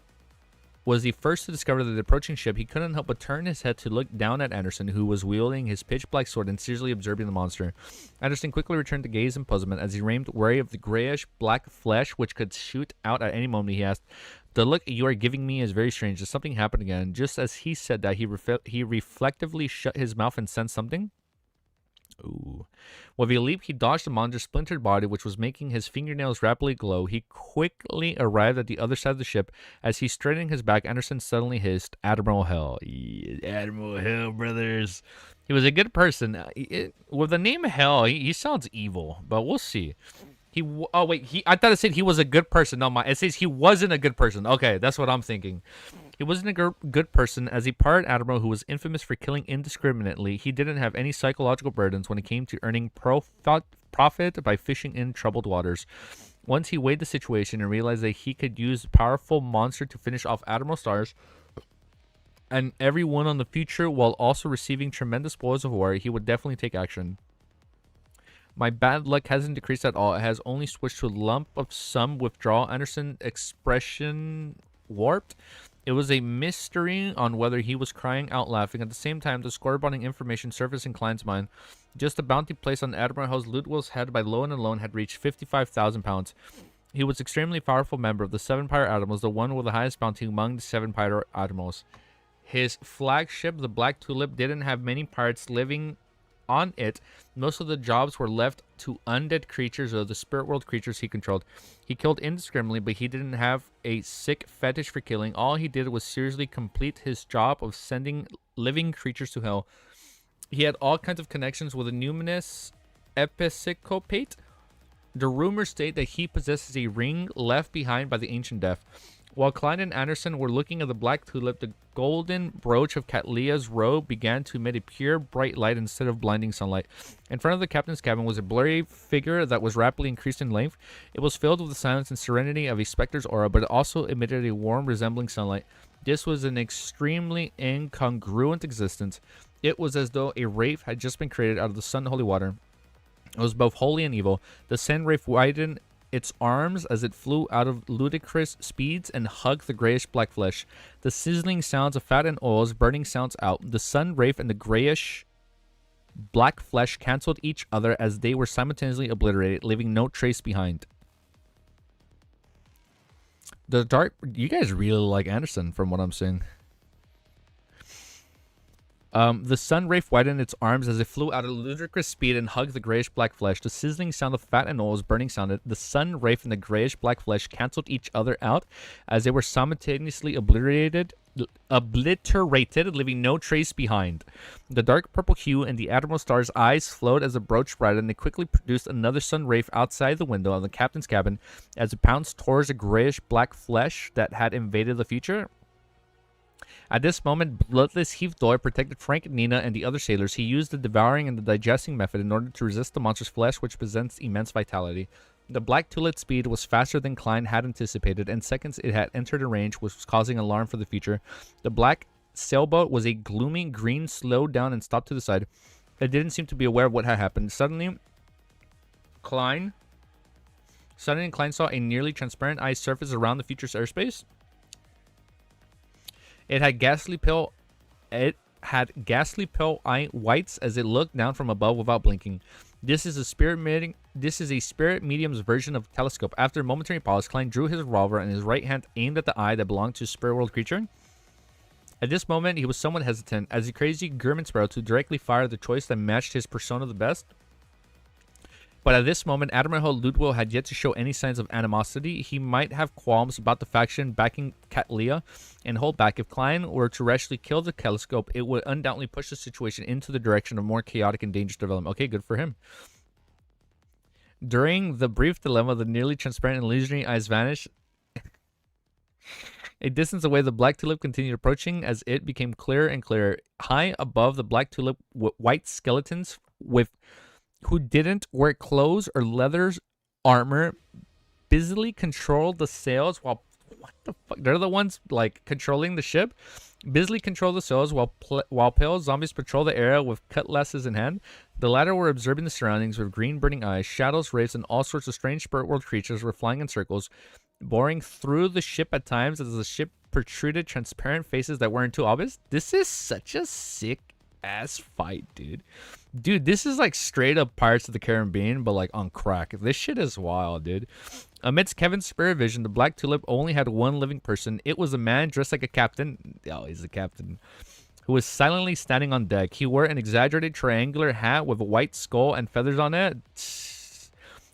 was the first to discover the approaching ship. He couldn't help but turn his head to look down at Anderson, who was wielding his pitch-black sword and seriously observing the monster. Anderson quickly returned to gaze in puzzlement as he remained wary of the grayish-black flesh, which could shoot out at any moment. He asked, "The look you are giving me is very strange. Does something happen again?" Just as he said that, he reflectively shut his mouth and sensed something. Ooh. With a leap, he dodged the monster's splintered body, which was making his fingernails rapidly glow. He quickly arrived at the other side of the ship. As he straightened his back, Anderson suddenly hissed, "Admiral Hell." Admiral Hell, brothers. He was a good person. With the name Hell, he sounds evil, but we'll see. I thought it said he was a good person. No, it says he wasn't a good person. Okay, that's what I'm thinking. He wasn't a good person. As a pirate admiral who was infamous for killing indiscriminately, he didn't have any psychological burdens when it came to earning profit by fishing in troubled waters. Once he weighed the situation and realized that he could use a powerful monster to finish off Admiral Stars and everyone on the future while also receiving tremendous spoils of war, he would definitely take action. My bad luck hasn't decreased at all. It has only switched to a lump of some withdrawal. Anderson's expression warped. It was a mystery on whether he was crying out laughing. At the same time, the score-bonding information surfaced in Klein's mind. Just the bounty placed on Admiral Hell's Ludwell's head by Lowen alone had reached 55,000 pounds. He was an extremely powerful member of the 7 pirate admirals, the one with the highest bounty among the 7 pirate admirals. His flagship, the Black Tulip, didn't have many pirates living on it. Most of the jobs were left to undead creatures or the spirit world creatures he controlled. He killed indiscriminately, but he didn't have a sick fetish for killing. All he did was seriously complete his job of sending living creatures to hell. He had all kinds of connections with a numinous episcopate. The rumors state that he possesses a ring left behind by the ancient death. While Klein and Anderson were looking at the Black Tulip, the golden brooch of Catlea's robe began to emit a pure, bright light instead of blinding sunlight. In front of the captain's cabin was a blurry figure that was rapidly increased in length. It was filled with the silence and serenity of a specter's aura, but it also emitted a warm, resembling sunlight. This was an extremely incongruent existence. It was as though a wraith had just been created out of the sun and holy water. It was both holy and evil. The sun wraith widened its arms as it flew out of ludicrous speeds and hugged the grayish black flesh. The sizzling sounds of fat and oils, burning sounds out. The sun wraith and the grayish black flesh canceled each other as they were simultaneously obliterated, leaving no trace behind. The dark... You guys really like Anderson from what I'm seeing. The sun wraith widened its arms as it flew out at ludicrous speed and hugged the grayish-black flesh. The sizzling sound of fat and oils burning sounded. The sun wraith and the grayish-black flesh canceled each other out as they were simultaneously obliterated, leaving no trace behind. The dark purple hue in the Admiral Star's eyes flowed as the brooch brightened, and they quickly produced another sun wraith outside the window of the captain's cabin as it pounced towards the grayish-black flesh that had invaded the future. At this moment, Bloodless heaved door protected Frank, Nina, and the other sailors. He used the devouring and the digesting method in order to resist the monster's flesh, which possessed immense vitality. The Black Tulip's speed was faster than Klein had anticipated. In seconds, it had entered a range, which was causing alarm for the future. The black sailboat was a gloomy green, slowed down and stopped to the side. It didn't seem to be aware of what had happened. Suddenly, Klein saw a nearly transparent ice surface around the future's airspace. It had ghastly pale whites as it looked down from above without blinking. This is a spirit medium's version of a telescope. After a momentary pause, Klein drew his revolver and his right hand aimed at the eye that belonged to a spirit world creature. At this moment, he was somewhat hesitant, as the crazy German sparrow to directly fire the choice that matched his persona the best. But at this moment, Admiral Ludwell had yet to show any signs of animosity. He might have qualms about the faction backing Katlia and hold back. If Klein were to rashly kill the telescope, it would undoubtedly push the situation into the direction of more chaotic and dangerous development. Okay, good for him. During the brief dilemma, the nearly transparent and illusionary eyes vanished. A distance away, the Black Tulip continued approaching as it became clearer and clearer. High above the Black Tulip, white skeletons who didn't wear clothes or leather armor busily controlled the sails while... What the fuck? They're the ones, like, controlling the ship? Busily control the sails while pale zombies patrol the area with cutlasses in hand. The latter were observing the surroundings with green burning eyes. Shadows, wraiths, and all sorts of strange spirit world creatures were flying in circles, boring through the ship at times as the ship protruded transparent faces that weren't too obvious. This is such a sick ass fight, dude. Dude, this is like straight up Pirates of the Caribbean, but like on crack. This shit is wild, dude. Amidst Kevin's spirit vision, the Black Tulip only had one living person. It was a man dressed like a captain. Oh, he's a captain. Who was silently standing on deck. He wore an exaggerated triangular hat with a white skull and feathers on it.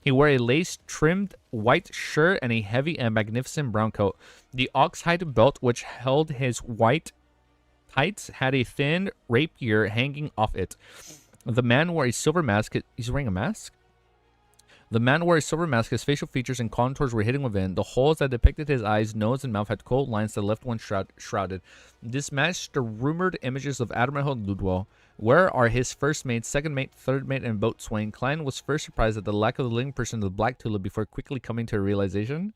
He wore a lace-trimmed white shirt and a heavy and magnificent brown coat. The ox-hide belt, which held his white tights, had a thin rapier hanging off it. The man wore a silver mask. He's wearing a mask? The man wore a silver mask. His facial features and contours were hidden within. The holes that depicted his eyes, nose, and mouth had cold lines that left one shrouded. This matched the rumored images of Admiral Ludwell. Where are his first mate, second mate, third mate, and boatswain? Klein was first surprised at the lack of the living person of the Black Tulip before quickly coming to a realization.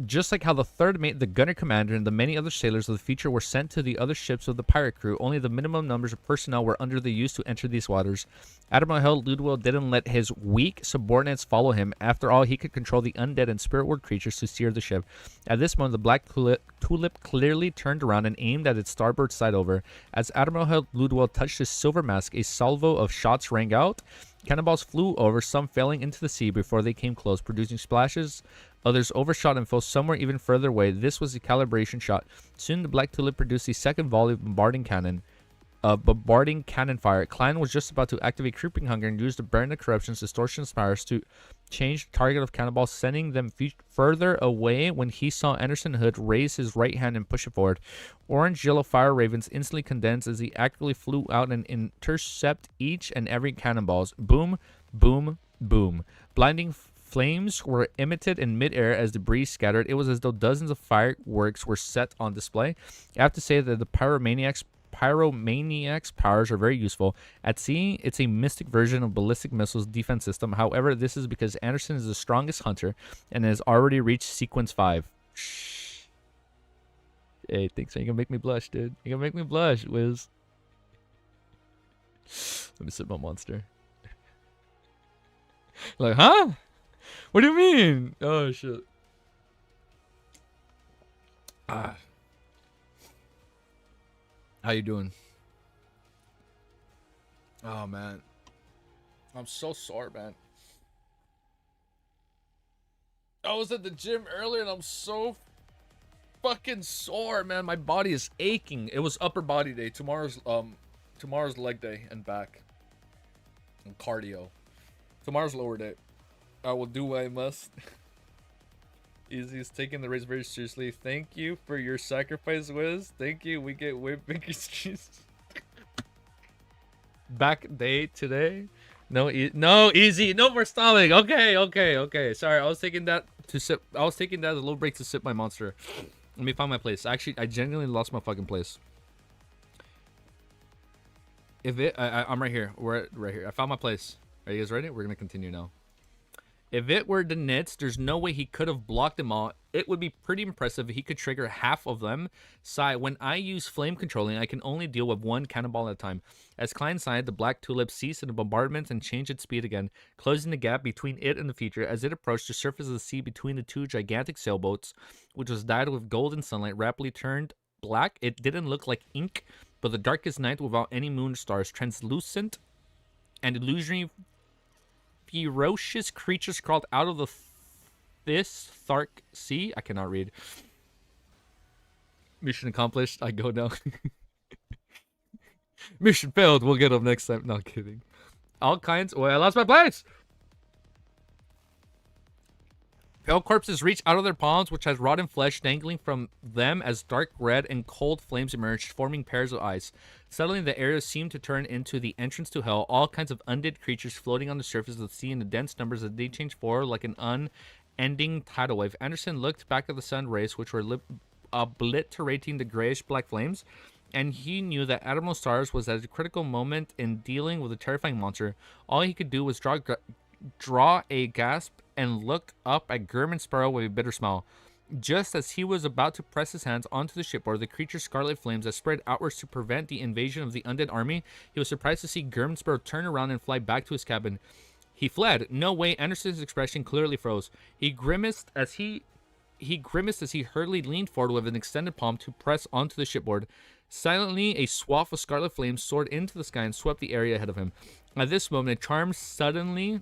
Just like how the third mate, the gunner commander, and the many other sailors of the future were sent to the other ships of the pirate crew, only the minimum numbers of personnel were under the use to enter these waters. Admiral Ludwell didn't let his weak subordinates follow him. After all, he could control the undead and spirit world creatures to steer the ship. At this moment, the Black Tulip clearly turned around and aimed at its starboard side over. As Admiral Ludwell touched his silver mask, a salvo of shots rang out. Cannonballs flew over, some failing into the sea before they came close, producing splashes. Others overshot and fell somewhere even further away. This was the calibration shot. Soon the Black Tulip produced the second volley of bombarding cannon fire. Klein was just about to activate Creeping Hunger and use the Burn the Corruption's distortion's powers to change the target of cannonballs, sending them further away when he saw Anderson Hood raise his right hand and push it forward. Orange-yellow fire ravens instantly condensed as he accurately flew out and intercept each and every cannonballs. Boom, boom, boom. Blinding flames were emitted in midair as debris scattered. It was as though dozens of fireworks were set on display. I have to say that the Pyromaniac's powers are very useful. At sea, it's a mystic version of ballistic missiles defense system. However, this is because Anderson is the strongest hunter and has already reached sequence 5. Shh. Hey, thanks, man. You're gonna make me blush, dude. You're gonna make me blush, Wiz. Let me sip my monster. Like, huh? What do you mean? Oh, shit. Ah. How you doing? Oh, man. I'm so sore, man. I was at the gym earlier and I'm so fucking sore, man. My body is aching. It was upper body day. Tomorrow's leg day and back. And cardio. Tomorrow's lower day. I will do what I must. Easy is taking the race very seriously. Thank you for your sacrifice, Wiz. Thank you. We get whipped cheese. Back day today. No, easy. No more stalling. Okay. Sorry, I was taking that as a little break to sip my monster. Let me find my place. Actually, I genuinely lost my fucking place. I'm right here. We're right here. I found my place. Are you guys ready? We're gonna continue now. If it were the Nits, there's no way he could have blocked them all. It would be pretty impressive if he could trigger half of them. When I use flame controlling, I can only deal with one cannonball at a time. As Klein sighed, the Black Tulip ceased the bombardment and changed its speed again, closing the gap between it and the future. As it approached the surface of the sea between the two gigantic sailboats, which was dyed with golden sunlight, rapidly turned black. It didn't look like ink, but the darkest night without any moon or stars. Translucent and illusory ferocious creatures crawled out of this dark sea. I cannot read. Mission accomplished. I go now. Mission failed. We'll get them next time. Not kidding. All kinds. Well, I lost my place. Pale corpses reach out of their palms, which has rotten flesh dangling from them as dark red and cold flames emerged, forming pairs of eyes. Suddenly, the area seemed to turn into the entrance to hell. All kinds of undead creatures floating on the surface of the sea in the dense numbers as they changed forward like an unending tidal wave. Anderson looked back at the sun rays, which were obliterating the grayish-black flames, and he knew that Admiral Stars was at a critical moment in dealing with a terrifying monster. All he could do was draw a gasp and look up at German Sparrow with a bitter smile. Just as he was about to press his hands onto the shipboard, the creature's scarlet flames that spread outwards to prevent the invasion of the undead army, he was surprised to see German Sparrow turn around and fly back to his cabin. He fled. No way. Anderson's expression clearly froze. He grimaced as he hurriedly leaned forward with an extended palm to press onto the shipboard. Silently, a swath of scarlet flames soared into the sky and swept the area ahead of him. At this moment, a charm suddenly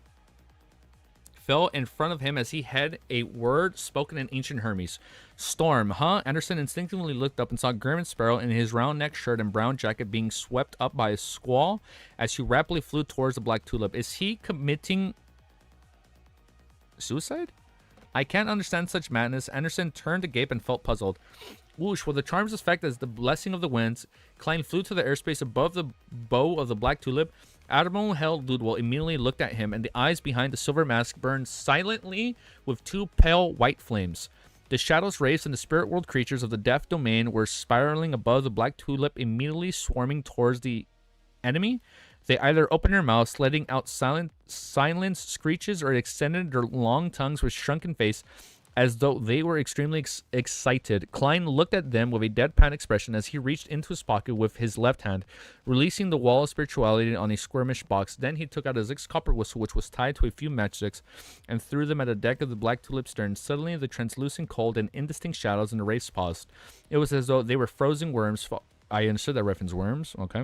fell in front of him as he had a word spoken in ancient Hermes. Storm, huh? Anderson instinctively looked up and saw German Sparrow in his round neck shirt and brown jacket being swept up by a squall as he rapidly flew towards the Black Tulip. Is he committing suicide? I can't understand such madness. Anderson turned to gape and felt puzzled. Whoosh, with the charm's effect as the blessing of the winds, Klein flew to the airspace above the bow of the Black Tulip. Admiral Ludwell immediately looked at him, and the eyes behind the silver mask burned silently with two pale white flames. The shadows raised and the spirit world creatures of the death domain were spiraling above the Black Tulip, immediately swarming towards the enemy. They either opened their mouths, letting out silent screeches, or extended their long tongues with shrunken face, as though they were extremely excited. Klein looked at them with a deadpan expression as he reached into his pocket with his left hand, releasing the wall of spirituality on a squirmish box. Then he took out his copper whistle, which was tied to a few matchsticks, and threw them at the deck of the Black Tulip stern. Suddenly, the translucent cold and indistinct shadows in the race paused. It was as though they were frozen worms. I understood that reference, worms. Okay.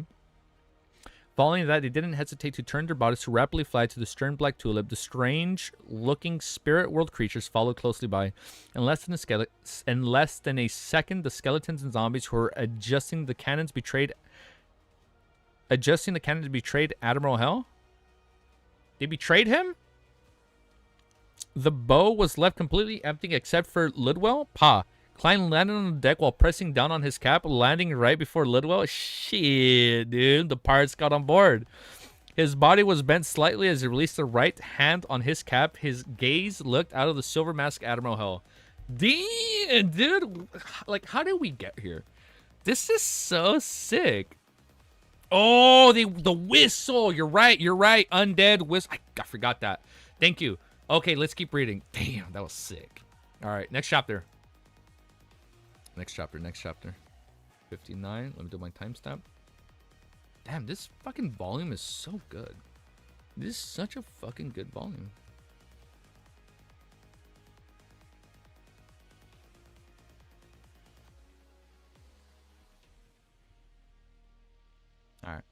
Following that, they didn't hesitate to turn their bodies to rapidly fly to the stern Black Tulip. The strange-looking spirit world creatures followed closely by. In less than a second, the skeletons and zombies who were adjusting the cannons betrayed Admiral Hell. They betrayed him? The bow was left completely empty except for Ludwell. Klein landed on the deck while pressing down on his cap, landing right before Lidwell. Shit, dude. The pirates got on board. His body was bent slightly as he released the right hand on his cap. His gaze looked out of the silver mask Admiral Hell. Damn, dude. Like, how did we get here? This is so sick. Oh, the whistle. You're right. Undead whistle. I forgot that. Thank you. Okay, let's keep reading. Damn, that was sick. All right, next chapter. Next chapter. 59. Let me do my timestamp. Damn, this fucking volume is so good. This is such a fucking good volume. Alright.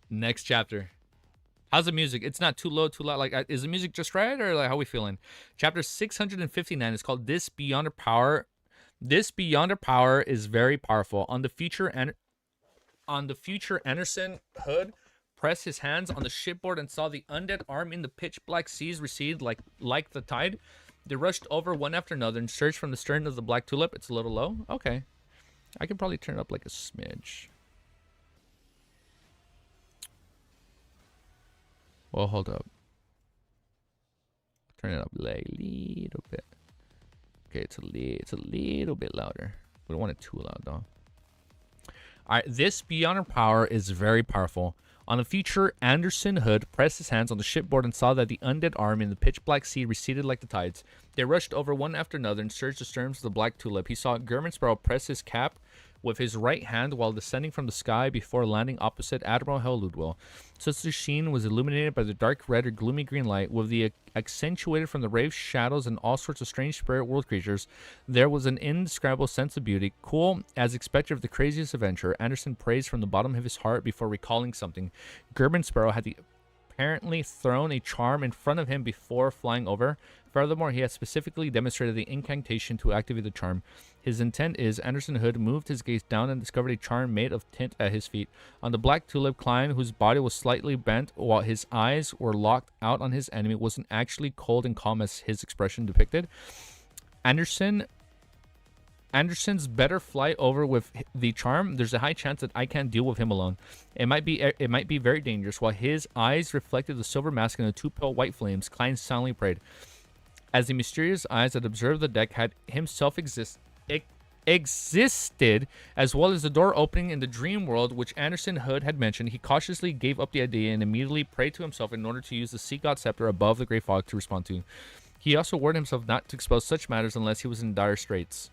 Next chapter. How's the music? It's not too low, too loud. Like, is the music just right, or like how we feeling? Chapter 659 is called "This Beyond Our Power." This beyond our power is very powerful. On the future, Anderson Hood pressed his hands on the shipboard and saw the undead army in the pitch black seas recede like the tide. They rushed over one after another and surged from the stern of the Black Tulip. It's a little low. Okay, I can probably turn it up like a smidge. Well, hold up. Turn it up like a little bit. Okay, it's a little bit louder. We don't want it too loud, though. All right, this beyond our power is very powerful. On the future, Anderson Hood pressed his hands on the shipboard and saw that the undead army in the pitch-black sea receded like the tides. They rushed over one after another and surged the sterns of the Black Tulip. He saw German Sparrow press his cap with his right hand while descending from the sky before landing opposite Admiral Ludwell. Such a scene was illuminated by the dark red or gloomy green light, with the accentuated from the raised shadows and all sorts of strange spirit world creatures. There was an indescribable sense of beauty, cool as expected of the craziest adventure. Anderson praised from the bottom of his heart before recalling something. German Sparrow had apparently thrown a charm in front of him before flying over. Furthermore, he had specifically demonstrated the incantation to activate the charm. His intent is, Anderson Hood moved his gaze down and discovered a charm made of tint at his feet. On the Black Tulip, Klein, whose body was slightly bent while his eyes were locked out on his enemy, wasn't actually cold and calm as his expression depicted. Anderson's better fly over with the charm. There's a high chance that I can't deal with him alone. It might be very dangerous. While his eyes reflected the silver mask and the two pale white flames, Klein silently prayed. As the mysterious eyes that observed the deck had himself existed, as well as the door opening in the dream world which Anderson Hood had mentioned, he cautiously gave up the idea and immediately prayed to himself in order to use the Sea God Scepter above the Grey Fog to respond to. He also warned himself not to expose such matters unless he was in dire straits.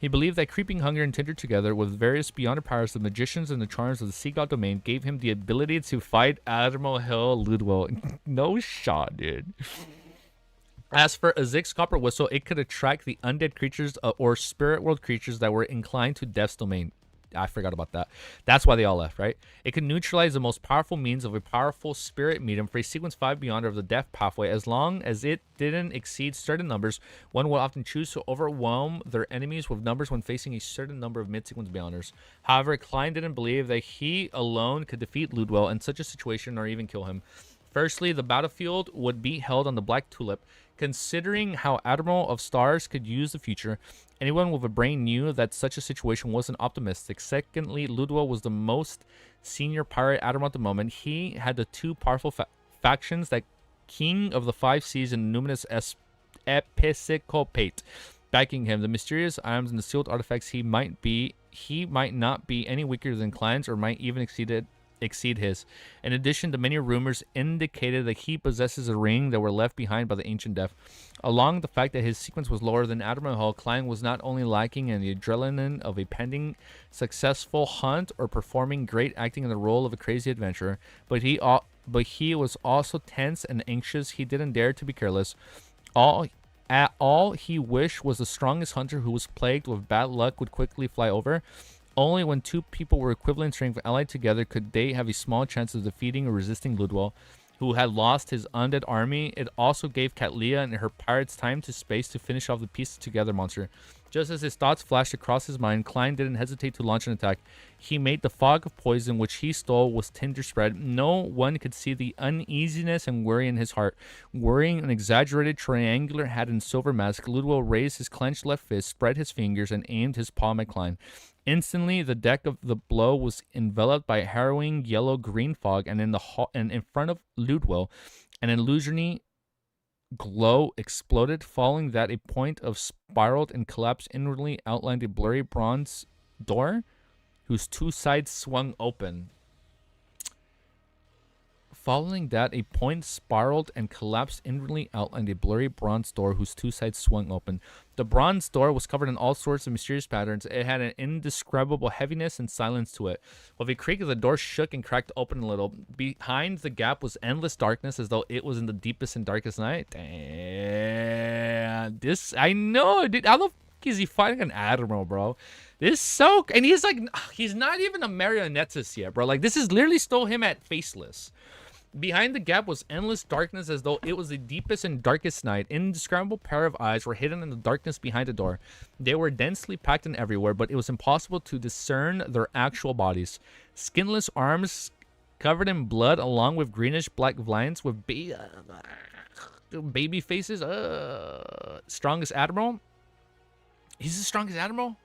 He believed that creeping hunger and tinder together with various beyond powers, the magicians and the charms of the Sea God domain gave him the ability to fight Admiral Hill Ludwell. No shot, dude. As for Azik's copper whistle, it could attract the undead creatures or spirit world creatures that were inclined to Death's domain. I forgot about that. That's why they all left, right? It could neutralize the most powerful means of a powerful spirit medium for a sequence 5 beyonder of the death pathway. As long as it didn't exceed certain numbers, one would often choose to overwhelm their enemies with numbers when facing a certain number of mid-sequence beyonders. However, Klein didn't believe that he alone could defeat Ludwell in such a situation or even kill him. Firstly, the battlefield would be held on the Black Tulip. Considering how Admiral of Stars could use the future, anyone with a brain knew that such a situation wasn't optimistic. Secondly, Ludwell was the most senior pirate admiral at the moment. He had the two powerful factions, that King of the Five Seas and numinous Episcopate, backing him. The mysterious items and the sealed artifacts he might not be any weaker than Klein's or might even exceed his. In addition, the many rumors indicated that he possesses a ring that were left behind by the ancient death. Along the fact that his sequence was lower than Admiral Hull, Klein was not only lacking in the adrenaline of a pending successful hunt or performing great acting in the role of a crazy adventurer, but he was also tense and anxious. He didn't dare to be careless. All he wished was the strongest hunter who was plagued with bad luck would quickly fly over. Only when two people were equivalent strength allied together could they have a small chance of defeating or resisting Ludwell, who had lost his undead army. It also gave Katlia and her pirates time to space to finish off the pieced together monster. Just as his thoughts flashed across his mind, Klein didn't hesitate to launch an attack. He made the fog of poison which he stole was tinder spread. No one could see the uneasiness and worry in his heart. Wearing an exaggerated triangular hat and silver mask, Ludwell raised his clenched left fist, spread his fingers, and aimed his palm at Klein. Instantly, the deck of the blow was enveloped by a harrowing yellow-green fog, and in front of Ludwell, an illusory glow exploded. Following that, a point of spiraled and collapsed inwardly outlined a blurry bronze door, whose two sides swung open. Following that, a point spiraled and collapsed inwardly outlined a blurry bronze door whose two sides swung open. The bronze door was covered in all sorts of mysterious patterns. It had an indescribable heaviness and silence to it. With a creak, the door shook and cracked open a little. Behind the gap was endless darkness, as though it was in the deepest and darkest night. Damn. I know, dude. How the fuck is he fighting an admiral, bro? This is so... And he's like... He's not even a marionnettist yet, bro. Like, this is literally still him at faceless. Behind the gap was endless darkness, as though it was the deepest and darkest night. Indescribable pair of eyes were hidden in the darkness behind the door. They were densely packed in everywhere, but it was impossible to discern their actual bodies. Skinless arms covered in blood, along with greenish-black vines with baby faces. Strongest admiral? He's the strongest admiral?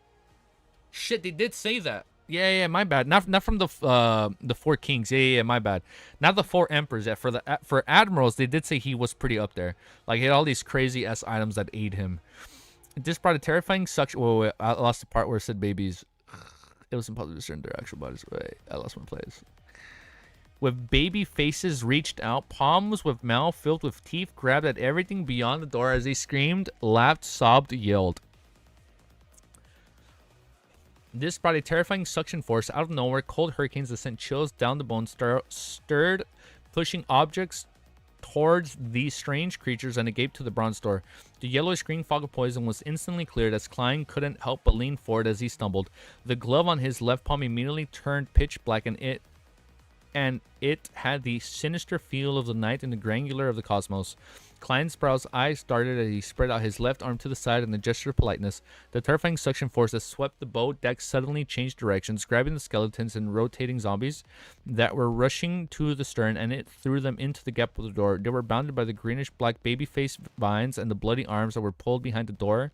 Shit, they did say that. Yeah, my bad. Not from the four kings. Yeah, my bad. Not the four emperors. Yeah, for admirals, they did say he was pretty up there. Like, he had all these crazy ass items that aid him. This brought a terrifying suction. Wait, I lost the part where it said babies. It was impossible to discern their actual bodies. Wait, I lost my place. With baby faces reached out, palms with mouth filled with teeth grabbed at everything beyond the door as they screamed, laughed, sobbed, yelled. This brought a terrifying suction force out of nowhere. Cold hurricanes that sent chills down the bones stirred, pushing objects towards these strange creatures, and it gave to the bronze door. The yellowish-green fog of poison was instantly cleared as Klein couldn't help but lean forward as he stumbled. The glove on his left palm immediately turned pitch black, and it had the sinister feel of the night and the granular of the cosmos. Klein's brow's eyes darted as he spread out his left arm to the side in a gesture of politeness. The terrifying suction force that swept the boat deck suddenly changed directions, grabbing the skeletons and rotating zombies that were rushing to the stern, and it threw them into the gap of the door. They were bounded by the greenish-black baby-face vines and the bloody arms that were pulled behind the door,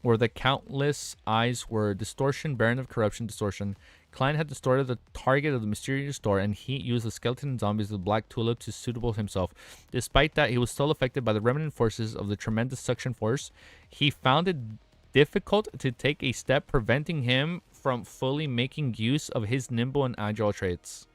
where the countless eyes were. Distortion, barren of corruption, distortion. Klein had distorted the target of the mysterious door, and he used the skeleton and zombies of the Black Tulip to suitable himself. Despite that, he was still affected by the remnant forces of the tremendous suction force. He found it difficult to take a step, preventing him from fully making use of his nimble and agile traits.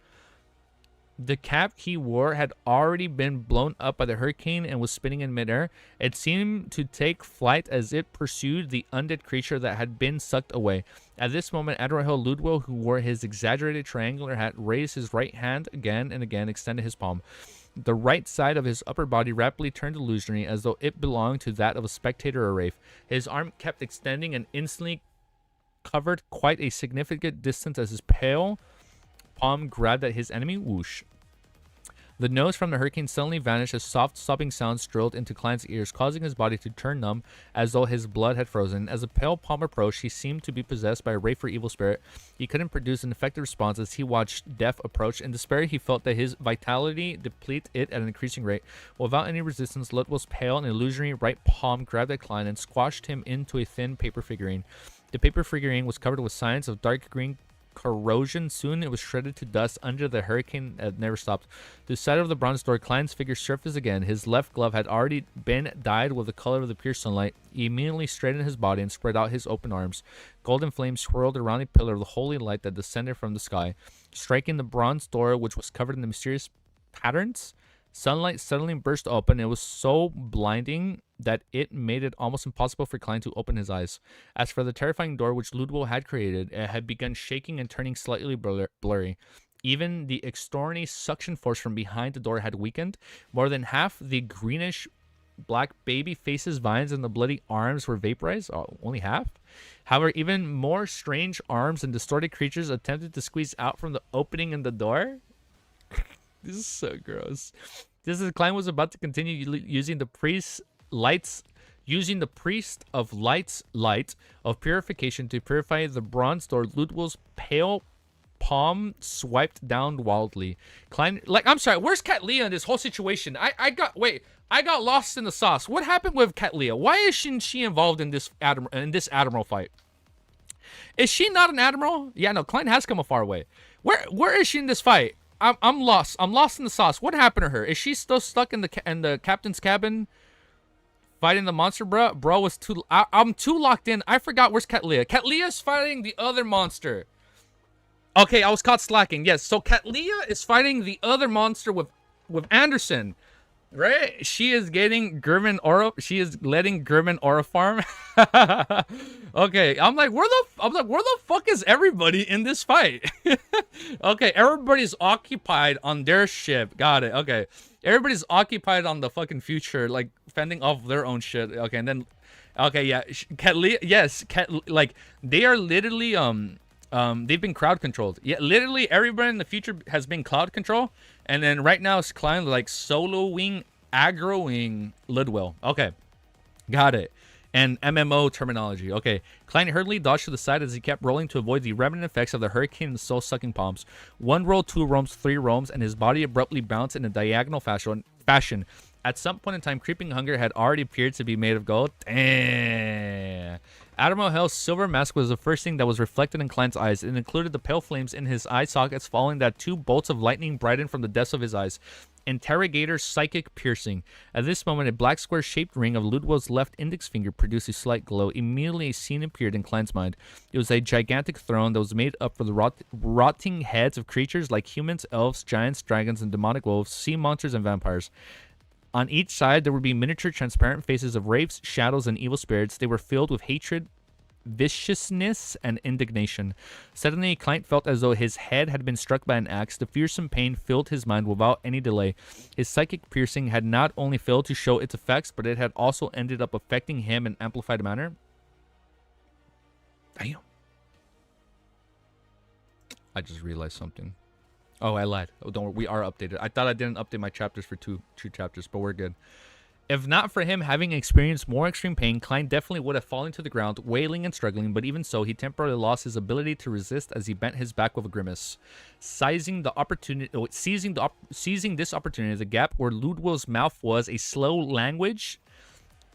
The cap he wore had already been blown up by the hurricane and was spinning in midair. It seemed to take flight as it pursued the undead creature that had been sucked away. At this moment, Admiral Ludwell, who wore his exaggerated triangular hat, raised his right hand again and again, extended his palm. The right side of his upper body rapidly turned illusionary, as though it belonged to that of a spectator or wraith. His arm kept extending and instantly covered quite a significant distance as his pale palm grabbed at his enemy. Whoosh. The nose from the hurricane suddenly vanished as soft sobbing sounds drilled into Klein's ears, causing his body to turn numb as though his blood had frozen. As the pale palm approached, he seemed to be possessed by a wraith or evil spirit. He couldn't produce an effective response as he watched death approach. In despair, he felt that his vitality depleted it at an increasing rate. Without any resistance, Ludwell's pale and illusionary right palm grabbed at Klein and squashed him into a thin paper figurine. The paper figurine was covered with signs of dark green corrosion. Soon it was shredded to dust under the hurricane that never stopped. To the side of the bronze door, Klein's figure surfaced again. His left glove had already been dyed with the color of the pure sunlight. He immediately straightened his body and spread out his open arms. Golden flames swirled around a pillar of the holy light that descended from the sky, striking the bronze door, which was covered in the mysterious patterns. Sunlight suddenly burst open. It was so blinding that it made it almost impossible for Klein to open his eyes. As for the terrifying door which Ludwell had created, it had begun shaking and turning slightly blurry. Even the extraordinary suction force from behind the door had weakened. More than half the greenish black baby faces, vines, and the bloody arms were vaporized. Oh, only half? However, even more strange arms and distorted creatures attempted to squeeze out from the opening in the door. This is so gross. This is Klein was about to continue using the priest of light's light of purification to purify the bronze door. Ludwell's pale palm swiped down wildly. Klein, I'm sorry, where's Cat Leah in this whole situation? I got lost in the sauce. What happened with Cat Leah? Why isn't she involved in this Admiral fight? Is she not an Admiral? Yeah, no, Klein has come a far way. Where is she in this fight? I'm lost. I'm lost in the sauce. What happened to her? Is she still stuck in the captain's cabin fighting the monster, bro? Bro was too... I'm too locked in. I forgot where's Cat Leah. Cat Leah's fighting the other monster. Okay, I was caught slacking. Yes, so Cat Leah is fighting the other monster with Anderson. Right? She is getting German aura. She is letting German aura farm. Okay, I'm like, where the fuck is everybody in this fight? Okay, everybody's occupied on their ship. Got it. Okay, everybody's occupied on the fucking future, like fending off their own shit. Okay, and then, okay, yeah, like they are literally they've been crowd controlled. Yeah, literally everybody in the future has been cloud control. And then right now it's Klein like soloing, aggroing Ludwell. Okay, got it. And MMO terminology. Okay, Klein hurriedly dodged to the side as he kept rolling to avoid the remnant effects of the hurricane and soul-sucking palms. One roll, two roams, three roams, and his body abruptly bounced in a diagonal fashion. At some point in time, creeping hunger had already appeared to be made of gold. Damn. Admiral Hell's silver mask was the first thing that was reflected in Klein's eyes. It included the pale flames in his eye sockets, following that two bolts of lightning brightened from the depths of his eyes. Interrogator psychic piercing. At this moment, a black square-shaped ring of Ludwell's left index finger produced a slight glow. Immediately, a scene appeared in Klein's mind. It was a gigantic throne that was made up for the rotting heads of creatures like humans, elves, giants, dragons, and demonic wolves, sea monsters, and vampires. On each side, there would be miniature transparent faces of wraiths, shadows, and evil spirits. They were filled with hatred, viciousness, and indignation. Suddenly, Klein felt as though his head had been struck by an axe. The fearsome pain filled his mind without any delay. His psychic piercing had not only failed to show its effects, but it had also ended up affecting him in an amplified manner. Damn. I just realized something. Oh, I lied. Oh, don't worry. We are updated. I thought I didn't update my chapters for two chapters, but we're good. If not for him having experienced more extreme pain, Klein definitely would have fallen to the ground, wailing and struggling, but even so, he temporarily lost his ability to resist as he bent his back with a grimace. Seizing this opportunity, the gap where Ludwig's mouth was a slow language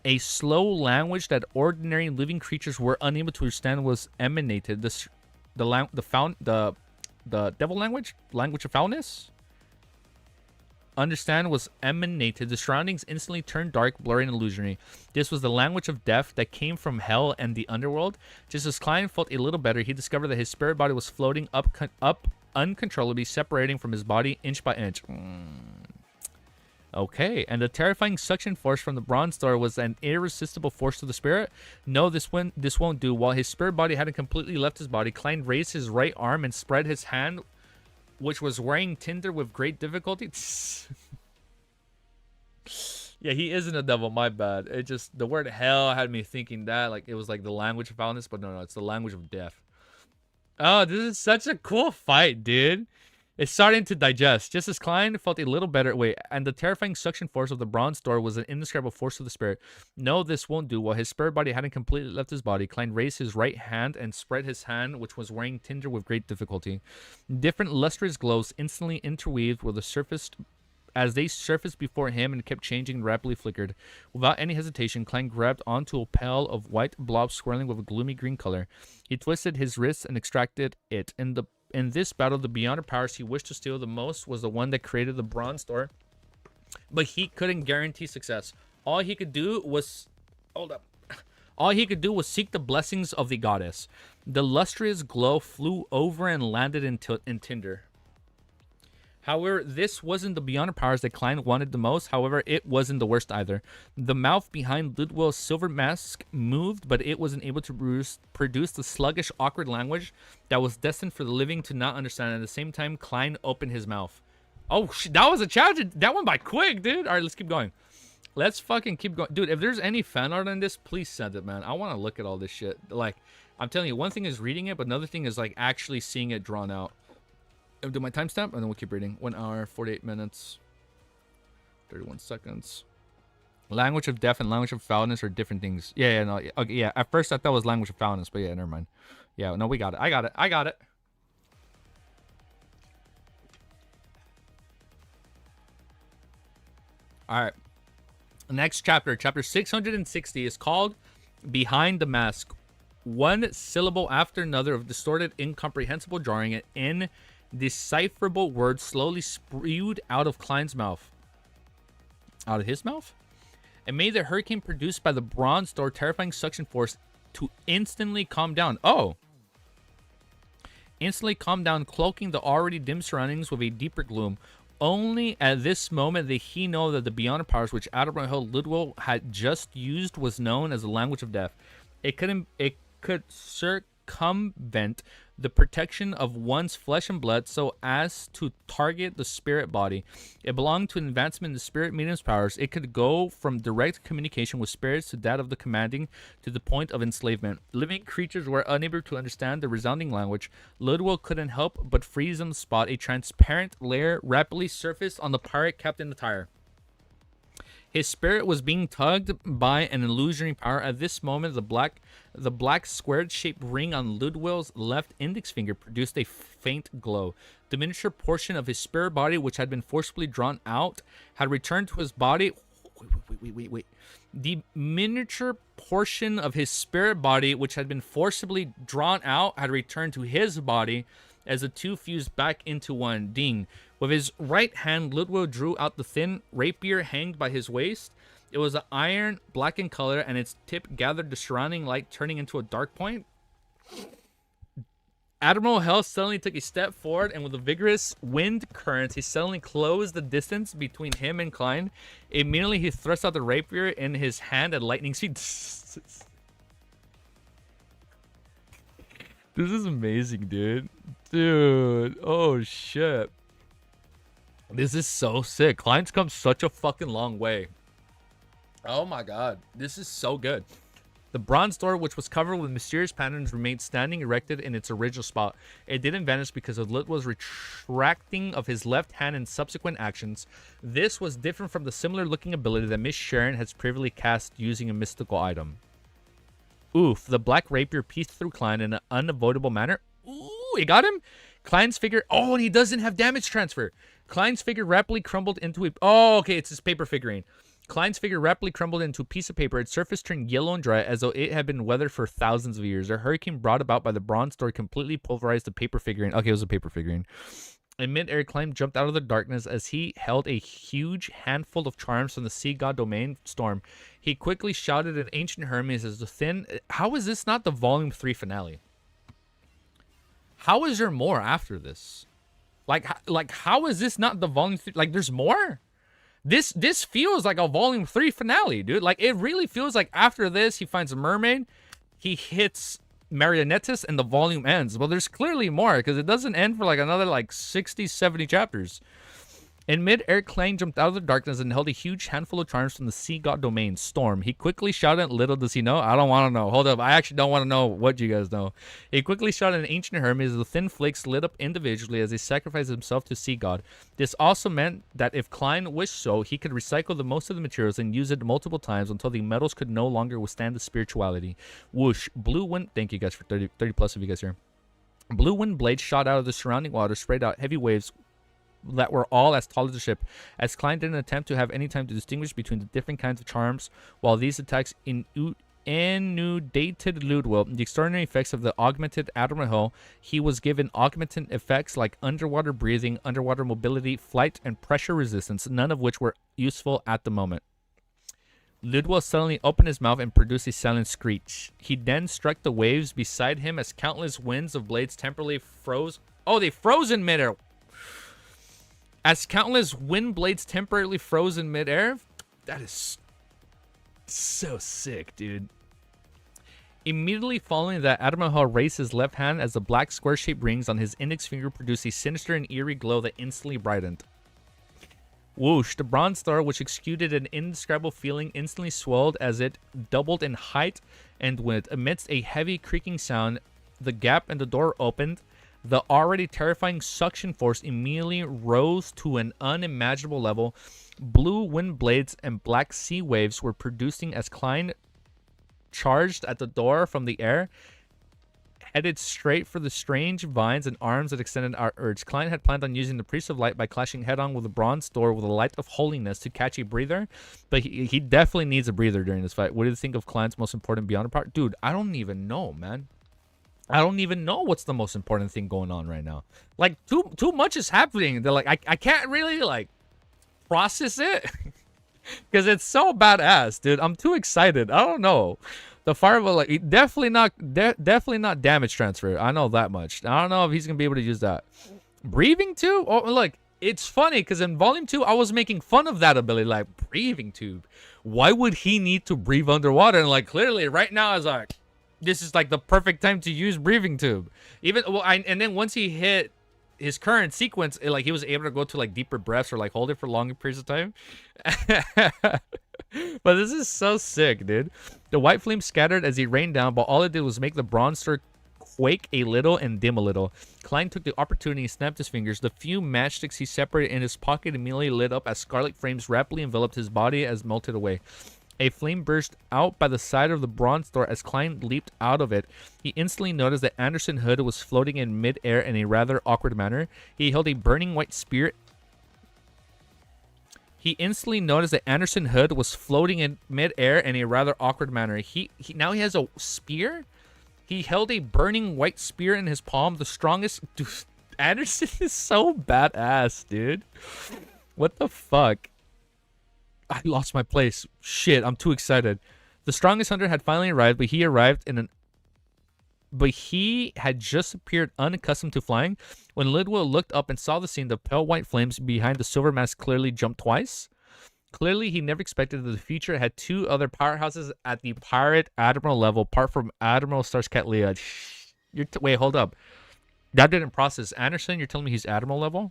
that ordinary living creatures were unable to understand was emanated. The devil language of foulness? Understand was emanated. The surroundings instantly turned dark, blurry, and illusory. This was the language of death that came from hell and the underworld. Just as Klein felt a little better, he discovered that his spirit body was floating up uncontrollably, separating from his body inch by inch. Okay, and the terrifying suction force from the bronze door was an irresistible force to the spirit. No, this won't do. While his spirit body hadn't completely left his body, Klein raised his right arm and spread his hand, which was wearing tinder with great difficulty. Yeah, he isn't a devil, my bad. It just, the word hell had me thinking that, like, it was like the language of foulness, but no, it's the language of death. Oh, this is such a cool fight, dude. It's starting to digest. Just as Klein felt a little better. Wait, and the terrifying suction force of the bronze door was an indescribable force of the spirit. No, this won't do. While his spirit body hadn't completely left his body, Klein raised his right hand and spread his hand, which was wearing tinder with great difficulty. Different lustrous glows instantly interweaved with the surface as they surfaced before him and kept changing and rapidly flickered. Without any hesitation, Klein grabbed onto a pile of white blobs swirling with a gloomy green color. He twisted his wrists and extracted it. In this battle, the beyonder powers he wished to steal the most was the one that created the bronze door, but he couldn't guarantee success. All he could do was seek the blessings of the goddess. The lustrous glow flew over and landed in tinder. However, this wasn't the beyonder powers that Klein wanted the most. However, it wasn't the worst either. The mouth behind Ludwig's silver mask moved, but it wasn't able to produce the sluggish, awkward language that was destined for the living to not understand. At the same time, Klein opened his mouth. Oh, that was a challenge. That went by quick, dude. All right, let's keep going. Let's fucking keep going. Dude, if there's any fan art on this, please send it, man. I want to look at all this shit. Like, I'm telling you, one thing is reading it, but another thing is, like, actually seeing it drawn out. I'll do my timestamp, and then we'll keep reading. 1 hour, 48 minutes, 31 seconds. Language of death and language of foulness are different things. Yeah, no. Okay, yeah. At first, I thought it was language of foulness, but yeah, never mind. Yeah, no, we got it. I got it. All right. Next chapter, chapter 660, is called Behind the Mask. One syllable after another of distorted, incomprehensible jarring and indecipherable words slowly spewed out of Klein's mouth. Out of his mouth? It made the hurricane produced by the bronze door terrifying suction force to instantly calm down. Oh. Instantly calm down, cloaking the already dim surroundings with a deeper gloom. Only at this moment did he know that the beyond powers which Admiral Ludwig had just used was known as the language of death. It could circumvent the protection of one's flesh and blood so as to target the spirit body. It belonged to an advancement in the spirit medium's powers. It could go from direct communication with spirits to that of the commanding to the point of enslavement. Living creatures were unable to understand the resounding language. Ludwig couldn't help but freeze on the spot. A transparent layer rapidly surfaced on the pirate captain's attire. His spirit was being tugged by an illusionary power. At this moment, the black squared-shaped ring on Ludwig's left index finger produced a faint glow. The miniature portion of his spirit body, which had been forcibly drawn out, had returned to his body. Wait. The miniature portion of his spirit body, which had been forcibly drawn out, had returned to his body as the two fused back into one. Ding. With his right hand, Ludwig drew out the thin rapier hanged by his waist. It was an iron, black in color, and its tip gathered the surrounding light, turning into a dark point. Admiral Hell suddenly took a step forward, and with a vigorous wind current, he suddenly closed the distance between him and Klein. Immediately, he thrust out the rapier in his hand at lightning speed. This is amazing, dude. Dude, oh shit. This is so sick. Klein's come such a fucking long way. Oh my god. This is so good. The bronze door, which was covered with mysterious patterns, remained standing erected in its original spot. It didn't vanish because of Litwell's retracting of his left hand in subsequent actions. This was different from the similar-looking ability that Miss Sharon has previously cast using a mystical item. Oof, the black rapier pieced through Klein in an unavoidable manner. Ooh, it got him? Klein's figure... Oh, and he doesn't have damage transfer. Klein's figure rapidly crumbled into a... Oh, okay, it's his paper figurine. Klein's figure rapidly crumbled into a piece of paper. Its surface turned yellow and dry as though it had been weathered for thousands of years. A hurricane brought about by the bronze door completely pulverized the paper figurine. Okay, it was a paper figurine. In mid-air, Klein jumped out of the darkness as he held a huge handful of charms from the sea god domain storm. He quickly shouted an ancient Hermes as the thin... How is this not the Volume 3 finale? How is there more after this? Like how is this not the Volume 3? Like, there's more? This feels like a Volume 3 finale, dude. Like, it really feels like after this, he finds a mermaid, he hits Marionettis, and the volume ends. Well, there's clearly more, because it doesn't end for, like, another, like, 60, 70 chapters. In mid-air, Klein jumped out of the darkness and held a huge handful of charms from the sea god domain, Storm. He quickly shouted, little does he know. I don't want to know. Hold up. I actually don't want to know what you guys know. He quickly shouted an ancient Hermes. The thin flakes lit up individually as he sacrificed himself to sea god. This also meant that if Klein wished so, he could recycle the most of the materials and use it multiple times until the metals could no longer withstand the spirituality. Whoosh. Blue wind. Thank you guys for 30 plus of you guys here. Blue wind blades shot out of the surrounding water, sprayed out heavy waves that were all as tall as the ship, as Klein didn't attempt to have any time to distinguish between the different kinds of charms. While these attacks inundated Ludwell, the extraordinary effects of the augmented Admiral, he was given augmented effects like underwater breathing, underwater mobility, flight, and pressure resistance, none of which were useful at the moment. Ludwell suddenly opened his mouth and produced a silent screech. He then struck the waves beside him as countless winds of blades temporarily froze. Oh, they froze in midair. As countless wind blades temporarily froze in midair. That is so sick, dude. Immediately following that, Admiral raised his left hand as the black square-shaped rings on his index finger produced a sinister and eerie glow that instantly brightened. Whoosh, the bronze star, which exuded an indescribable feeling, instantly swelled as it doubled in height and width. Amidst a heavy creaking sound, the gap in the door opened. The already terrifying suction force immediately rose to an unimaginable level. Blue wind blades and black sea waves were producing as Klein charged at the door from the air, headed straight for the strange vines and arms that extended outwards. Klein had planned on using the Priest of Light by clashing head-on with the bronze door with a light of holiness to catch a breather, but he definitely needs a breather during this fight. What do you think of Klein's most important beyond part? Dude, I don't even know, man. I don't even know what's the most important thing going on right now. Like, too much is happening. They're like, I can't really, like, process it. Because it's so badass, dude. I'm too excited. I don't know. The fireball, like, definitely not damage transfer. I know that much. I don't know if he's going to be able to use that. Breathing tube? Oh, look, it's funny because in Volume 2, I was making fun of that ability. Like, breathing tube. Why would he need to breathe underwater? And, like, clearly, right now, I was like... This is like the perfect time to use breathing tube. And then once he hit his current sequence, like he was able to go to like deeper breaths or like hold it for longer periods of time. But this is so sick, dude. The white flame scattered as he rained down, but all it did was make the bronze star quake a little and dim a little. Klein took the opportunity and snapped his fingers. The few matchsticks he separated in his pocket immediately lit up as scarlet flames rapidly enveloped his body as melted away. A flame burst out by the side of the bronze door as Klein leaped out of it. He instantly noticed that Anderson Hood was floating in mid-air in a rather awkward manner. He held a burning white spear. He instantly noticed that Anderson Hood was floating in mid-air in a rather awkward manner. Now he has a spear? He held a burning white spear in his palm. The strongest... Dude, Anderson is so badass, dude. What the fuck? I lost my place. Shit, I'm too excited. The strongest hunter had finally arrived, but he had just appeared unaccustomed to flying. When Lidwell looked up and saw the scene, the pale white flames behind the silver mask clearly jumped twice. Clearly, he never expected that the future had two other powerhouses at the pirate admiral level, apart from Admiral Starscat Leah. Wait, hold up. That didn't process. Anderson, you're telling me he's admiral level?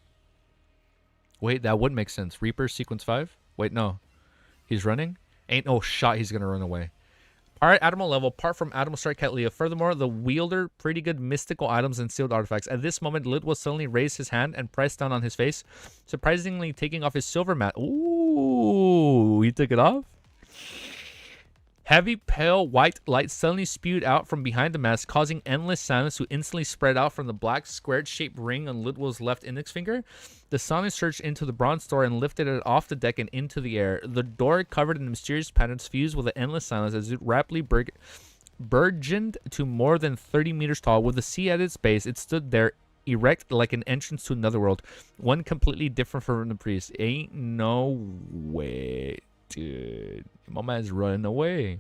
Wait, that would make sense. Reaper, sequence 5? Wait, no. He's running? Ain't no shot he's going to run away. Are at Admiral level, apart from Admiral Strike Cat Leah. Furthermore, the wielder pretty good mystical items and sealed artifacts. At this moment, Lidwell suddenly raised his hand and pressed down on his face, surprisingly taking off his silver mat. Ooh, he took it off? Heavy, pale, white light suddenly spewed out from behind the mask, causing endless silence to instantly spread out from the black squared-shaped ring on Lidwell's left index finger. The silence surged into the bronze door and lifted it off the deck and into the air. The door, covered in mysterious patterns, fused with the endless silence as it rapidly burgeoned to more than 30 meters tall. With the sea at its base, it stood there, erect like an entrance to another world, one completely different from the priest. Ain't no way, dude. My man's running away.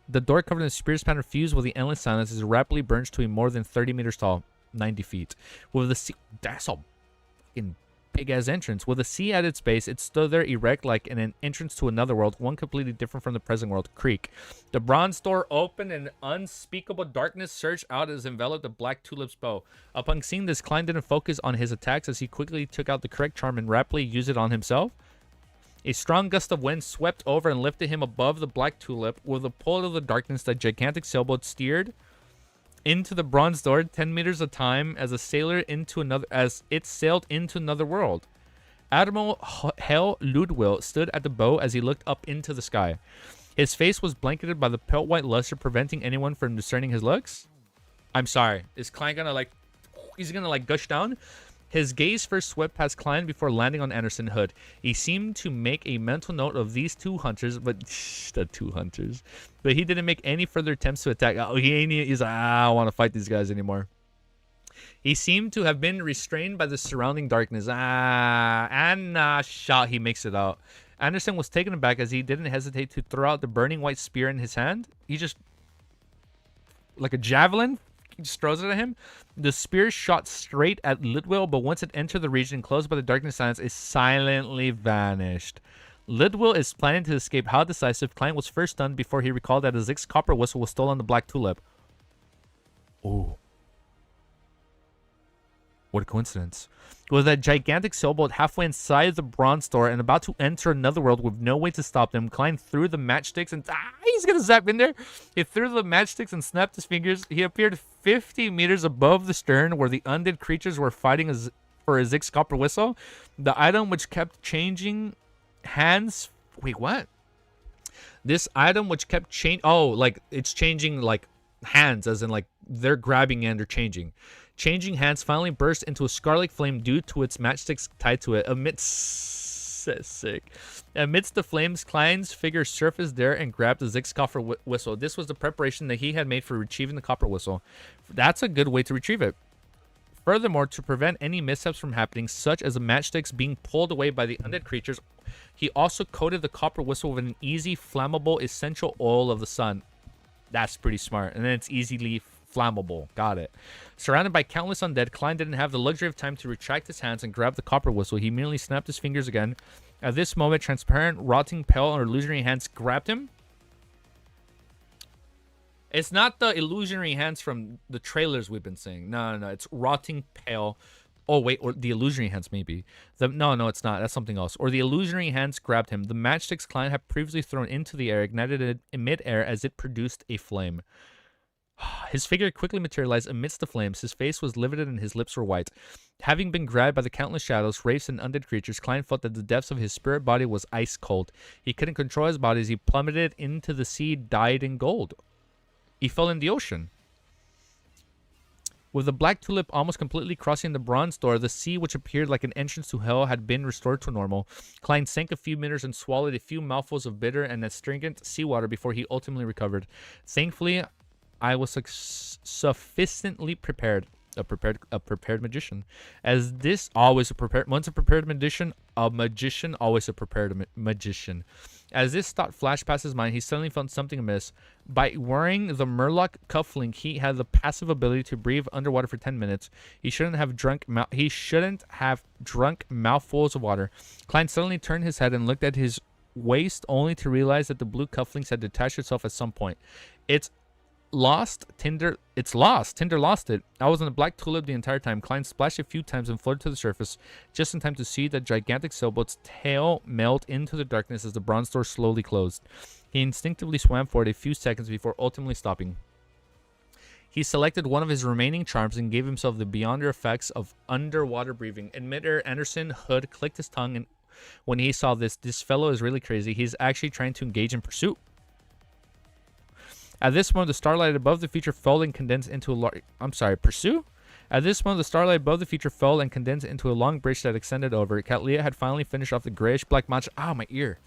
The door, covered in a spears pattern, fused with the endless silence as it rapidly burns to be more than 30 meters tall, 90 feet. With the sea, that's a fucking big-ass entrance. With the sea at its base, it stood there erect like an entrance to another world, one completely different from the present world, Creek. The bronze door opened and unspeakable darkness surged out as enveloped the Black Tulip's bow. Upon seeing this, Klein didn't focus on his attacks as he quickly took out the correct charm and rapidly used it on himself. A strong gust of wind swept over and lifted him above the Black Tulip. With a pull of the darkness, the gigantic sailboat steered into the bronze door 10 meters at a time as it sailed into another world. Admiral Hell Ludwell stood at the bow as he looked up into the sky. His face was blanketed by the pale white luster, preventing anyone from discerning his looks. I'm sorry. Is Klein gonna he's gonna gush down? His gaze first swept past Klein before landing on Anderson Hood. He seemed to make a mental note of these two hunters, but he didn't make any further attempts to attack. He's like, I don't want to fight these guys anymore. He seemed to have been restrained by the surrounding darkness. Shot. He makes it out. Anderson was taken aback as he didn't hesitate to throw out the burning white spear in his hand. He just, like a javelin, he just throws it at him. The spear shot straight at Lidwell, but once it entered the region closed by the darkness silence, it silently vanished. Lidwell is planning to escape. How decisive. Klein was first stunned before he recalled that his Zix copper whistle was still on the Black Tulip. Oh. What a coincidence. With that gigantic sailboat halfway inside the bronze door and about to enter another world with no way to stop them, Klein threw the matchsticks and... he's gonna zap in there. He threw the matchsticks and snapped his fingers. He appeared 50 meters above the stern where the undead creatures were fighting for a Zix copper whistle. The item which kept changing hands... Wait, what? This item which kept changing... Oh, like, it's changing, like, hands, as in, like, they're grabbing and they're changing. Changing hands finally burst into a scarlet flame due to its matchsticks tied to it. Amidst the flames, Klein's figure surfaced there and grabbed the Zix copper whistle. This was the preparation that he had made for retrieving the copper whistle. That's a good way to retrieve it. Furthermore, to prevent any mishaps from happening, such as the matchsticks being pulled away by the undead creatures, he also coated the copper whistle with an easy, flammable, essential oil of the sun. That's pretty smart. And then it's easily flammable. Got it. Surrounded by countless undead, Klein didn't have the luxury of time to retract his hands and grab the copper whistle. He merely snapped his fingers again. At this moment, transparent, rotting, pale, or illusionary hands grabbed him. It's not the illusionary hands from the trailers we've been seeing. No. It's rotting, pale. Oh, wait. Or the illusionary hands, maybe. No, it's not. That's something else. Or the illusionary hands grabbed him. The matchsticks Klein had previously thrown into the air ignited it in midair as it produced a flame. His figure quickly materialized amidst the flames. His face was livid and his lips were white. Having been grabbed by the countless shadows, wraiths, and undead creatures, Klein felt that the depths of his spirit body was ice cold. He couldn't control his body as he plummeted into the sea, dyed in gold. He fell in the ocean. With the Black Tulip almost completely crossing the bronze door, the sea, which appeared like an entrance to hell, had been restored to normal. Klein sank a few meters and swallowed a few mouthfuls of bitter and astringent seawater before he ultimately recovered. Thankfully, I was sufficiently prepared. A prepared magician. As this always a prepared... Once a prepared magician, always a prepared magician. As this thought flashed past his mind, he suddenly felt something amiss. By wearing the Murloc cufflink, he had the passive ability to breathe underwater for 10 minutes. He shouldn't have drunk mouthfuls of water. Klein suddenly turned his head and looked at his waist, only to realize that the blue cufflinks had detached itself at some point. It's lost. Tinder lost it. I was on the Black Tulip the entire time. Klein splashed a few times and floated to the surface, just in time to see the gigantic sailboat's tail melt into the darkness as the bronze door slowly closed. He instinctively swam for it a few seconds before ultimately stopping. He selected one of his remaining charms and gave himself the beyonder effects of underwater breathing. In midair, Anderson Hood clicked his tongue, and when he saw this fellow is really crazy. He's actually trying to engage in pursuit. At this moment, the starlight above the feature fell and condensed into a large... I'm sorry, pursue? At this moment, the starlight above the feature fell and condensed into a long bridge that extended over it. Cat Leah had finally finished off the grayish-black monster... Ah, my ear.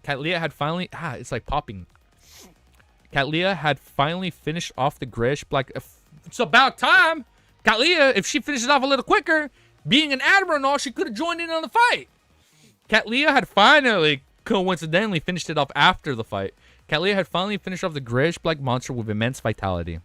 Cat Leah had finally... Ah, it's like popping. Cat Leah had finally finished off the grayish-black... It's about time! Cat Leah, if she finishes off a little quicker, being an Admiral and all, she could have joined in on the fight. Cat Leah had finally, coincidentally, finished it off after the fight. Cat Leah had finally finished off the grayish-black monster with immense vitality.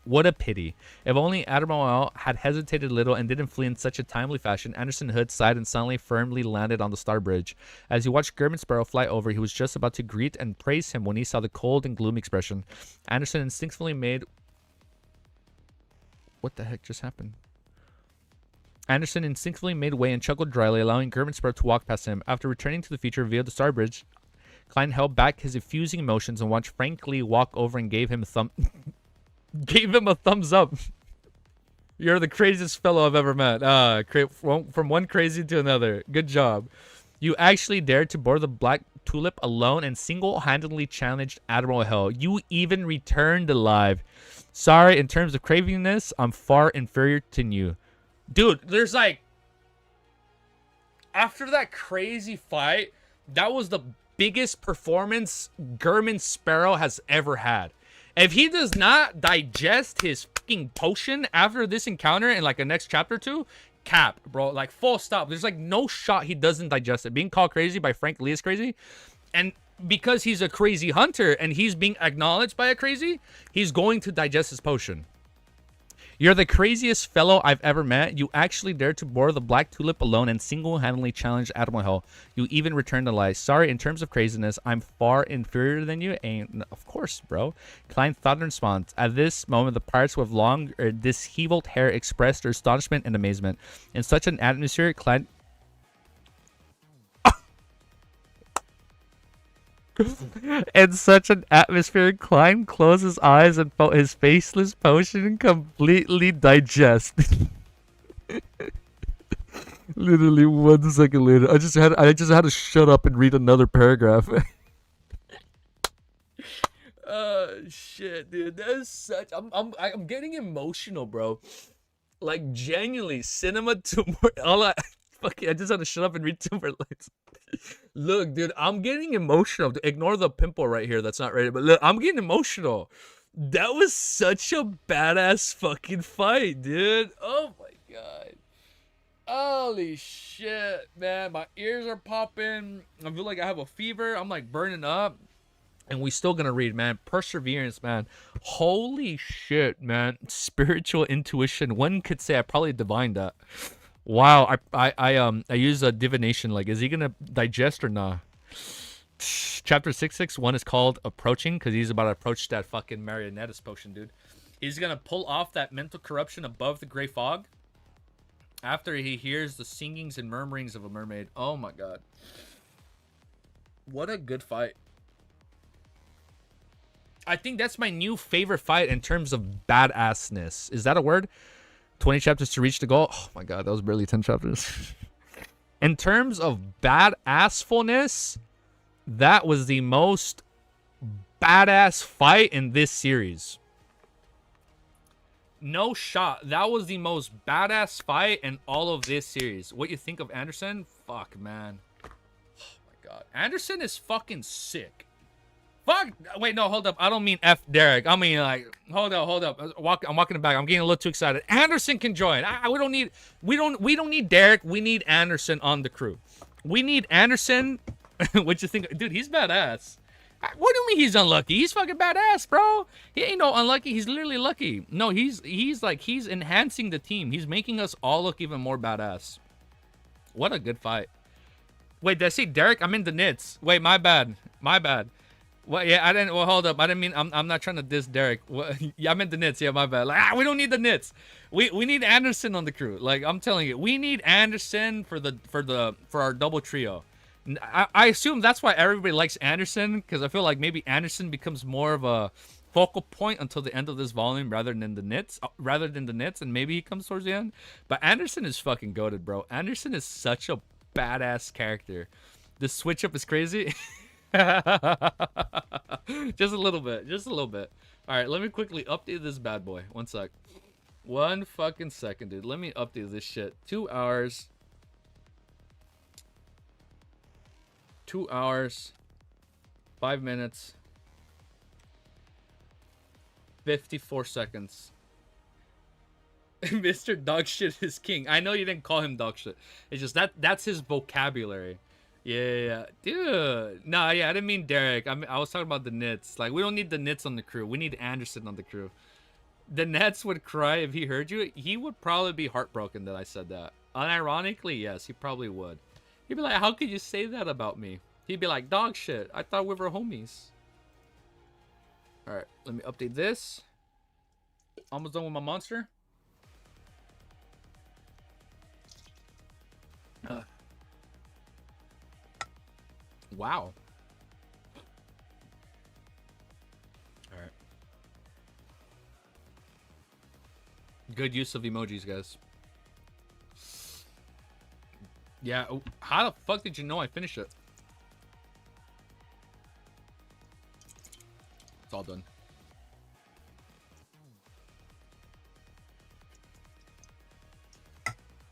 What a pity. If only Admiral had hesitated a little and didn't flee in such a timely fashion. Anderson Hood sighed and suddenly firmly landed on the star bridge. As he watched German Sparrow fly over, he was just about to greet and praise him when he saw the cold and gloomy expression. Anderson instinctively made... What the heck just happened? Anderson instinctively made way and chuckled dryly, allowing German Sparrow to walk past him. After returning to the feature via the star bridge, Klein held back his effusing emotions and watched Frank Lee walk over and gave him a thumbs up. You're the craziest fellow I've ever met. From one crazy to another. Good job. You actually dared to board the Black Tulip alone and single-handedly challenged Admiral Hell. You even returned alive. Sorry, in terms of craviness, I'm far inferior to you. Dude, there's like... After that crazy fight, that was the biggest performance German Sparrow has ever had. If he does not digest his fucking potion after this encounter in like the next chapter or two, cap, bro. Like full stop. There's like no shot he doesn't digest it. Being called crazy by Frank Lee is crazy. And because he's a crazy hunter and he's being acknowledged by a crazy, he's going to digest his potion. You're the craziest fellow I've ever met. You actually dared to board the Black Tulip alone and single-handedly challenge Admiral Hell. You even returned alive. Sorry, in terms of craziness, I'm far inferior than you. And of course, bro. Klein thought in response. At this moment, the pirates with long, disheveled hair expressed their astonishment and amazement. In such an atmosphere, Klein... In such an atmosphere, Klein closed his eyes and felt his faceless potion completely digest. Literally 1 second later, I just had to shut up and read another paragraph. Shit, dude, that is such. I'm getting emotional, bro. Like genuinely, cinema to more. I just had to shut up and read 2 more lines. Look, dude, I'm getting emotional. Ignore the pimple right here that's not ready. But look, I'm getting emotional. That was such a badass fucking fight, dude. Oh my god. Holy shit, man. My ears are popping. I feel like I have a fever. I'm like burning up. And we still gonna read, man. Perseverance, man. Holy shit, man. Spiritual intuition. One could say I probably divined that. Wow, I use a divination. Like, is he gonna digest or not? Chapter 661 is called Approaching because he's about to approach that fucking marionette's potion, dude. He's gonna pull off that mental corruption above the gray fog after he hears the singings and murmurings of a mermaid. Oh my god. What a good fight. I think that's my new favorite fight in terms of badassness. Is that a word? 20 chapters to reach the goal. Oh my god, that was barely 10 chapters. In terms of badassfulness, that was the most badass fight in this series. No shot. That was the most badass fight in all of this series. What you think of Anderson? Fuck, man. Oh my god. Anderson is fucking sick. Fuck. Wait, no, hold up. I don't mean F Derek. I mean, like, hold up. I'm walking it back. I'm getting a little too excited. Anderson can join. We don't need Derek. We need Anderson on the crew. We need Anderson. What you think? Dude, he's badass. What do you mean he's unlucky? He's fucking badass, bro. He ain't no unlucky. He's literally lucky. No, he's enhancing the team. He's making us all look even more badass. What a good fight. Wait, did I say Derek? I'm in the knits. Wait, my bad. Well, yeah, I didn't. Well, hold up. I didn't mean. I'm not trying to diss Derek. Yeah, I meant the knits. Yeah, my bad. Like, we don't need the knits. We need Anderson on the crew. Like, I'm telling you, we need Anderson for our double trio. I assume that's why everybody likes Anderson, because I feel like maybe Anderson becomes more of a focal point until the end of this volume rather than the Nits, and maybe he comes towards the end. But Anderson is fucking goated, bro. Anderson is such a badass character. The switch up is crazy. Just a little bit. Just a little bit. All right, let me quickly update this bad boy. One sec. One fucking second, dude. Let me update this shit. 2 hours. 2 hours. 5 minutes. 54 seconds. Mr. Dogshit is king. I know you didn't call him dogshit. It's just that's his vocabulary. Yeah. Dude. Nah, yeah, I didn't mean Derek. I was talking about the Nits. Like, we don't need the Nits on the crew. We need Anderson on the crew. The Nets would cry if he heard you. He would probably be heartbroken that I said that. Unironically, yes, he probably would. He'd be like, how could you say that about me? He'd be like, dog shit. I thought we were homies. Alright, let me update this. Almost done with my monster. Wow. Alright. Good use of emojis, guys. Yeah, how the fuck did you know I finished it? It's all done.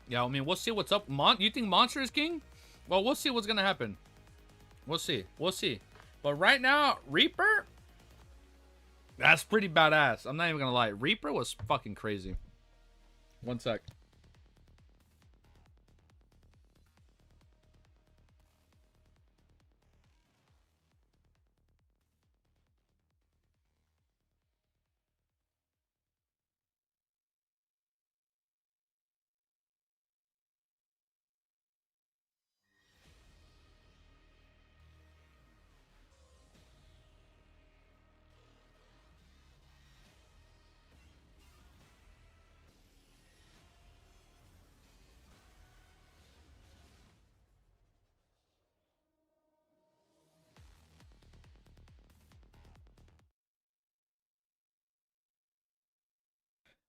Yeah, I mean, we'll see what's up. You think Monster is king? Well, we'll see what's gonna happen. We'll see. We'll see. But right now, Reaper? That's pretty badass. I'm not even gonna lie. Reaper was fucking crazy. One sec.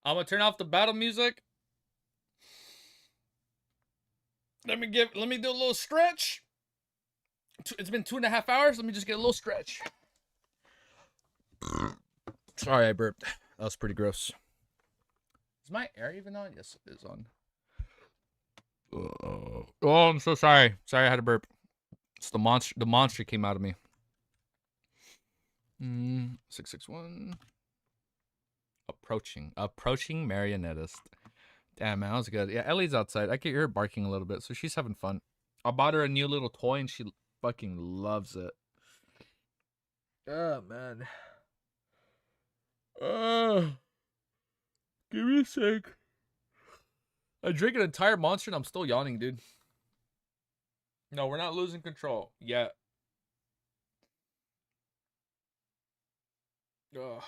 I'm gonna turn off the battle music. Let me do a little stretch. It's been 2.5 hours. Let me just get a little stretch. Sorry, I burped. That was pretty gross. Is my air even on? Yes, it is on. Oh, I'm so sorry. Sorry, I had to burp. It's the monster. The monster came out of me. 661. Approaching marionettist. Damn, man, that was good. Yeah, Ellie's outside. I can hear her barking a little bit, so she's having fun. I bought her a new little toy, and she fucking loves it. Oh, man. Give me a sec. I drank an entire monster, and I'm still yawning, dude. No, we're not losing control yet. Ugh.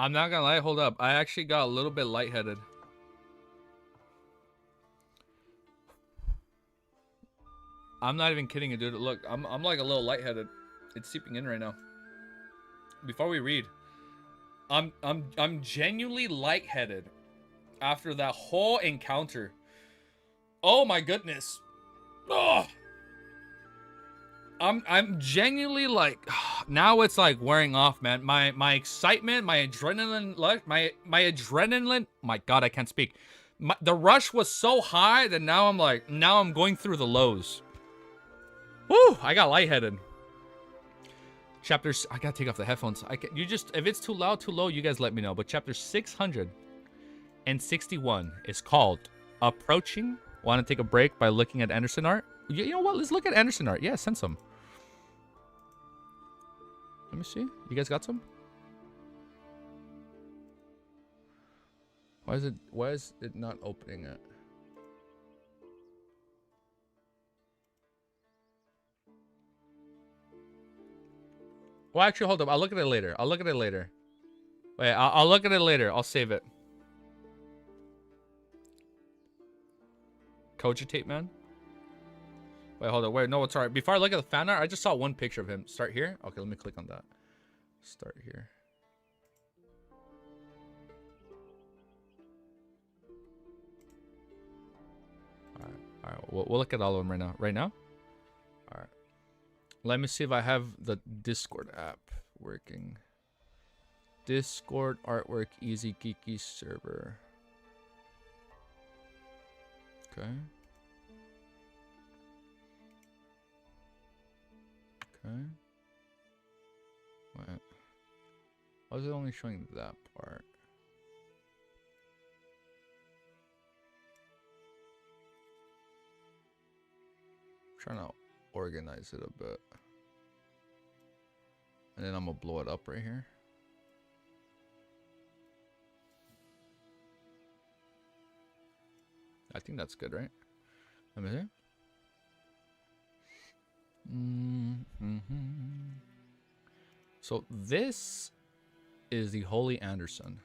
I'm not gonna lie, hold up. I actually got a little bit lightheaded. I'm not even kidding you, dude. Look, I'm like a little lightheaded. It's seeping in right now. Before we read, I'm genuinely lightheaded after that whole encounter. Oh my goodness. Oh. I'm genuinely like, now it's like wearing off, man. My excitement, my adrenaline, my adrenaline. My God, I can't speak. The rush was so high that now I'm going through the lows. Woo! I got lightheaded. Chapters. I gotta take off the headphones. If it's too loud, too low, you guys let me know. But chapter 661 is called Approaching. Want to take a break by looking at Anderson art? You know what? Let's look at Anderson art. Yeah, send some. Let me see. You guys got some? Why is it not opening it? Well, actually, hold up. I'll look at it later. I'll look at it later. Wait, I'll look at it later. I'll save it. Cogitate, man. Wait, hold on. Wait, no, it's alright. Before I look at the fan art, I just saw one picture of him. Start here? Okay, let me click on that. Start here. Alright. We'll look at all of them right now. Right now? Alright. Let me see if I have the Discord app working. Discord artwork easy geeky server. Okay. Okay. Wait. Why is it only showing that part? I'm trying to organize it a bit. And then I'm gonna blow it up right here. I think that's good, right? Let me see. So this is the Holy Anderson.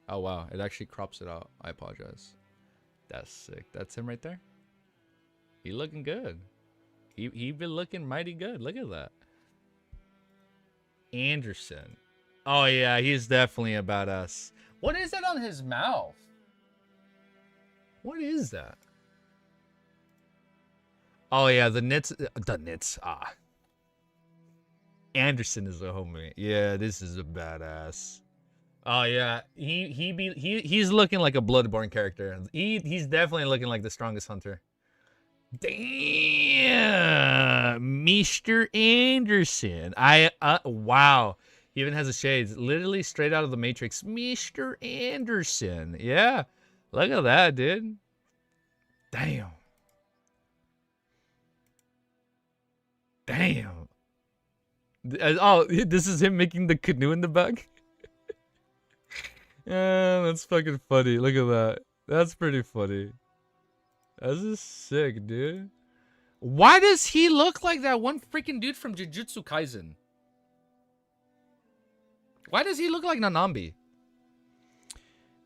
Oh wow, it actually crops it out. I apologize. That's sick. That's him right there. He looking good. He been looking mighty good. Look at that. Anderson. Oh yeah, he's definitely a badass. What is that on his mouth? What is that? Oh yeah, the knits. Ah. Anderson is a homie. Yeah, this is a badass. Oh yeah, he's looking like a Bloodborne character. He's definitely looking like the strongest hunter. Damn, Mr. Anderson. Wow. He even has the shades. Literally straight out of the Matrix. Mr. Anderson. Yeah. Look at that, dude. Damn. Damn. Oh, this is him making the canoe in the back. Yeah, that's fucking funny. Look at that. That's pretty funny. That's just sick, dude. Why does he look like that one freaking dude from Jujutsu Kaisen? Why does he look like Nanambi?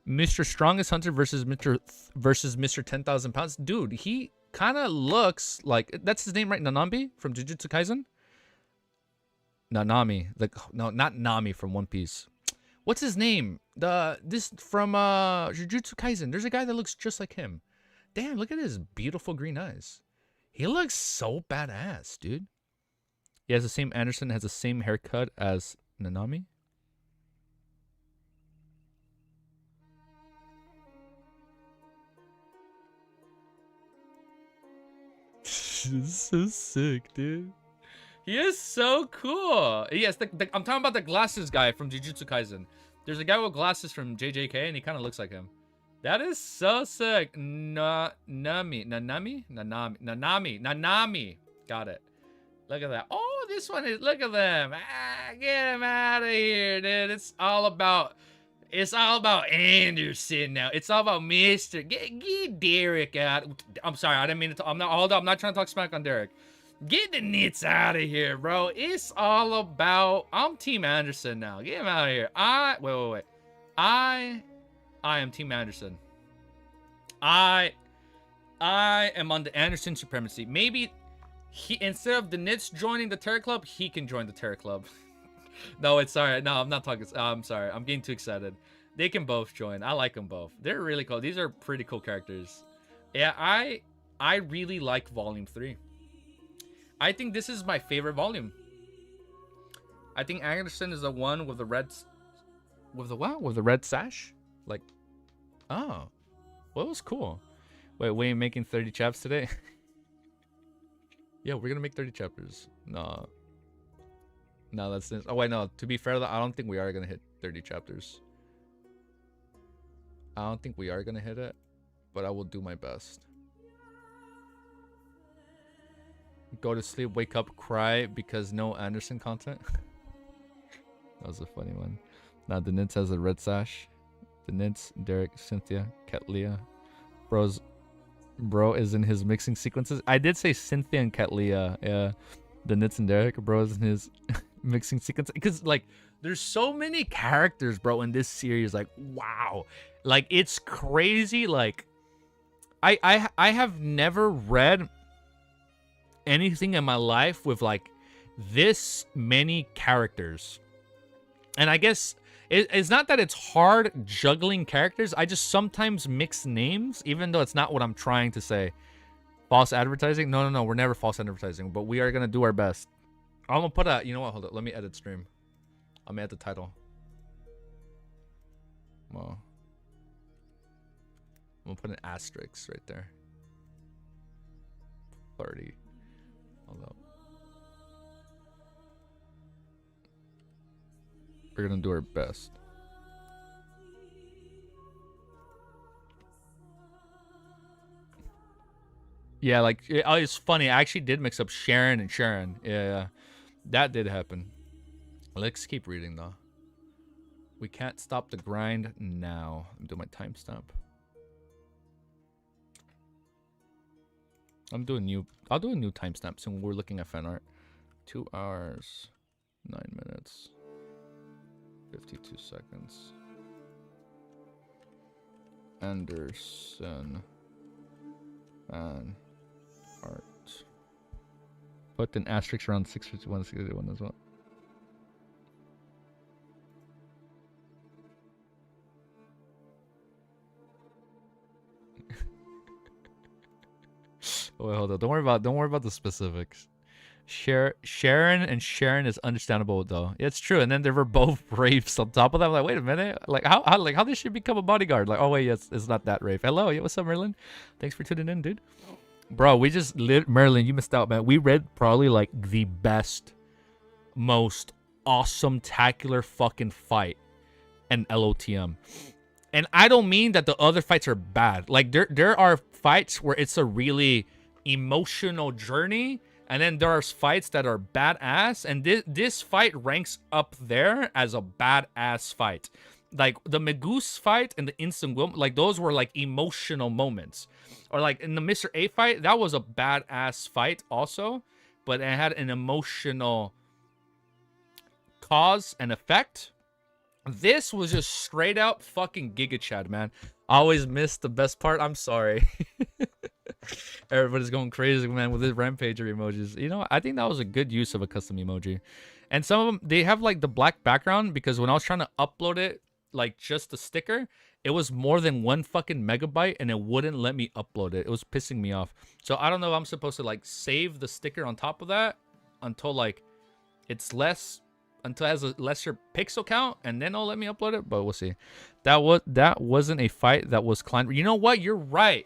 Mr. Strongest Hunter versus Mr. 10,000 pounds. Dude, he kind of looks like, that's his name, right? Nanambi from Jujutsu Kaisen? Nanami. No, not Nami from One Piece. What's his name? This from Jujutsu Kaisen. There's a guy that looks just like him. Damn, look at his beautiful green eyes. He looks so badass, dude. He has the same Anderson, has the same haircut as Nanami. This is so sick, dude. He is so cool. Yes, I'm talking about the glasses guy from Jujutsu Kaisen. There's a guy with glasses from JJK, and he kind of looks like him. That is so sick. Nanami. Got it. Look at that. Oh, this one is. Look at them. Get him out of here, dude. It's all about Anderson now. It's all about Mr. Get Derek out. I'm sorry, I didn't mean to. Hold up. I'm not trying to talk smack on Derek. Get the nits out of here, bro. It's all about. I'm Team Anderson now. Get him out of here. Wait. I am Team Anderson. I am on the Anderson supremacy. Maybe instead of the Nits joining the Terror Club, he can join the Terror Club. No, it's sorry. No, I'm not talking. I'm sorry. I'm getting too excited. They can both join. I like them both. They're really cool. These are pretty cool characters. Yeah, I really like Volume 3. I think this is my favorite volume. I think Anderson is the one with the red. With the what? With the red sash? Like, oh, well, it was cool. Wait, we ain't making 30 chaps today? Yeah, we're gonna make 30 chapters. No, that's oh wait, no. To be fair, I don't think we are gonna hit 30 chapters. I don't think we are gonna hit it, but I will do my best. Go to sleep, wake up, cry because no Anderson content. That was a funny one. Now the Nits has a red sash. The Nits, Derek, Cynthia, Katlia. Bro is in his mixing sequences. I did say Cynthia and Katlia. Yeah. The Nits and Derek. Bro is in his mixing sequence, because like there's so many characters, bro, in this series. Like, wow, like it's crazy. Like, I have never read anything in my life with like this many characters. And I guess it's not that it's hard juggling characters. I just sometimes mix names, even though it's not what I'm trying to say. False advertising? No. We're never false advertising, but we are going to do our best. I'm going to put a... You know what? Hold up. Let me edit stream. I'm going to add the title. Well, I'm going to put an asterisk right there. 30. Hold up. We're gonna do our best. Yeah, like it's funny. I actually did mix up Sharon and Sharon. Yeah, that did happen. Let's keep reading though. We can't stop the grind now. Do my timestamp. I'll do a new timestamp soon. We're looking at fan art. 2 hours, 9 minutes. 52 seconds. Anderson. And art. Put an asterisk around 651, 651 as well. Wait, hold on. Don't worry about the specifics. Sharon and Sharon is understandable though. It's true. And then they were both Wraiths on top of that. I'm like, wait a minute. Like how did she become a bodyguard? Like, oh wait, yes, it's not that Wraith. Hello, yeah, what's up, Merlin? Thanks for tuning in, dude. Bro, we just Merlin, you missed out, man. We read probably like the best, most awesome, tacular fucking fight in LOTM. And I don't mean that the other fights are bad. Like there are fights where it's a really emotional journey. And then there are fights that are badass, and this fight ranks up there as a badass fight. Like the Magoose fight and the Instant Will, like those were like emotional moments. Or like in the Mr. A fight, that was a badass fight also, but it had an emotional cause and effect. This was just straight out fucking Giga Chad, man. I always missed the best part. I'm sorry. Everybody's going crazy, man, with his rampager emojis. You know, I think that was a good use of a custom emoji. And some of them, they have like the black background, because when I was trying to upload it, like just the sticker, it was more than 1 fucking megabyte and it wouldn't let me upload it. It was pissing me off. So I don't know if I'm supposed to like save the sticker on top of that until like it's less, until it has a lesser pixel count, and then it'll let me upload it. But we'll see. That wasn't a fight. That was Klein. You know what? You're right.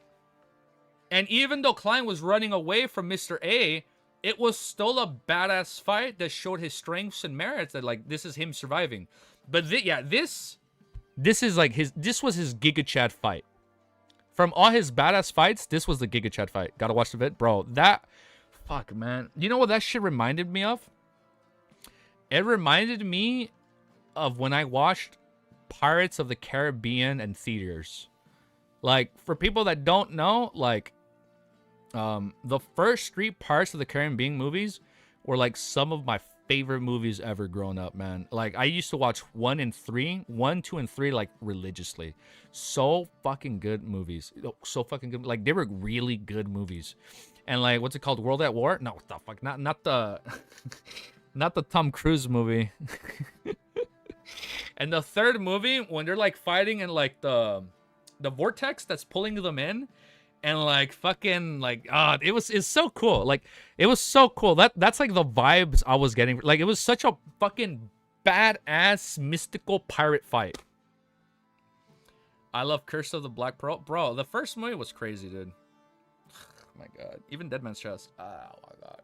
And even though Klein was running away from Mr. A, it was still a badass fight that showed his strengths and merits. That like this is him surviving. But this is like this was his Giga Chad fight. From all his badass fights, this was the Giga Chad fight. Gotta watch the vid, bro. That, fuck, man. You know what that shit reminded me of? It reminded me of when I watched Pirates of the Caribbean in theaters. Like, for people that don't know, like, the first 3 Pirates of the Caribbean movies were like some of my favorite movies ever growing up, man. Like, I used to watch 1, 2, and 3 like religiously. So fucking good movies. So fucking good. Like, they were really good movies. And like, what's it called? World at War? No, what the fuck? Not the not the Tom Cruise movie. And the third movie, when they're like fighting in like the vortex that's pulling them in, and like fucking like it's so cool. Like, it was so cool. That's like the vibes I was getting. Like, it was such a fucking badass mystical pirate fight. I love Curse of the Black Pearl. Bro, the first movie was crazy, dude. Oh my god. Even Dead Man's Chest. Oh my god.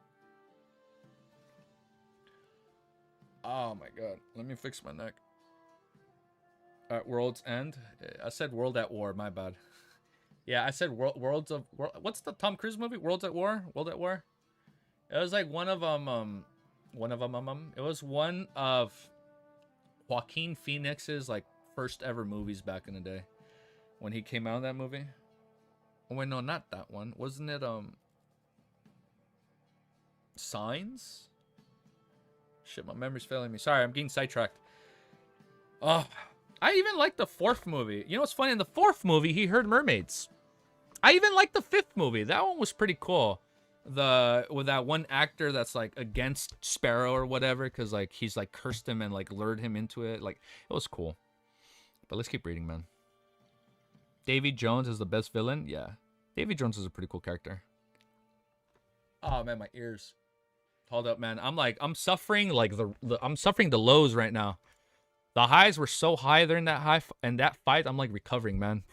Oh my god. Let me fix my neck. Alright, World's End. I said World at War, my bad. Yeah, I said Worlds of... What's the Tom Cruise movie? Worlds at War? World at War? It was like one of them, it was one of Joaquin Phoenix's like first ever movies back in the day. When he came out in that movie. Oh wait, no, not that one. Wasn't it Signs? Shit, my memory's failing me. Sorry, I'm getting sidetracked. Oh, I even like the 4th movie. You know what's funny? In the 4th movie, he heard mermaids. I even like the 5th movie. That one was pretty cool. With that one actor that's like against Sparrow or whatever, because like he's like cursed him and like lured him into it. Like, it was cool. But let's keep reading, man. Davy Jones is the best villain. Yeah, Davy Jones is a pretty cool character. Oh man, my ears. Hold up, man. I'm suffering like I'm suffering the lows right now. The highs were so high during that fight. I'm like recovering, man.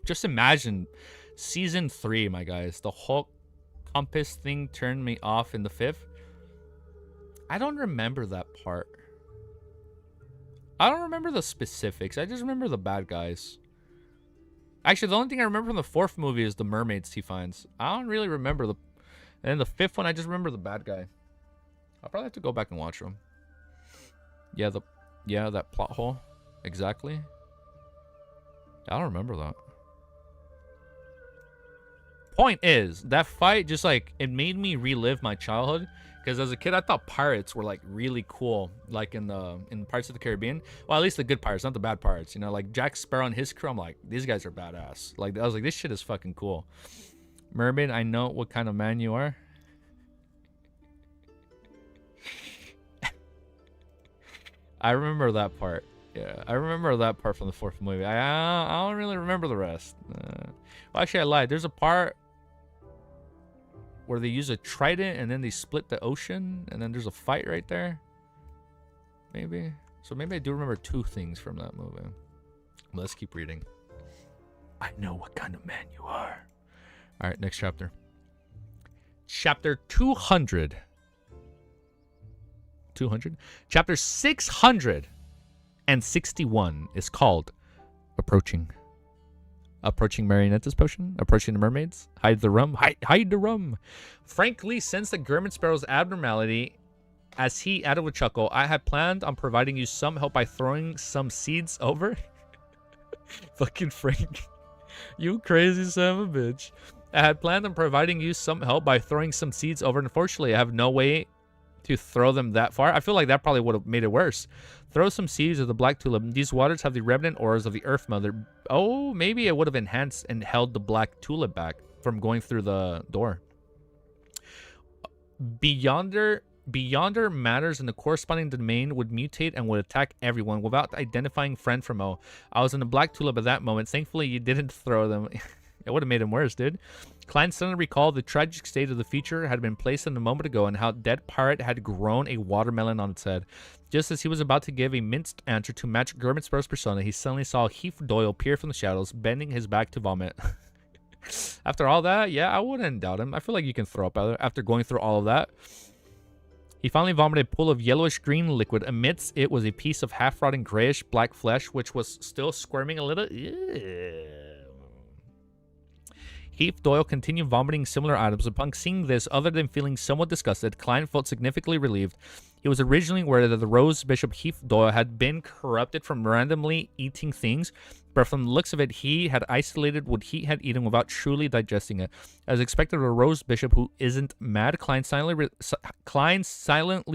Just imagine season 3, my guys. The whole compass thing turned me off in the 5th. I don't remember that part. I don't remember the specifics. I just remember the bad guys. Actually, the only thing I remember from the 4th movie is the mermaids he finds. I don't really remember the... And then the 5th one, I just remember the bad guy. I'll probably have to go back and watch them. Yeah, that plot hole. Exactly. I don't remember that. Point is, that fight just like, it made me relive my childhood. Because as a kid, I thought pirates were like really cool, like in Pirates of the Caribbean. Well, at least the good pirates, not the bad pirates. You know, like Jack Sparrow and his crew. I'm like, these guys are badass. Like, I was like, this shit is fucking cool. Mermaid, I know what kind of man you are. I remember that part. Yeah, I remember that part from the 4th movie. I don't really remember the rest. Well, actually, I lied. There's a part where they use a trident and then they split the ocean and then there's a fight right there. Maybe. So maybe I do remember 2 things from that movie. Let's keep reading. I know what kind of man you are. All right, next chapter. Chapter 200. 200? Chapter 661 is called Approaching. Approaching Marionette's potion. Approaching the mermaids. Hide the rum. Hide the rum. Frankly, since the German Sparrow's abnormality, as he added with a chuckle, I had planned on providing you some help by throwing some seeds over. Fucking Frank. You crazy son of a bitch. I had planned on providing you some help by throwing some seeds over. Unfortunately, I have no way to throw them that far. I feel like that probably would have made it worse. Throw some seeds of the Black Tulip. These waters have the remnant auras of the Earth Mother. Oh, maybe it would have enhanced and held the Black Tulip back from going through the door. Beyonder matters in the corresponding domain would mutate and would attack everyone without identifying friend from foe. I was in the Black Tulip at that moment. Thankfully, you didn't throw them. It would have made him worse, dude. Klein suddenly recalled the tragic state of the future had been placed in a moment ago and how dead pirate had grown a watermelon on its head. Just as he was about to give a minced answer to match German Sparrow's persona, he suddenly saw Heath Doyle peer from the shadows, bending his back to vomit. After all that, yeah, I wouldn't doubt him. I feel like you can throw up after going through all of that. He finally vomited a pool of yellowish-green liquid. Amidst it was a piece of half-rotting grayish-black flesh, which was still squirming a little. Ew. Heath Doyle continued vomiting similar items. Upon seeing this, other than feeling somewhat disgusted, Klein felt significantly relieved. He was originally aware that the Rose Bishop Heath Doyle had been corrupted from randomly eating things, but from the looks of it, he had isolated what he had eaten without truly digesting it. As expected of a Rose Bishop who isn't mad, Klein silently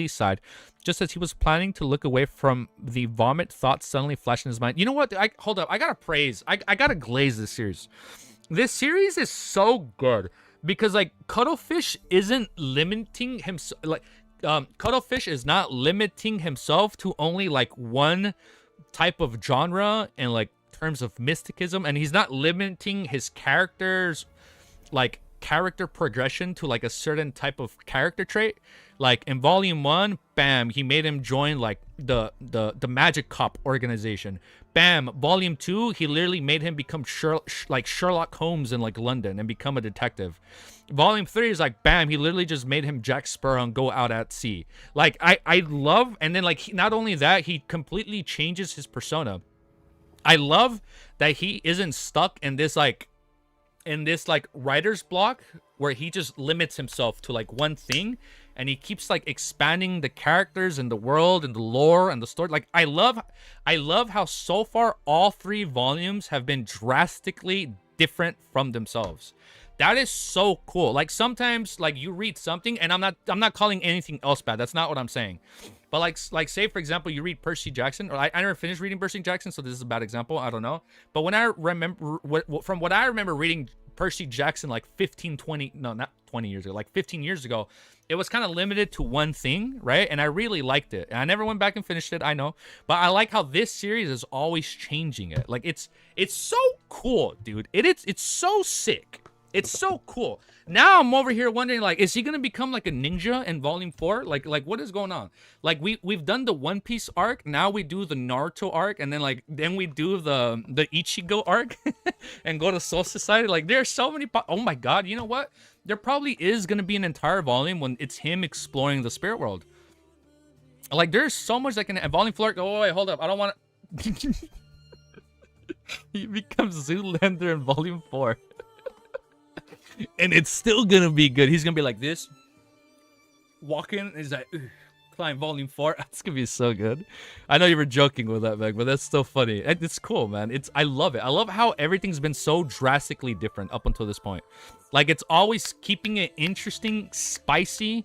sighed. Just as he was planning to look away from the vomit, thoughts suddenly flashed in his mind. You know what? Hold up. I gotta praise. I gotta glaze this series. This series is so good because like Cuttlefish isn't limiting himself. Like Cuttlefish is not limiting himself to only like one type of genre and like terms of mysticism, and he's not limiting his characters like character progression to like a certain type of character trait. Like in volume 1, bam, he made him join like the Magic Cop organization. Bam, volume 2, he literally made him become Sherlock Holmes in like London and become a detective. Volume 3 is like, bam, he literally just made him Jack Sparrow and go out at sea. Like I love, and then like not only that, he completely changes his persona. I love that he isn't stuck in this writer's block where he just limits himself to like one thing, and he keeps like expanding the characters and the world and the lore and the story. Like I love how so far all 3 volumes have been drastically different from themselves. That is so cool. Like sometimes like you read something and I'm not calling anything else bad. That's not what I'm saying. But like say for example you read Percy Jackson, or I never finished reading Percy Jackson, so this is a bad example. I don't know. But when I remember from what I remember reading Percy Jackson like 15 years ago, it was kind of limited to one thing, right? And I really liked it. And I never went back and finished it, I know. But I like how this series is always changing it. Like it's so cool, dude. It's so sick. It's so cool. Now I'm over here wondering, like, is he gonna become like a ninja in Volume 4? Like what is going on? Like we've done the One Piece arc. Now we do the Naruto arc, and then we do the Ichigo arc, and go to Soul Society. Like there's so many. Oh my god! You know what? There probably is gonna be an entire volume when it's him exploring the spirit world. Like there's so much that can. Volume 4. Oh wait, hold up. I don't want to. He becomes Zoolander in Volume 4. And it's still gonna be good. He's gonna be like this, walking. He's like, climb Volume 4. That's gonna be so good. I know you were joking with that, Meg, but that's still funny. It's cool, man. I love it. I love how everything's been so drastically different up until this point. Like it's always keeping it interesting, spicy,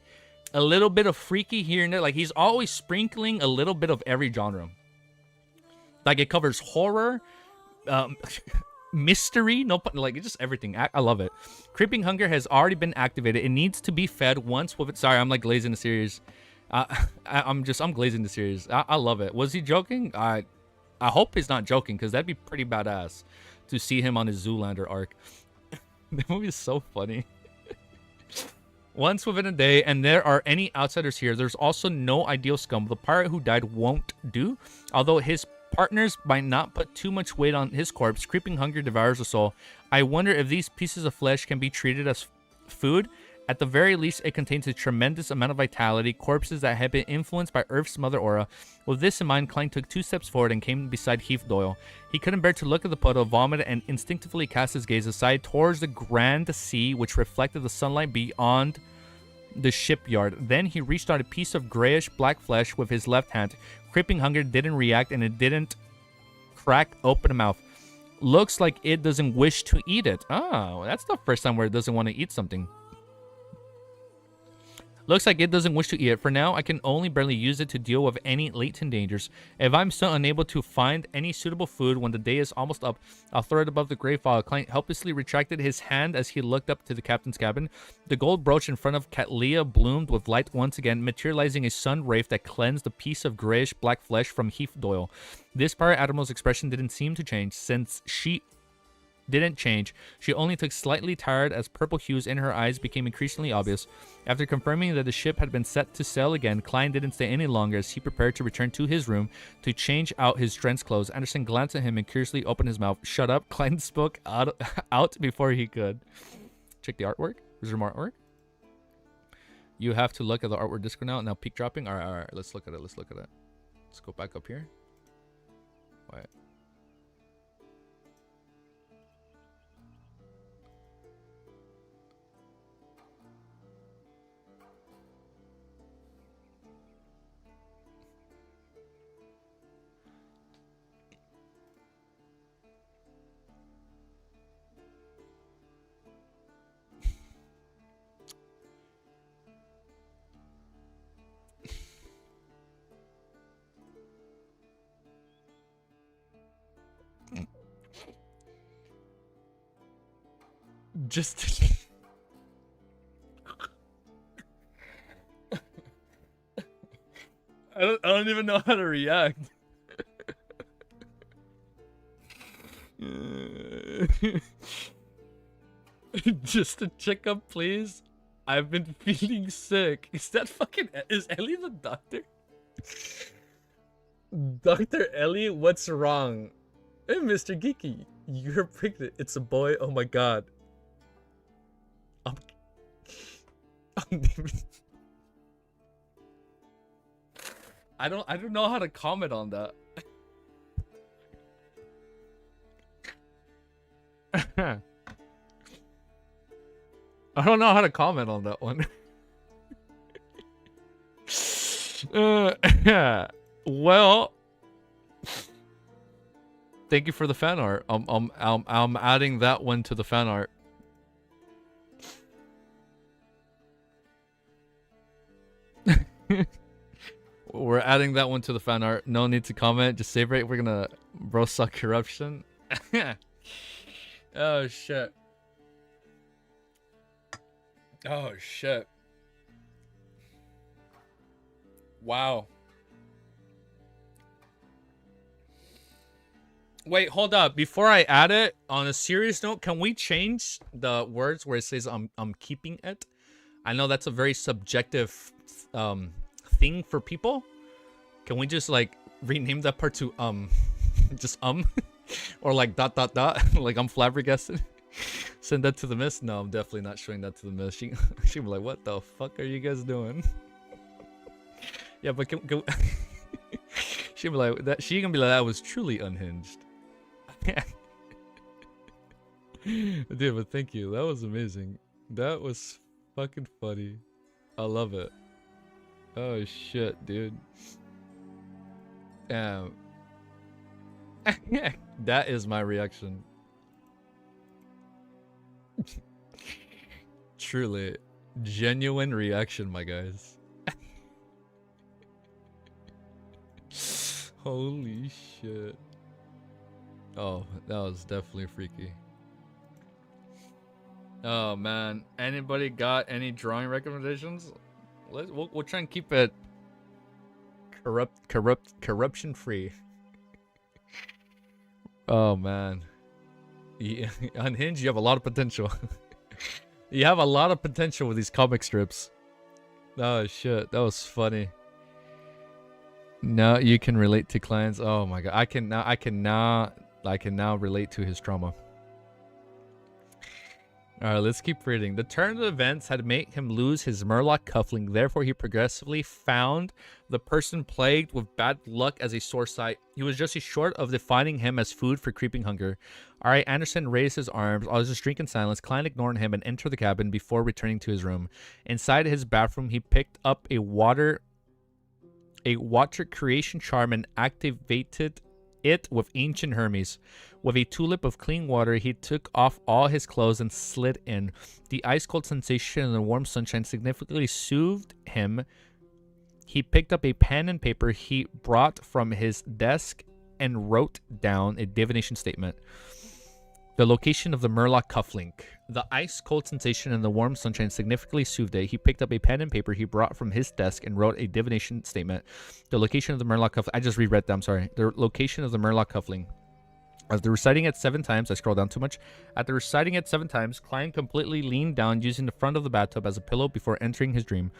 a little bit of freaky here and there. Like he's always sprinkling a little bit of every genre. Like it covers horror, mystery, like it's just everything. I love it. Creeping hunger has already been activated. It needs to be fed once with it. Sorry, I'm like glazing the series. I'm glazing the series. I love it. Was he joking? I hope he's not joking, because that'd be pretty badass to see him on his Zoolander arc. The movie is so funny. Once within a day, and there are any outsiders here. There's also no ideal scum. The pirate who died won't do, although his partners might not put too much weight on his corpse. Creeping hunger devours the soul. I wonder if these pieces of flesh can be treated as food. At the very least, it contains a tremendous amount of vitality, corpses that have been influenced by Earth's mother aura. With this in mind, Klein took 2 steps forward and came beside Heath Doyle. He couldn't bear to look at the puddle, vomited, and instinctively cast his gaze aside towards the grand sea, which reflected the sunlight beyond the shipyard. Then he reached out a piece of grayish black flesh with his left hand. Creeping hunger didn't react, and it didn't crack open a mouth. Looks like it doesn't wish to eat it. Oh, that's the first time where it doesn't want to eat something. Looks like it doesn't wish to eat it. For now, I can only barely use it to deal with any latent dangers. If I'm still unable to find any suitable food when the day is almost up, I'll throw it above the grave file. Client helplessly retracted his hand as he looked up to the captain's cabin. The gold brooch in front of Catlia bloomed with light once again, materializing a sun wraith that cleansed a piece of grayish black flesh from Heath Doyle. This pirate admiral's expression didn't seem to change. Since she didn't change, she only looked slightly tired as purple hues in her eyes became increasingly obvious. After confirming that the ship had been set to sail again, Klein didn't stay any longer as he prepared to return to his room to change out his drenched clothes. Anderson glanced at him and curiously opened his mouth. Shut up. Klein spoke out before he could. Check the artwork. Is there more artwork? You have to look at the artwork Discord now peak dropping. All right. Let's look at it. Let's go back up here. Wait. Just I don't even know how to react. Just to check up, please. I've been feeling sick. Is Ellie the doctor? Dr. Ellie, what's wrong? Hey, Mr. Geeky, you're pregnant. It's a boy. Oh my god. I don't know how to comment on that. I don't know how to comment on that one. Well, thank you for the fan art. I'm adding that one to the fan art. We're adding that one to the fan art. No need to comment. Just save it. We're gonna bro suck corruption. Oh shit. Oh shit. Wow. Wait, hold up. Before I add it, on a serious note, can we change the words where it says I'm keeping it? I know that's a very subjective thing for people. Can we just like rename that part to just or like ... like I'm flabbergasted? Send that to the miss? No, I'm definitely not showing that to the miss. She'll be like, what the fuck are you guys doing? Yeah, but can she'll be like that. She gonna be like, that was truly unhinged. Dude, but thank you. That was amazing. That was fucking funny. I love it. Oh shit, dude. That is my reaction. Truly, genuine reaction, my guys. Holy shit. Oh, that was definitely freaky. Oh man, anybody got any drawing recommendations? We'll try and keep it corruption free. Oh man, yeah, Unhinged, you have a lot of potential. You have a lot of potential with these comic strips. Oh shit, that was funny. Now you can relate to clients. Oh my god, I can now relate to his trauma. Alright, let's keep reading. The turn of events had made him lose his Murloc cuffling, therefore he progressively found the person plagued with bad luck as a sore sight. He was just short of defining him as food for creeping hunger. Alright, Anderson raised his arms. I was just drinking silence. Klein ignored him and entered the cabin before returning to his room. Inside his bathroom, he picked up a water creation charm and activated it with ancient Hermes. With a tulip of clean water, he took off all his clothes and slid in. The ice-cold sensation in the warm sunshine significantly soothed him. He picked up a pen and paper he brought from his desk and wrote down a divination statement. The location of the Murloc cufflink. The ice-cold sensation in the warm sunshine significantly soothed it. He picked up a pen and paper he brought from his desk and wrote a divination statement. The location of the Murloc cufflink. I just reread that, I'm sorry. The location of the Murloc cufflink. After reciting it 7 times, I scrolled down too much. After reciting it 7 times, Klein completely leaned down using the front of the bathtub as a pillow before entering his dream.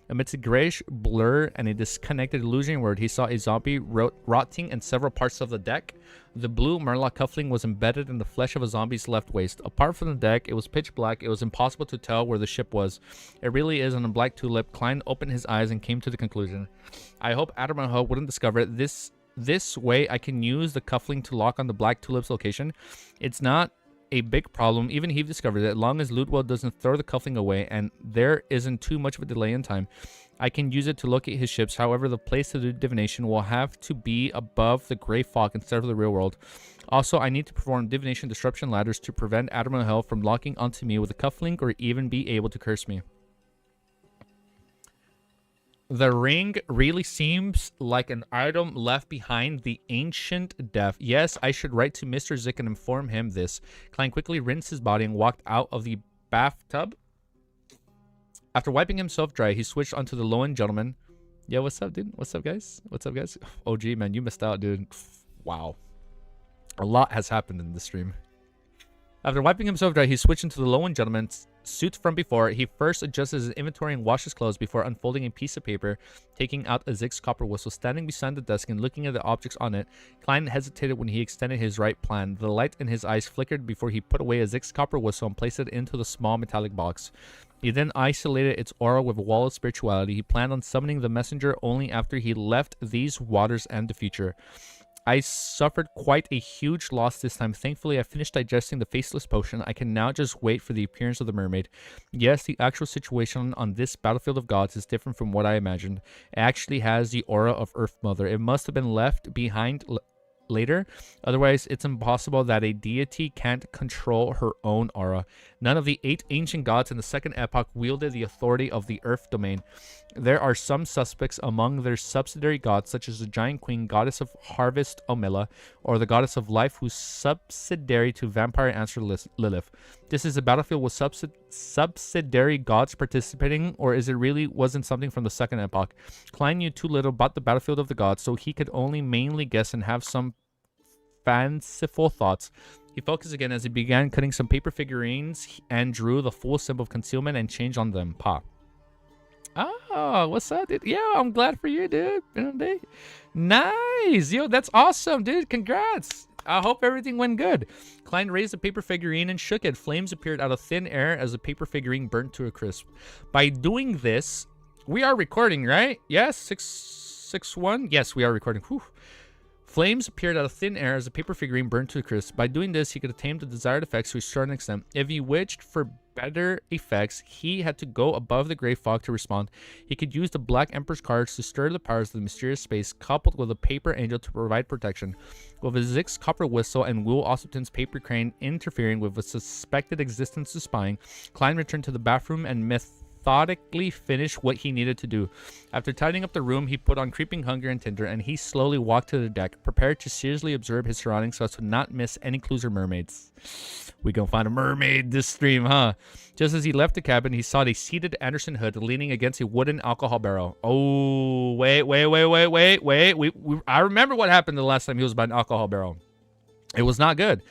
Amidst a grayish blur and a disconnected illusion word, he saw a zombie rotting in several parts of the deck. The blue Murloc cuffling was embedded in the flesh of a zombie's left waist. Apart from the deck, it was pitch black. It was impossible to tell where the ship was. It really is on a Black Tulip. Klein opened his eyes and came to the conclusion. I hope Admiral wouldn't discover it. This way, I can use the cuffling to lock on the Black Tulip's location. It's not a big problem, even if he discovers it, as long as Ludwell doesn't throw the cuffling away and there isn't too much of a delay in time. I can use it to locate his ships. However, the place to do divination will have to be above the gray fog instead of the real world. Also, I need to perform divination disruption ladders to prevent Admiral from locking onto me with a cufflink or even be able to curse me. The ring really seems like an item left behind the ancient death. Yes, I should write to Mr. Zick and inform him this. Klein quickly rinsed his body and walked out of the bathtub. After wiping himself dry, he switched onto the low-end gentleman. Yo, what's up, dude? What's up, guys? What's up, guys? OG, man, you missed out, dude. Wow. A lot has happened in this stream. After wiping himself dry, he switched into the low-end gentleman's suit from before. He first adjusted his inventory and washed his clothes before unfolding a piece of paper, taking out a Zig's copper whistle. Standing beside the desk and looking at the objects on it, Klein hesitated when he extended his right plan. The light in his eyes flickered before he put away a Zig's copper whistle and placed it into the small metallic box. He then isolated its aura with a wall of spirituality. He planned on summoning the messenger only after he left these waters and the future. I suffered quite a huge loss this time. Thankfully, I finished digesting the faceless potion. I can now just wait for the appearance of the mermaid. Yes, the actual situation on this battlefield of gods is different from what I imagined. It actually has the aura of Earth Mother. It must have been left behind later. Otherwise, it's impossible that a deity can't control her own aura. None of the 8 ancient gods in the second epoch wielded the authority of the earth domain. There are some suspects among their subsidiary gods, such as the giant queen, goddess of harvest Omilla, or the goddess of life, who's subsidiary to vampire ancestor Lilith. This is a battlefield with subsidiary gods participating, or is it really wasn't something from the second epoch? Klein knew too little about the battlefield of the gods, so he could only mainly guess and have some fanciful thoughts. He focused again as he began cutting some paper figurines and drew the full symbol of concealment and changed on them. Pa. Oh, what's up, dude? Yeah, I'm glad for you, dude. Nice. Yo, that's awesome, dude. Congrats. I hope everything went good. Klein raised the paper figurine and shook it. Flames appeared out of thin air as the paper figurine burnt to a crisp. By doing this, we are recording, right? Yes, 661. Yes, we are recording. Whew. Flames appeared out of thin air as the paper figurine burned to a crisp. By doing this, he could attain the desired effects to a certain extent. If he wished for better effects, he had to go above the gray fog to respond. He could use the Black Emperor's cards to stir the powers of the mysterious space, coupled with a paper angel to provide protection. With a Zix copper whistle and Will Ossipton's paper crane interfering with a suspected existence to spying, Klein returned to the bathroom and methodically finished what he needed to do. After tidying up the room, he put on Creeping Hunger and Tinder, and he slowly walked to the deck, prepared to seriously observe his surroundings so as to not miss any clues or mermaids. We gonna find a mermaid this stream, huh? Just as he left the cabin, he saw a seated Anderson Hood leaning against a wooden alcohol barrel. Oh, wait. I remember what happened the last time he was by an alcohol barrel. It was not good.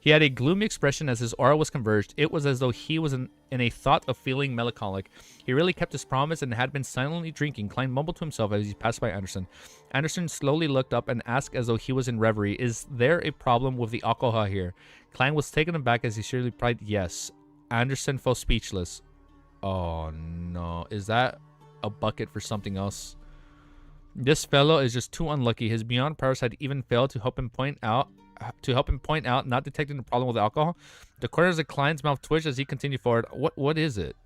He had a gloomy expression as his aura was converged. It was as though he was in a thought of feeling melancholic. He really kept his promise and had been silently drinking. Klein mumbled to himself as he passed by Anderson. Anderson slowly looked up and asked as though he was in reverie, "Is there a problem with the alcohol here?" Klein was taken aback as he surely replied, "Yes." Anderson fell speechless. Oh no, is that a bucket for something else? This fellow is just too unlucky. His beyond powers had even failed to help him point out not detecting the problem with alcohol. The corners of Klein's mouth twitched as he continued forward. What is it?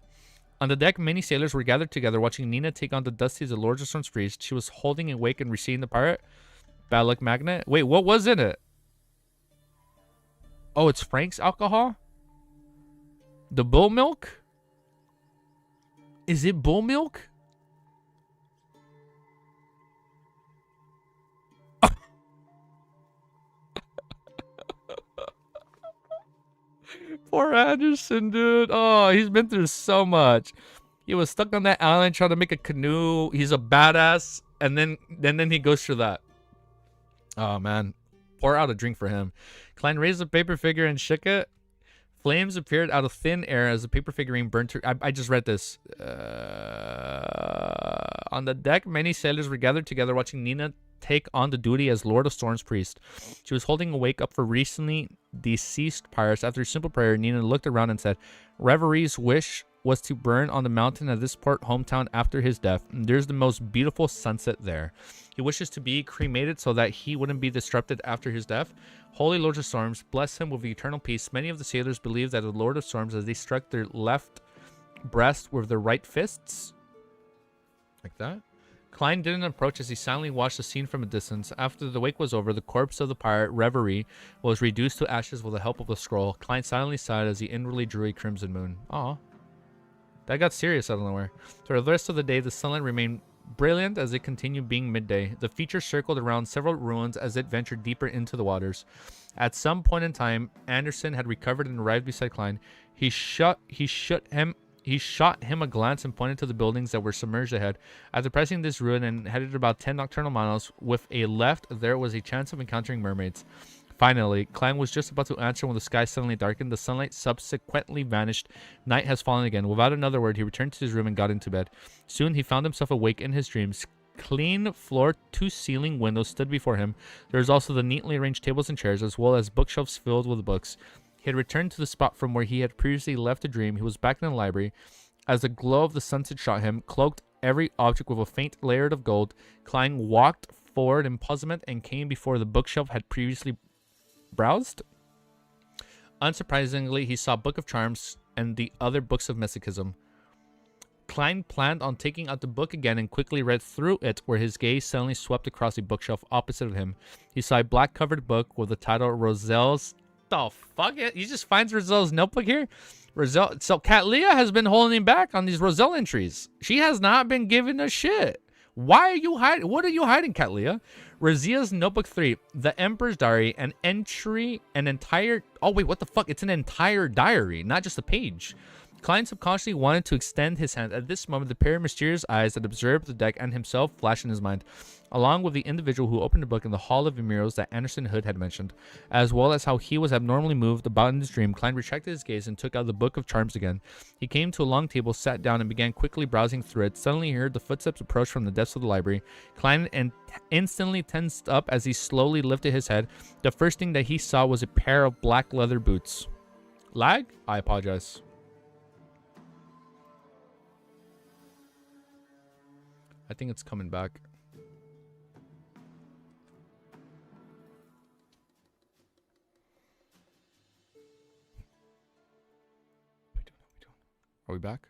On the deck, many sailors were gathered together, watching Nina take on the Dusty as the Lord of Storm's priest. She was holding a wake and receiving the pirate. Bad luck magnet. Wait, what was in it? Oh, it's Frank's alcohol? The bull milk? Is it bull milk? Poor Anderson, dude. Oh, he's been through so much. He was stuck on that island trying to make a canoe. He's a badass. And then he goes through that. Oh, man. Pour out a drink for him. Klein raised the paper figure and shook it. Flames appeared out of thin air as the paper figurine burned to... I just read this. On the deck, many sailors were gathered together watching Nina take on the duty as Lord of Storm's priest. She was holding a wake up for recently deceased pirates. After a simple prayer, Nina looked around and said, "Reverie's wish was to burn on the mountain at this port hometown after his death. There's the most beautiful sunset there. He wishes to be cremated so that he wouldn't be disrupted after his death. Holy Lord of Storms, bless him with eternal peace." Many of the sailors believed that the Lord of Storms, as they struck their left breast with their right fists, like that. Klein didn't approach as he silently watched the scene from a distance. After the wake was over, the corpse of the pirate, Reverie, was reduced to ashes with the help of a scroll. Klein silently sighed as he inwardly drew a crimson moon. Aw. That got serious out of nowhere. For the rest of the day, the sunlight remained brilliant as it continued being midday. The feature circled around several ruins as it ventured deeper into the waters. At some point in time, Anderson had recovered and arrived beside Klein. He shot him a glance and pointed to the buildings that were submerged ahead. After pressing this ruin and headed about 10 nocturnal miles with a left, there was a chance of encountering mermaids. Finally, Klein was just about to answer when the sky suddenly darkened. The sunlight subsequently vanished. Night has fallen again. Without another word, he returned to his room and got into bed. Soon he found himself awake in his dreams. Clean floor-to-ceiling windows stood before him. There was also the neatly arranged tables and chairs, as well as bookshelves filled with books. He had returned to the spot from where he had previously left to dream. He was back in the library. As the glow of the sunset shot him, cloaked every object with a faint layer of gold, Klein walked forward in puzzlement and came before the bookshelf had previously browsed. Unsurprisingly, he saw Book of Charms and the other books of Masochism. Klein planned on taking out the book again and quickly read through it, where his gaze suddenly swept across a bookshelf opposite of him. He saw a black-covered book with the title Roselle's... The fuck? He just finds Roselle's notebook here? Roselle... So Katlia has been holding back on these Roselle entries. She has not been giving a shit. Why are you hiding? What are you hiding, Katlia? Rosella's Notebook 3, The Emperor's Diary, an entire... Oh, wait, what the fuck? It's an entire diary, not just a page. Klein subconsciously wanted to extend his hand. At this moment, the pair of mysterious eyes that observed the deck and himself flashed in his mind, along with the individual who opened the book in the Hall of Admirals that Anderson Hood had mentioned, as well as how he was abnormally moved about in his dream. Klein retracted his gaze and took out the Book of Charms again. He came to a long table, sat down, and began quickly browsing through it. Suddenly, he heard the footsteps approach from the depths of the library. Klein instantly tensed up as he slowly lifted his head. The first thing that he saw was a pair of black leather boots. Lag? I apologize. I think it's coming back. Are we back?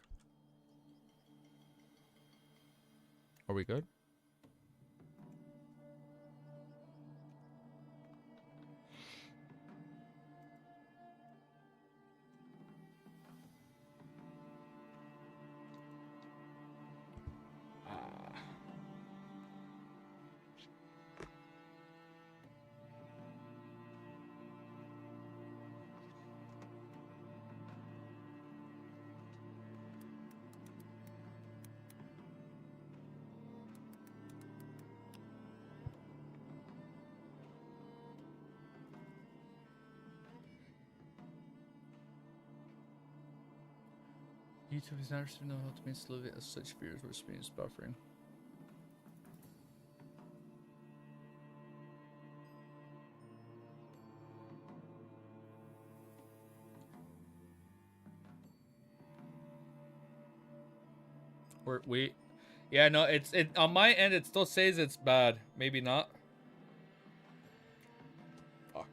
Are we good? YouTube has never know how to make slowly as such fears were experienced buffering. Yeah, no, it on my end it still says it's bad. Maybe not. Fuck.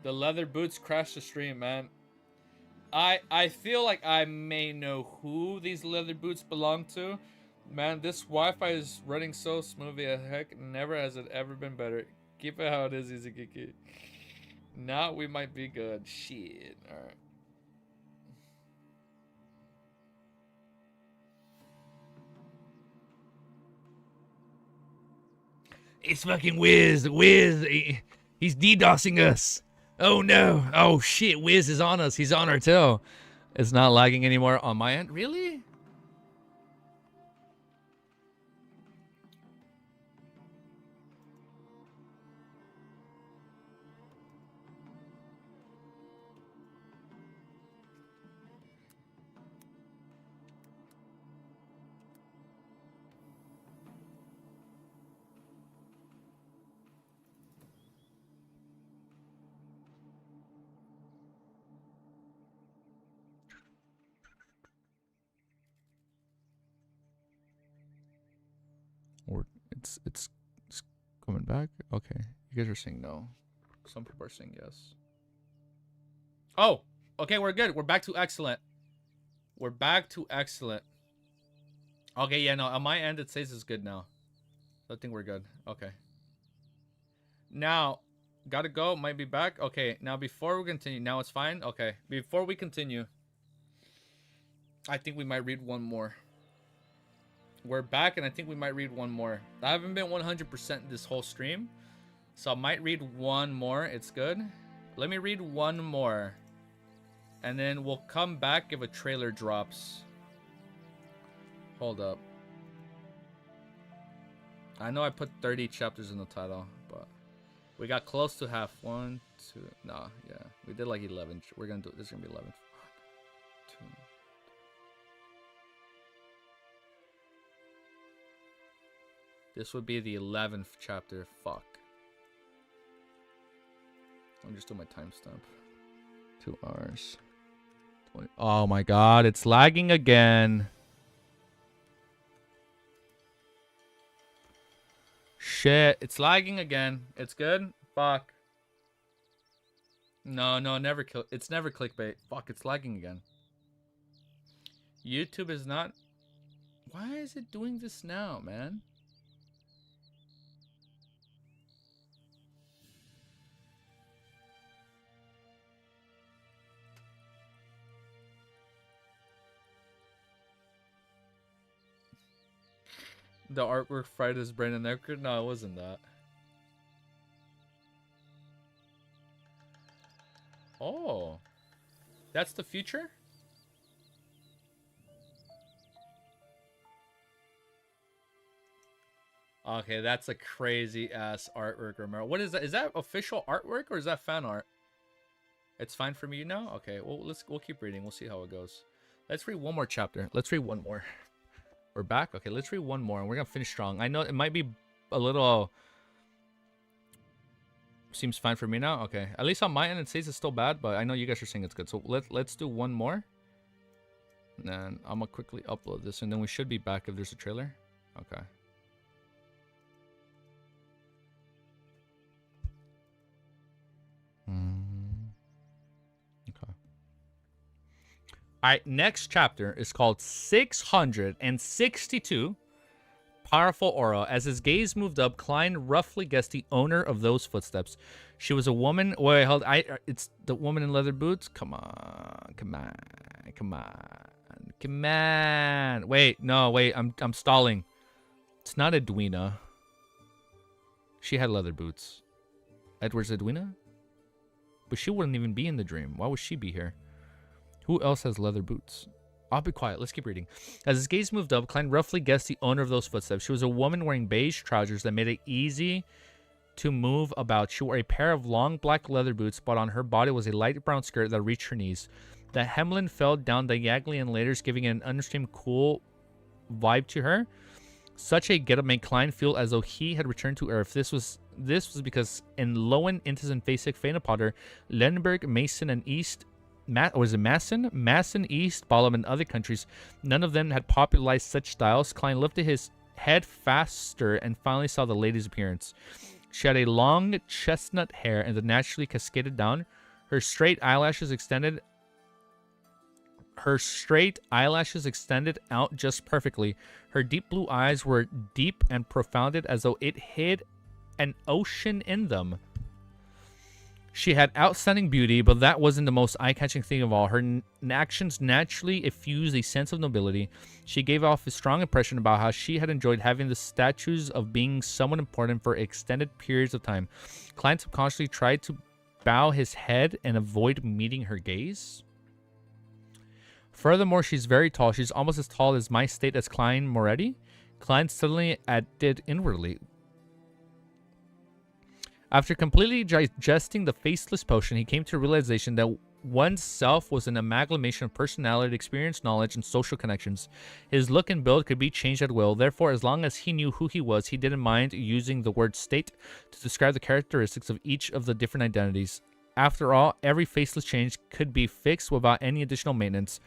The leather boots crashed the stream, man. I feel like I may know who these leather boots belong to. Man, this Wi-Fi is running so smoothly as heck. Never has it ever been better. Keep it how it is, Easy Kiki. Now we might be good. Shit. Alright. It's fucking Wiz. He's DDoSing us. Oh no. Oh shit, Wiz is on us. He's on our tail. It's not lagging anymore on my end. Really? Or it's coming back. Okay, you guys are saying no. Some people are saying yes. Oh, okay, we're good. We're back to excellent. We're back to excellent. Okay, yeah, no, on my end it says it's good now. I think we're good. Okay. Now, gotta go. Might be back. Okay, now before we continue, now it's fine. Okay, before we continue, I think we might read one more. We're back, and I think we might read one more. I haven't been 100% this whole stream, so I might read one more. It's good. Let me read one more, and then we'll come back if a trailer drops. Hold up. I know I put 30 chapters in the title, but we got close to half. 1, 2, nah, yeah. We did like 11. We're gonna do, this is gonna be 11. 1, 2. This would be the 11th chapter. Fuck. I'm just doing my timestamp. 2 hours. 20. Oh my god, it's lagging again. Shit, it's lagging again. It's good? Fuck. No, never kill. It's never clickbait. Fuck, it's lagging again. YouTube is not... Why is it doing this now, man? The artwork fried his brain and neck. No, it wasn't that. Oh. That's the future? Okay, that's a crazy ass artwork, Romero. What is that? Is that official artwork or is that fan art? It's fine for me now? Okay, well we'll keep reading. We'll see how it goes. Let's read one more chapter. Let's read one more. We're back? Okay, let's read one more and we're gonna finish strong. I know it might be a little... Seems fine for me now? Okay. At least on my end it says it's still bad, but I know you guys are saying it's good. So let's do one more. And then I'm gonna quickly upload this and then we should be back if there's a trailer. Okay. Okay. Alright, next chapter is called 662 Powerful Aura. As his gaze moved up, Klein roughly guessed the owner of those footsteps. She was a woman. Wait, hold. It's the woman in leather boots. Come on, come on, come on, come on. Wait, no, wait. I'm stalling. It's not Edwina. She had leather boots. Edward's Edwina? But she wouldn't even be in the dream. Why would she be here? Who else has leather boots? I'll be quiet. Let's keep reading. As his gaze moved up, Klein roughly guessed the owner of those footsteps. She was a woman wearing beige trousers that made it easy to move about. She wore a pair of long black leather boots, but on her body was a light brown skirt that reached her knees. The hemline fell down diagonally in layers, giving an unrestrained cool vibe to her. Such a getup made Klein feel as though he had returned to Earth. This was because in Lowen, Intis, and Fasik, Fana Potter, Lenberg, Mason, and East... was it Masson? Masson, East, Balam, and other countries. None of them had popularized such styles. Klein lifted his head faster and finally saw the lady's appearance. She had a long chestnut hair and it naturally cascaded down. Her straight eyelashes extended out just perfectly. Her deep blue eyes were deep and profounded as though it hid an ocean in them. She had outstanding beauty, but that wasn't the most eye-catching thing of all. Her actions naturally effused a sense of nobility. She gave off a strong impression about how she had enjoyed having the statues of being someone important for extended periods of time. Klein subconsciously tried to bow his head and avoid meeting her gaze. Furthermore, she's very tall. She's almost as tall as my state as Klein Moretti. Klein suddenly added inwardly. After completely digesting the faceless potion, he came to a realization that one's self was an amalgamation of personality, experience, knowledge, and social connections. His look and build could be changed at will. Therefore, as long as he knew who he was, he didn't mind using the word state to describe the characteristics of each of the different identities. After all, every faceless change could be fixed without any additional maintenance.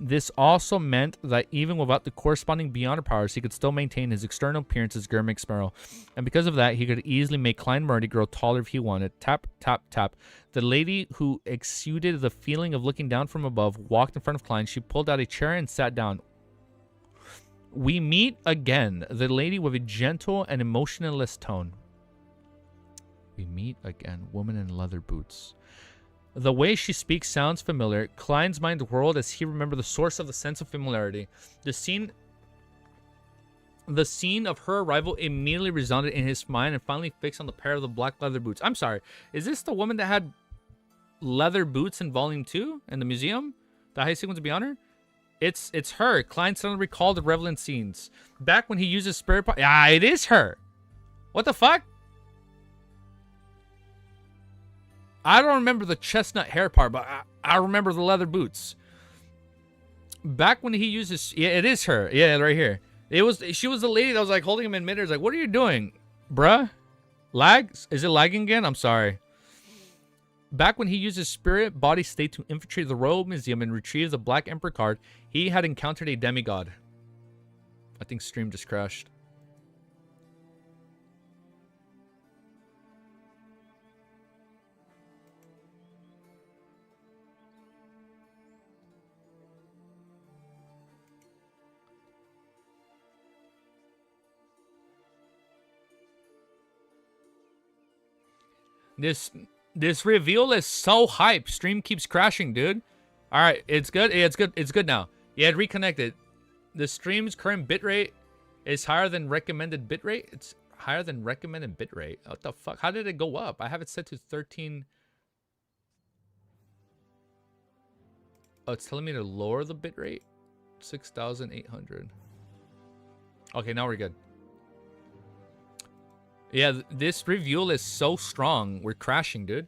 This also meant that even without the corresponding Beyonder powers, he could still maintain his external appearance as Gurmik Sparrow. And because of that, he could easily make Klein Murdy grow taller if he wanted. Tap, tap, tap. The lady who exuded the feeling of looking down from above walked in front of Klein. She pulled out a chair and sat down. We meet again. The lady with a gentle and emotionless tone. We meet again. Woman in leather boots. The way she speaks sounds familiar. Klein's mind whirled as he remembered the source of the sense of familiarity. The scene of her arrival immediately resounded in his mind and finally fixed on the pair of the black leather boots. I'm sorry. Is this the woman that had leather boots in Volume 2 in the museum? The high sequence of Beyonder? It's her. Klein suddenly recalled the relevant scenes. Back when he used his spirit part. Ah, it is her. What the fuck? I don't remember the chestnut hair part, but I remember the leather boots. Back when he uses, yeah, it is her. Yeah, right here. She was the lady that was like holding him in midair. Like, what are you doing, bruh? Lag? Is it lagging again? I'm sorry. Back when he used his spirit body state to infiltrate the Royal Museum and retrieve the Black Emperor card, he had encountered a demigod. I think stream just crashed. This reveal is so hype. Stream keeps crashing, dude. All right, it's good. Yeah, it's good. It's good now. Yeah, it reconnected. The stream's current bitrate is higher than recommended bitrate. It's higher than recommended bitrate. What the fuck? How did it go up? I have it set to 13. Oh, it's telling me to lower the bitrate. 6,800. Okay, now we're good. Yeah, this reveal is so strong. We're crashing, dude.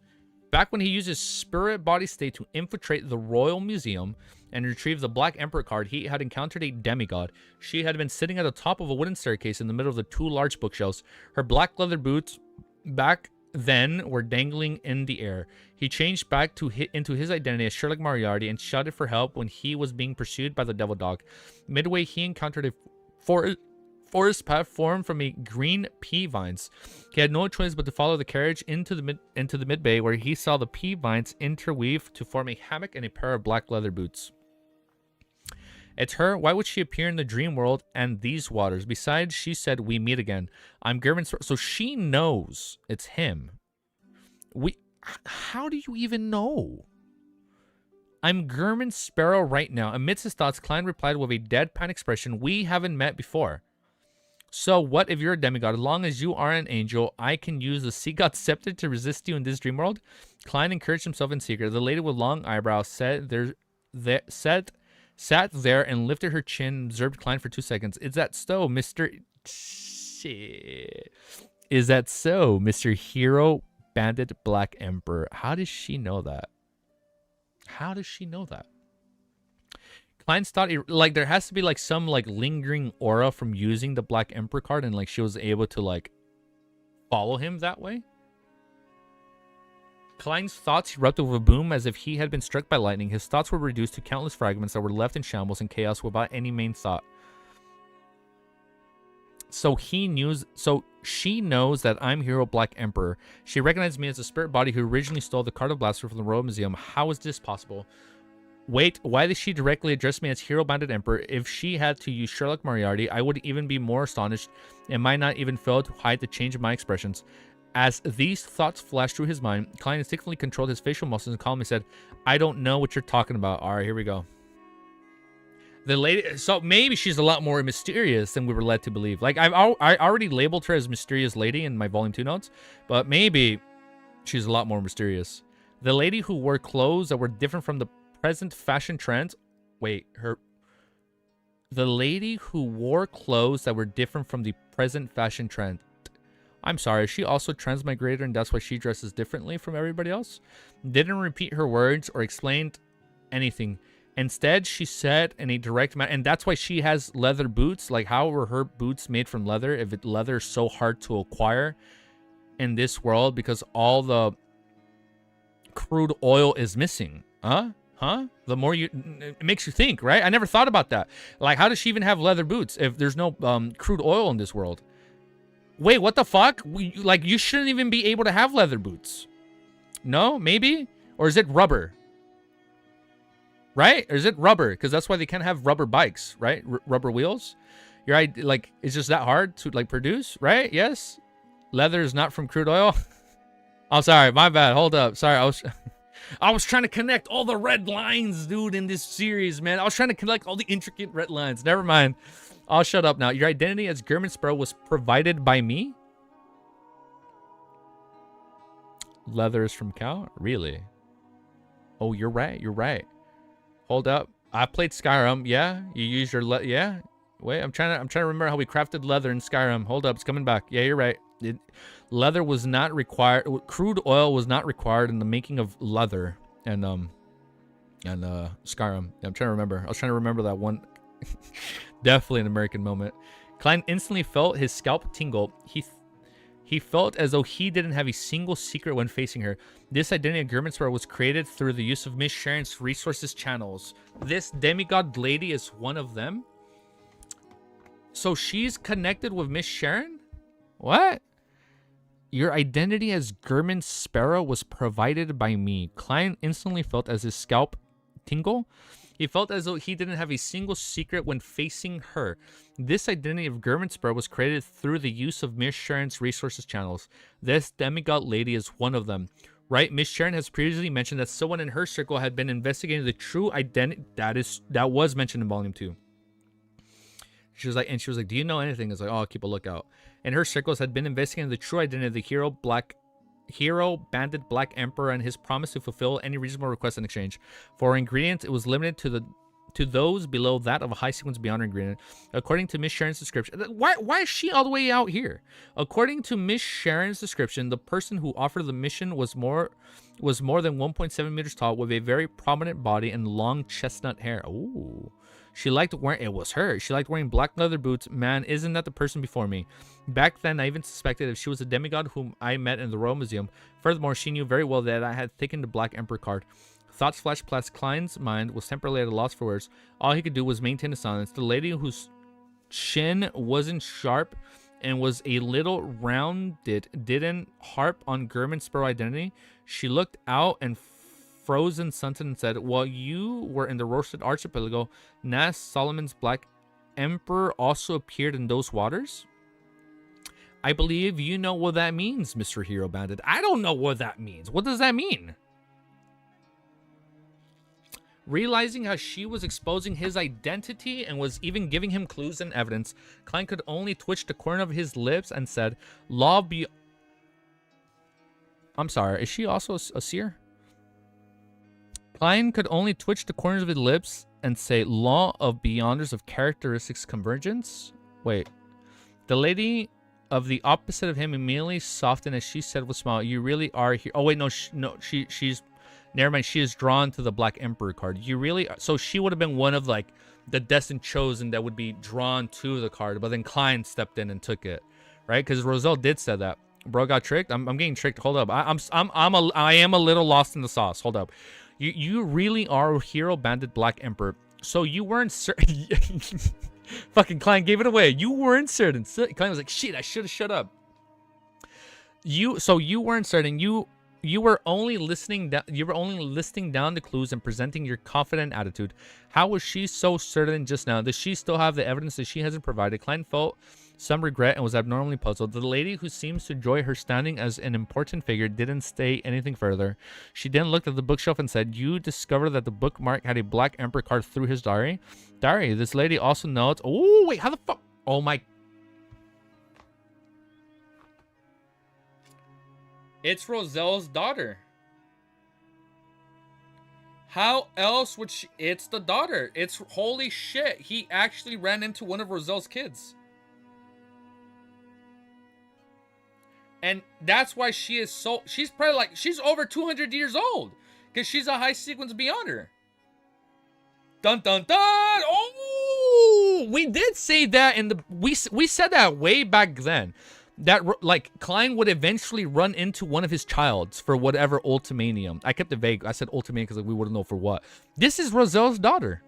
Back when he used his spirit body state to infiltrate the Royal Museum and retrieve the Black Emperor card, he had encountered a demigod. She had been sitting at the top of a wooden staircase in the middle of the two large bookshelves. Her black leather boots back then were dangling in the air. He changed back into his identity as Sherlock Moriarty and shouted for help when he was being pursued by the Devil Dog. Midway, he encountered a forest path formed from a green pea vines. He had no choice but to follow the carriage into the mid bay, where he saw the pea vines interweave to form a hammock and a pair of black leather boots. It's her. Why would she appear in the dream world and these waters? Besides, she said, "We meet again. I'm German." So she knows it's him. How do you even know? I'm German Sparrow right now. Amidst his thoughts, Klein replied with a deadpan expression. We haven't met before. So what if you're a demigod? As long as you are an angel, I can use the sea god scepter to resist you in this dream world. Klein encouraged himself in secret. The lady with long eyebrows sat there and lifted her chin and observed Klein for 2 seconds. Is that so, Mr. Shit. Is that so, Mr. Hero Bandit Black Emperor? How does she know that? How does she know that? Klein's thought, like, there has to be, like, some, like, lingering aura from using the Black Emperor card, and, like, she was able to, like, follow him that way. Klein's thoughts erupted with a boom as if he had been struck by lightning. His thoughts were reduced to countless fragments that were left in shambles and chaos without any main thought. So she knows that I'm Hero Black Emperor. She recognized me as the spirit body who originally stole the card of Blaster from the Royal Museum. How is this possible? Wait, why did she directly address me as Hero Bandit Emperor? If she had to use Sherlock Moriarty, I would even be more astonished and might not even fail to hide the change in my expressions. As these thoughts flashed through his mind, Klein instinctively controlled his facial muscles and calmly said, I don't know what you're talking about. All right, here we go. The lady, so maybe she's a lot more mysterious than we were led to believe. Like, I already labeled her as Mysterious Lady in my Volume 2 notes, but maybe she's a lot more mysterious. The lady who wore clothes that were different from the present fashion trends. Wait, the lady who wore clothes that were different from the present fashion trend. I'm sorry, she also transmigrated and that's why she dresses differently from everybody else? Didn't repeat her words or explained anything. Instead, she said in a direct manner, and that's why she has leather boots. Like, how were her boots made from leather if leather is so hard to acquire in this world because all the crude oil is missing? Huh? The more it makes you think, right? I never thought about that. Like, how does she even have leather boots if there's no crude oil in this world? Wait, what the fuck? You shouldn't even be able to have leather boots. No, maybe? Or is it rubber? Right? Or is it rubber? Because that's why they can't have rubber bikes, right? Rubber wheels. You're right. Like, it's just that hard to, like, produce, right? Yes. Leather is not from crude oil. Oh, sorry. My bad. Hold up. Sorry. I was trying to connect all the red lines, dude, in this series, man. I was trying to connect all the intricate red lines. Never mind. I'll shut up now. Your identity as German Sparrow was provided by me? Leather is from cow? Really? Oh, you're right. You're right. Hold up. I played Skyrim. Yeah, you use your yeah. Wait, I'm trying to remember how we crafted leather in Skyrim. Hold up, it's coming back. Yeah, you're right. Leather was not required. Crude oil was not required in the making of leather and Skyrim. Yeah, I'm trying to remember. I was trying to remember that one. Definitely an American moment. Klein instantly felt his scalp tingle. He felt as though he didn't have a single secret when facing her. This identity of German Sparrow was created through the use of Miss Sharon's resources channels. This demigod lady is one of them. So she's connected with Miss Sharon? What? Your identity as German Sparrow was provided by me. Klein instantly felt as his scalp tingle. He felt as though he didn't have a single secret when facing her. This identity of Germanspur was created through the use of Miss Sharon's resources channels. This demigod lady is one of them. Right? Miss Sharon has previously mentioned that someone in her circle had been investigating the true identity. That was mentioned in Volume 2. She was like, do you know anything? I was like, oh, I'll keep a lookout. And her circles had been investigating the true identity of the bandit Black Emperor and his promise to fulfill any reasonable request in exchange. For ingredients, it was limited to those below that of a high sequence beyond ingredient. According to Miss Sharon's description, why is she all the way out here? According to Miss Sharon's description, the person who offered the mission was more than 1.7 meters tall, with a very prominent body and long chestnut hair. Ooh. She liked wearing, it was her. She liked wearing black leather boots. Man, isn't that the person before me? Back then, I even suspected if she was a demigod whom I met in the Royal Museum. Furthermore, she knew very well that I had taken the Black Emperor card. Thoughts flashed past Klein's mind, was temporarily at a loss for words. All he could do was maintain a silence. The lady whose chin wasn't sharp and was a little rounded didn't harp on Germanspur identity. She looked out and frozen sunset and said, while you were in the roasted archipelago, Nas Solomon's Black Emperor also appeared in those waters? I believe you know what that means, Mr. Hero Bandit. I don't know what that means. What does that mean? Realizing how she was exposing his identity and was even giving him clues and evidence, Klein could only twitch the corner of his lips and said, I'm sorry, is she also a seer? Klein could only twitch the corners of his lips and say, law of beyonders of characteristics convergence? Wait. The lady of the opposite of him immediately softened as she said with a smile, you really are here. Oh, wait, no, she's... Never mind, she is drawn to the Black Emperor card. You really... So she would have been one of, like, the destined chosen that would be drawn to the card, but then Klein stepped in and took it, right? Because Roselle did say that. Bro got tricked? I'm getting tricked. Hold up. I am a little lost in the sauce. Hold up. You really are Hero Bandit Black Emperor. So you weren't certain. Fucking Klein gave it away. You weren't certain. Klein was like, shit, I should have shut up. So you weren't certain. You were only listening down. You were only listing down the clues and presenting your confident attitude. How was she so certain just now? Does she still have the evidence that she hasn't provided? Klein felt some regret and was abnormally puzzled. The lady who seems to enjoy her standing as an important figure didn't say anything further. She then looked at the bookshelf and said, you discovered that the bookmark had a Black Emperor card through his diary? Diary, this lady also notes... Oh, wait, how the fuck... Oh, my... It's Roselle's daughter. How else would she... It's the daughter. It's... Holy shit. He actually ran into one of Roselle's kids. And that's why she is so... She's probably like... She's over 200 years old. Because she's a high sequence beyond her. Dun, dun, dun! Oh! We did say that in the... We said that way back then. That, like, Klein would eventually run into one of his childs for whatever ultimanium. I kept it vague. I said ultimanium because like, we wouldn't know for what. This is Roselle's daughter.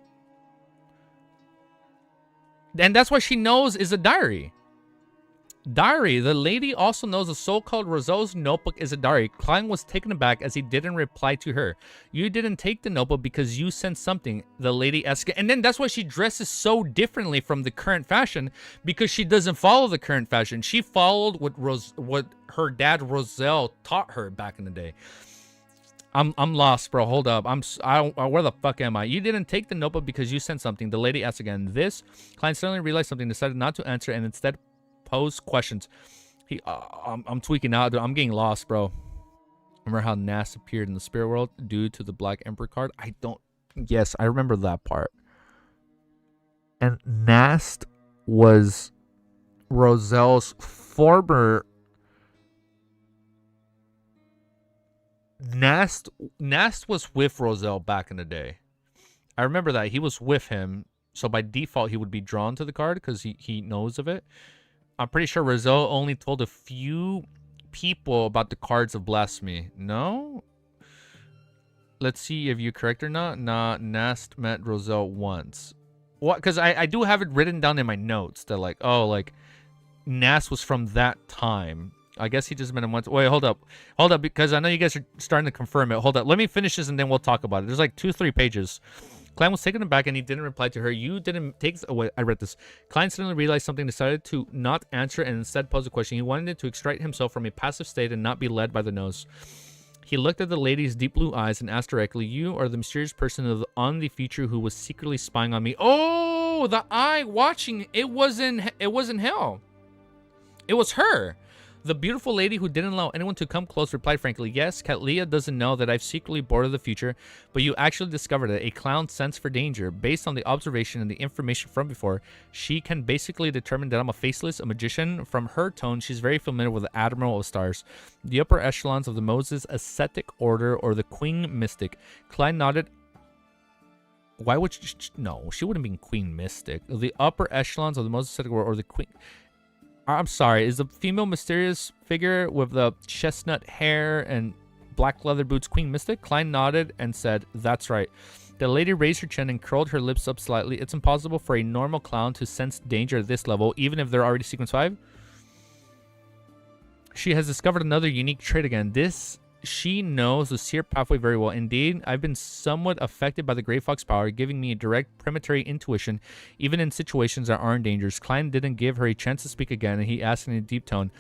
And that's why she knows is a diary. Diary. The lady also knows the so-called Roselle's notebook is a diary. Klein was taken aback as he didn't reply to her. You didn't take the notebook because you sent something, the lady asked. And then that's why she dresses so differently from the current fashion, because she doesn't follow the current fashion. She followed what her dad Roselle taught her back in the day. I'm lost, bro. Hold up. Where the fuck am I? You didn't take the notebook because you sent something. The lady asked again. Klein suddenly realized something, decided not to answer, and instead pose questions. I'm tweaking out. I'm getting lost, bro. Remember how Nast appeared in the spirit world due to the Black Emperor card? Yes, I remember that part. And Nast was Roselle's former... Nast was with Roselle back in the day. I remember that. He was with him. So by default, he would be drawn to the card because he knows of it. I'm pretty sure Roselle only told a few people about the cards of blasphemy. No? Let's see if you're correct or not. Nah, Nast met Roselle once. What? Because I do have it written down in my notes that like, oh, like Nast was from that time. I guess he just met him once. Wait, hold up, because I know you guys are starting to confirm it. Hold up, let me finish this and then we'll talk about it. There's like 2-3 pages. Klein was taken aback and he didn't reply to her. You didn't take... Oh, wait, I read this. Klein suddenly realized something, decided to not answer and instead pose a question. He wanted to extract himself from a passive state and not be led by the nose. He looked at the lady's deep blue eyes and asked directly, you are the mysterious person on the feature who was secretly spying on me. Oh, the eye watching. It wasn't hell. It was her. The beautiful lady who didn't allow anyone to come close replied frankly, yes, Katlia doesn't know that I've secretly boarded the future, but you actually discovered it. A clown's sense for danger. Based on the observation and the information from before, she can basically determine that I'm a faceless, a magician. From her tone, she's very familiar with the Admiral of Stars, the upper echelons of the Moses Ascetic Order, or the Queen Mystic. Klein nodded. Why would she... No, she wouldn't be Queen Mystic. The upper echelons of the Moses Ascetic Order, or the Queen... I'm sorry, is the female mysterious figure with the chestnut hair and black leather boots Queen Mystic? Klein nodded and said, that's right. The lady raised her chin and curled her lips up slightly. It's impossible for a normal clown to sense danger at this level, even if they're already Sequence 5. She has discovered another unique trait again. She knows the seer pathway very well. Indeed, I've been somewhat affected by the Grey Fox power, giving me a direct premonitory intuition, even in situations that aren't dangerous. Klein didn't give her a chance to speak again, and he asked in a deep tone,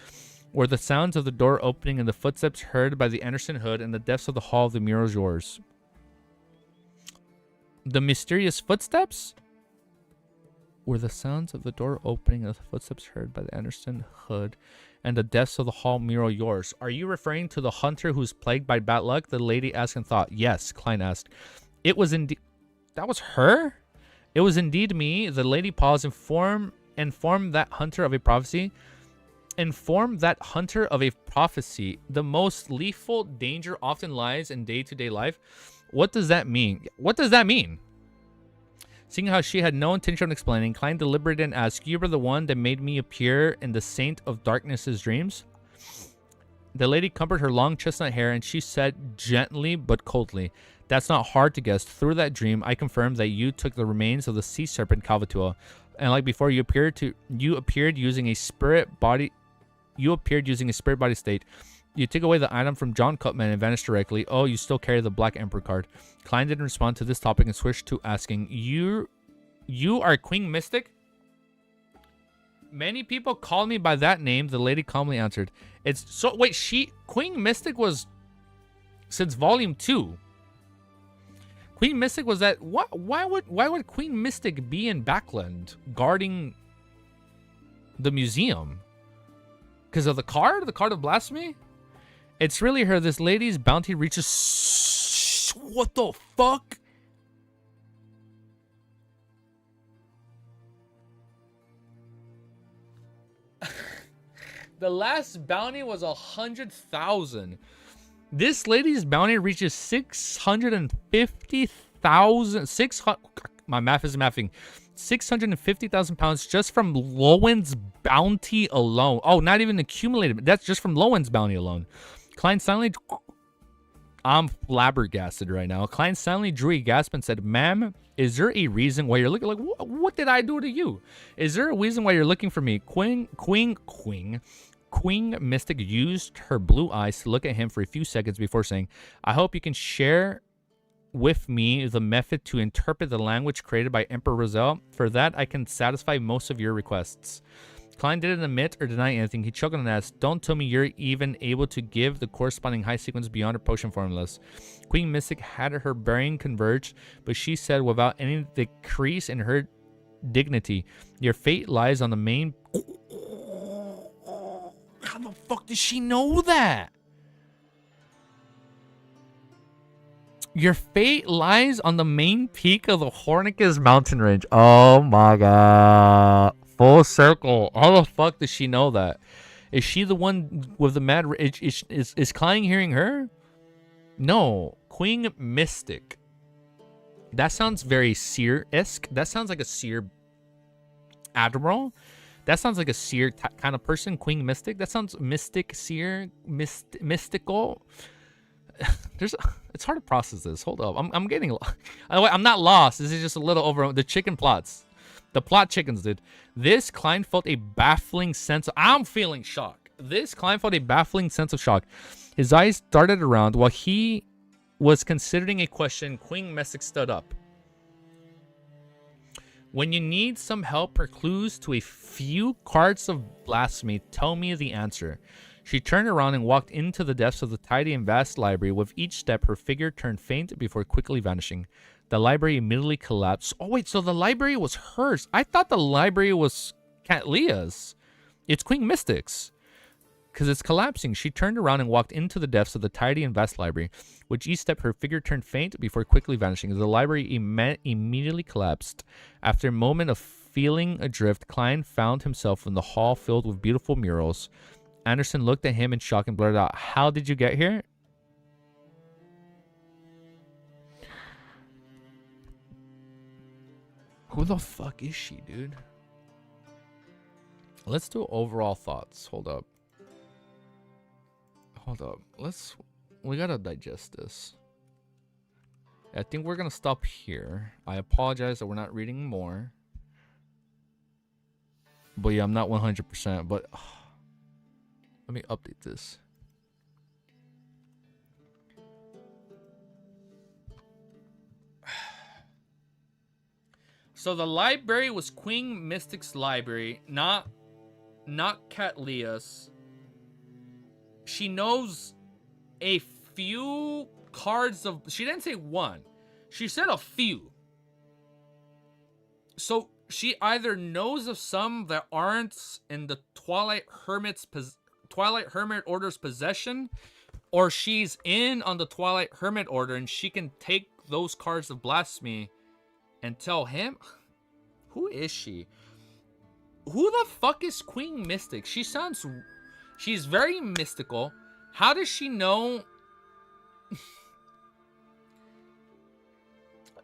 were the sounds of the door opening and the footsteps heard by the Anderson hood and the depths of the hall of the murals yours? The mysterious footsteps? Were the sounds of the door opening and the footsteps heard by the Anderson hood and the depths of the hall mural yours? Are you referring to the hunter who's plagued by bad luck? The lady asked and thought. Yes, Klein asked. It was indeed... That was her? It was indeed me. The lady paused. Inform that hunter of a prophecy. Inform that hunter of a prophecy. The most lethal danger often lies in day-to-day life. What does that mean? What does that mean? Seeing how she had no intention of explaining, Klein deliberated and asked, you were the one that made me appear in the Saint of Darkness's dreams? The lady covered her long chestnut hair and she said gently but coldly, that's not hard to guess. Through that dream, I confirmed that you took the remains of the sea serpent Calvatua. And like before, you appeared using a spirit body state. You took away the item from John Cutman and vanished directly. Oh, you still carry the Black Emperor card. Klein didn't respond to this topic and switched to asking, you are Queen Mystic? Many people call me by that name, the lady calmly answered. It's so... Wait, Queen Mystic was... Since Volume 2. Queen Mystic was that... Why would Queen Mystic be in Backland guarding the museum? Because of the card? The card of blasphemy? It's really her. This lady's bounty reaches... What the fuck? The last bounty was 100,000. This lady's bounty reaches 650,000. My math isn't mathing. 650,000 pounds just from Lowen's bounty alone. Oh, not even accumulated. That's just from Lowen's bounty alone. Klein silently... I'm flabbergasted right now. Klein silently drew a gasp and said, ma'am, is there a reason why you're looking... Like, what did I do to you? Is there a reason why you're looking for me? Queen Mystic used her blue eyes to look at him for a few seconds before saying, I hope you can share with me the method to interpret the language created by Emperor Roselle. For that, I can satisfy most of your requests. Klein didn't admit or deny anything. He chuckled and asked, don't tell me you're even able to give the corresponding high sequence beyond her potion formulas. Queen Mystic had her brain converged, but she said without any decrease in her dignity, your fate lies on the main... How the fuck does she know that? Your fate lies on the main peak of the Hornicus mountain range. Oh my god. Full circle. How the fuck does she know that? Is she the one with the mad... Is Klein hearing her? No. Queen Mystic. That sounds very seer-esque. That sounds like a seer admiral. That sounds like a seer kind of person. Queen Mystic. That sounds mystic, seer, mystical. It's hard to process this. Hold up. I'm getting... I'm not lost. This is just a little over... The chicken plots. The plot chickens, dude. This Klein felt a baffling sense of... I'm feeling shock. This Klein felt a baffling sense of shock. His eyes darted around while he was considering a question. Queen Mystic stood up. When you need some help or clues to a few cards of blasphemy, tell me the answer. She turned around and walked into the depths of the tidy and vast library. With each step, her figure turned faint before quickly vanishing. The library immediately collapsed. Oh, wait, so the library was hers. I thought the library was Cat Leah's. It's Queen Mystic's. Because it's collapsing. She turned around and walked into the depths of the tidy and vast library. With each step, her figure turned faint before quickly vanishing. The library immediately collapsed. After a moment of feeling adrift, Klein found himself in the hall filled with beautiful murals. Anderson looked at him in shock and blurted out, "How did you get here?" Who the fuck is she, dude? Let's do overall thoughts. Hold up. We gotta digest this. I think we're gonna stop here. I apologize that we're not reading more. But yeah, I'm not 100%, but let me update this. So the library was Queen Mystic's library, not Cat Leah's. She knows a few cards of... She didn't say one. She said a few. So she either knows of some that aren't in the Twilight Hermit Order's possession, or she's in on the Twilight Hermit Order and she can take those cards of blasphemy and tell him. Who is she? Who the fuck is Queen Mystic? She's very mystical. How does she know?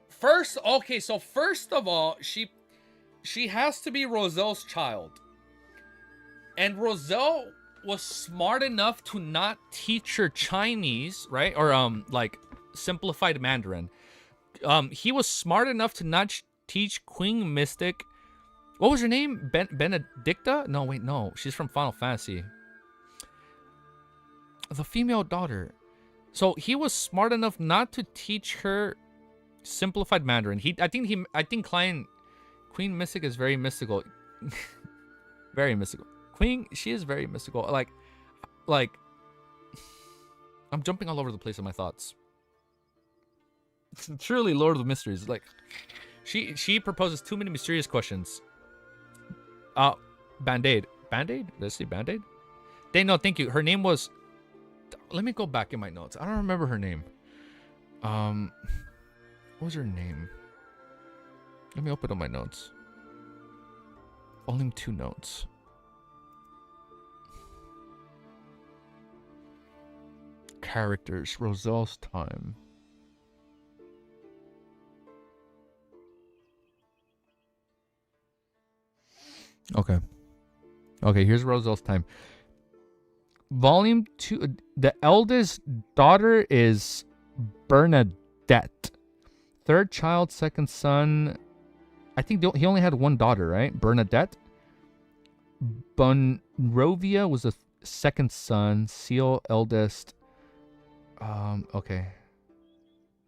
First of all, she has to be Roselle's child. And Roselle was smart enough to not teach her Chinese, right? Or like simplified Mandarin. He was smart enough to not teach Queen Mystic. What was her name? Benedicta? No, wait, no. She's from Final Fantasy. The female daughter. So he was smart enough not to teach her simplified Mandarin. I think Queen Mystic is very mystical. Very mystical. She is very mystical. Like I'm jumping all over the place in my thoughts. It's truly Lord of the Mysteries. Like she proposes too many mysterious questions. Band-Aid. Band-Aid? Did I say Band-Aid? No, thank you. Her name was... Let me go back in my notes. I don't remember her name. What was her name? Let me open up my notes. Volume 2 notes. Characters. Roselle's time. Okay, here's Roselle's time. Volume 2. The eldest daughter is Bernadette. Third child, second son. I think he only had one daughter, right? Bernadette. Bonrovia was the second son. Seal, eldest. Okay,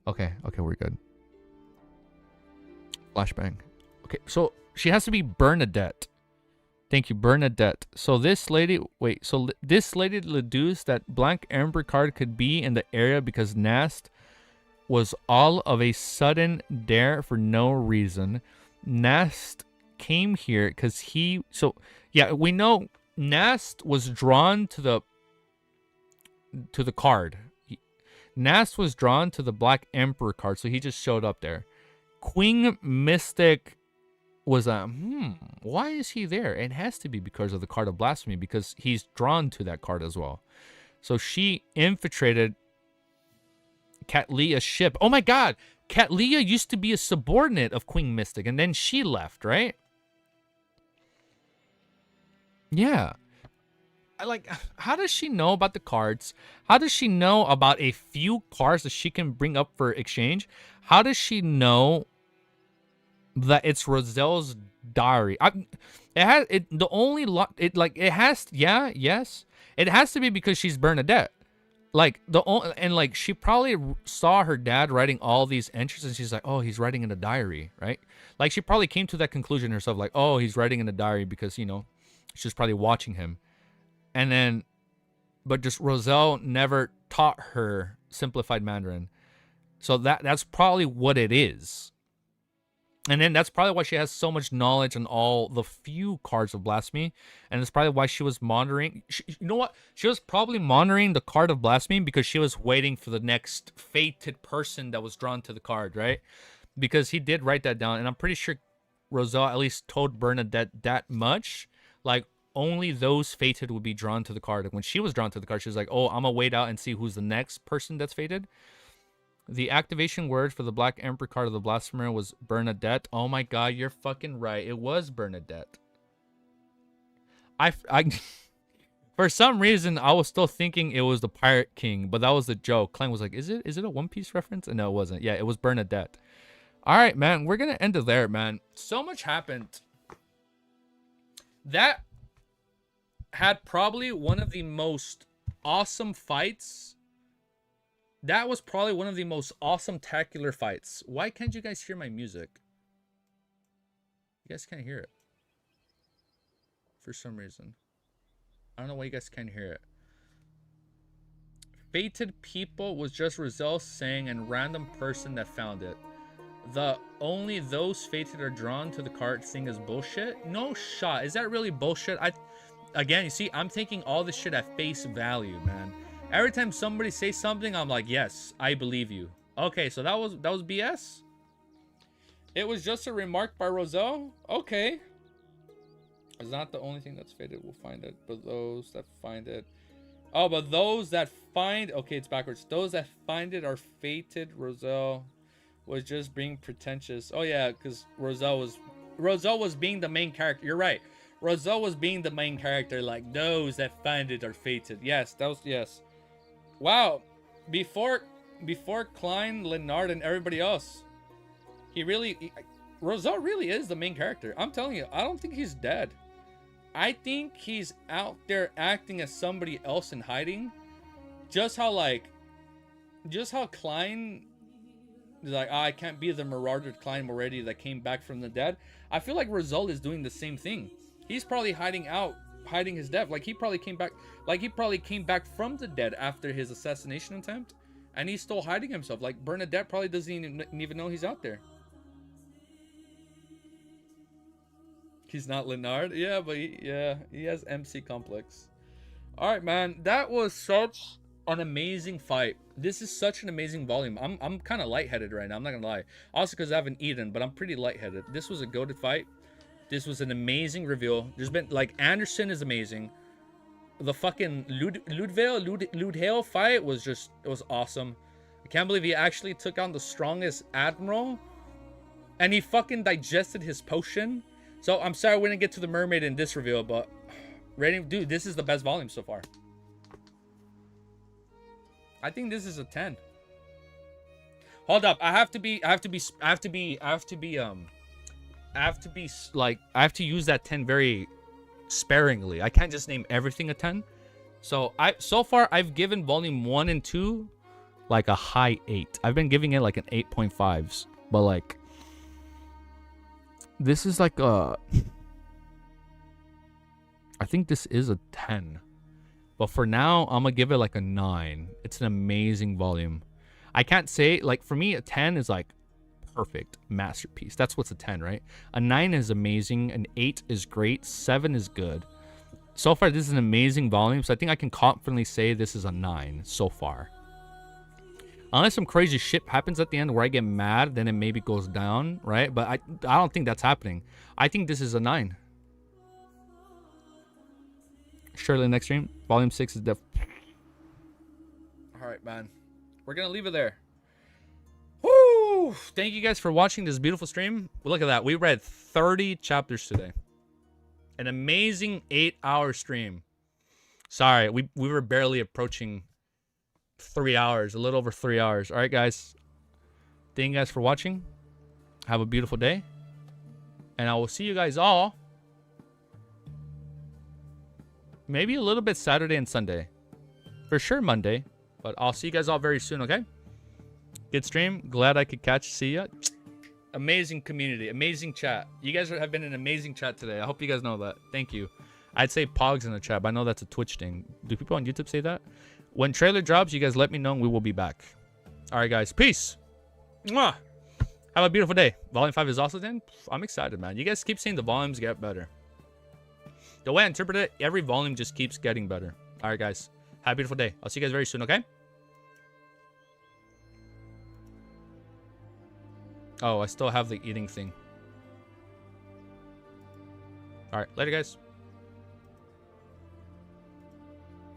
we're good. Flashbang. Okay, so she has to be Bernadette. Thank you, Bernadette. So this lady, this lady deduced that Blank Ember card could be in the area because Nast was all of a sudden there for no reason. Nast came here because we know Nast was drawn to the card. Nast was drawn to the Black Emperor card, so he just showed up there. Queen Mystic was why is he there? It has to be because of the card of blasphemy, because he's drawn to that card as well. So she infiltrated Cat Leah's ship. Oh my god, Cat Leah used to be a subordinate of Queen Mystic, and then she left, right? Yeah. How does she know about the cards? How does she know about a few cards that she can bring up for exchange? How does she know that it's Roselle's diary? It has to be because she's Bernadette. Like and like she probably saw her dad writing all these entries, and she's like, oh, he's writing in a diary, right? Like she probably came to that conclusion herself, like, oh, he's writing in a diary because she's probably watching him, and then, but just Roselle never taught her simplified Mandarin, so that's probably what it is. And then that's probably why she has so much knowledge on all the few cards of blasphemy. And it's probably why she was monitoring. You know what? She was probably monitoring the card of blasphemy because she was waiting for the next fated person that was drawn to the card, right? Because he did write that down. And I'm pretty sure Roselle at least told Bernadette that much. Like, only those fated would be drawn to the card. And when she was drawn to the card, she was like, oh, I'm going to wait out and see who's the next person that's fated. The activation word for the Black Emperor card of the Blasphemer was Bernadette. Oh my god, you're fucking right. It was Bernadette. I for some reason, I was still thinking it was the Pirate King, but that was the joke. Clang was like, is it a One Piece reference? And no, it wasn't. Yeah, it was Bernadette. All right, man. We're going to end it there, man. So much happened. That had probably one of the most awesome fights. That was probably one of the most awesome tacular fights. Why can't you guys hear my music? You guys can't hear it. For some reason. I don't know why you guys can't hear it. Fated people was just Roselle saying and random person that found it. The only those fated are drawn to the card thing is bullshit? No shot. Is that really bullshit? Again, you see, I'm taking all this shit at face value, man. Every time somebody says something, I'm like, yes, I believe you. Okay, so that was BS? It was just a remark by Roselle? Okay. It's not the only thing that's fated will find it, but those that find it. Oh, but those that find... Okay, it's backwards. Those that find it are fated. Roselle was just being pretentious. Oh, yeah, because Roselle was being the main character. You're right. Roselle was being the main character, like, those that find it are fated. Yes, that was... Yes. Wow, before Klein, Leonard, and everybody else, Roselle really is the main character. I'm telling you, I don't think he's dead. I think he's out there acting as somebody else in hiding. Just how Klein is like, oh, I can't be the marauder Klein Moretti that came back from the dead. I feel like Roselle is doing the same thing. He's probably hiding his death. Like he probably came back from the dead after his assassination attempt, and he's still hiding himself. Like Bernadette probably doesn't even know he's out there. He's not Leonard. Yeah, but he has MC complex. All right, man, that was such an amazing fight. This is such an amazing volume. I'm kind of lightheaded right now, I'm not gonna lie. Also because I haven't eaten, but I'm pretty lightheaded. This was a goated fight. This was an amazing reveal. There's been, like, Anderson is amazing. The fucking Ludhale fight was just, it was awesome. I can't believe he actually took on the strongest Admiral. And he fucking digested his potion. So, I'm sorry we didn't get to the mermaid in this reveal, but... Dude, this is the best volume so far. I think this is a 10. Hold up, I have to use that 10 very sparingly. I can't just name everything a 10. So far I've given volume 1 and 2 like a high 8. I've been giving it like an 8.5s, but like this is like I think this is a 10. But for now, I'm gonna give it like a 9. It's an amazing volume. I can't say, like, for me a 10 is like perfect masterpiece. That's what's a 10, right? A 9 is amazing, an 8 is great, 7 is good. So far this is an amazing volume, so I think I can confidently say this is a 9 so far. Unless some crazy shit happens at the end where I get mad, then it maybe goes down, right? But I don't think that's happening. I think this is a 9. Surely next stream, volume 6 is Alright, man, we're gonna leave it there. Woo! Thank you guys for watching this beautiful stream. Look at that. We read 30 chapters today. An amazing 8-hour stream. Sorry, we were barely approaching 3 hours. A little over 3 hours. All right, guys. Thank you guys for watching. Have a beautiful day. And I will see you guys all maybe a little bit Saturday and Sunday. For sure Monday. But I'll see you guys all very soon, okay? Good stream. Glad I could see ya. Amazing community. Amazing chat. You guys have been an amazing chat today. I hope you guys know that. Thank you. I'd say Pogs in the chat, but I know that's a Twitch thing. Do people on YouTube say that? When trailer drops, you guys let me know and we will be back. All right, guys. Peace. Mwah. Have a beautiful day. Volume 5 is also in. I'm excited, man. You guys keep seeing the volumes get better. The way I interpret it, every volume just keeps getting better. All right, guys. Have a beautiful day. I'll see you guys very soon, okay? Oh, I still have the eating thing. All right. Later, guys.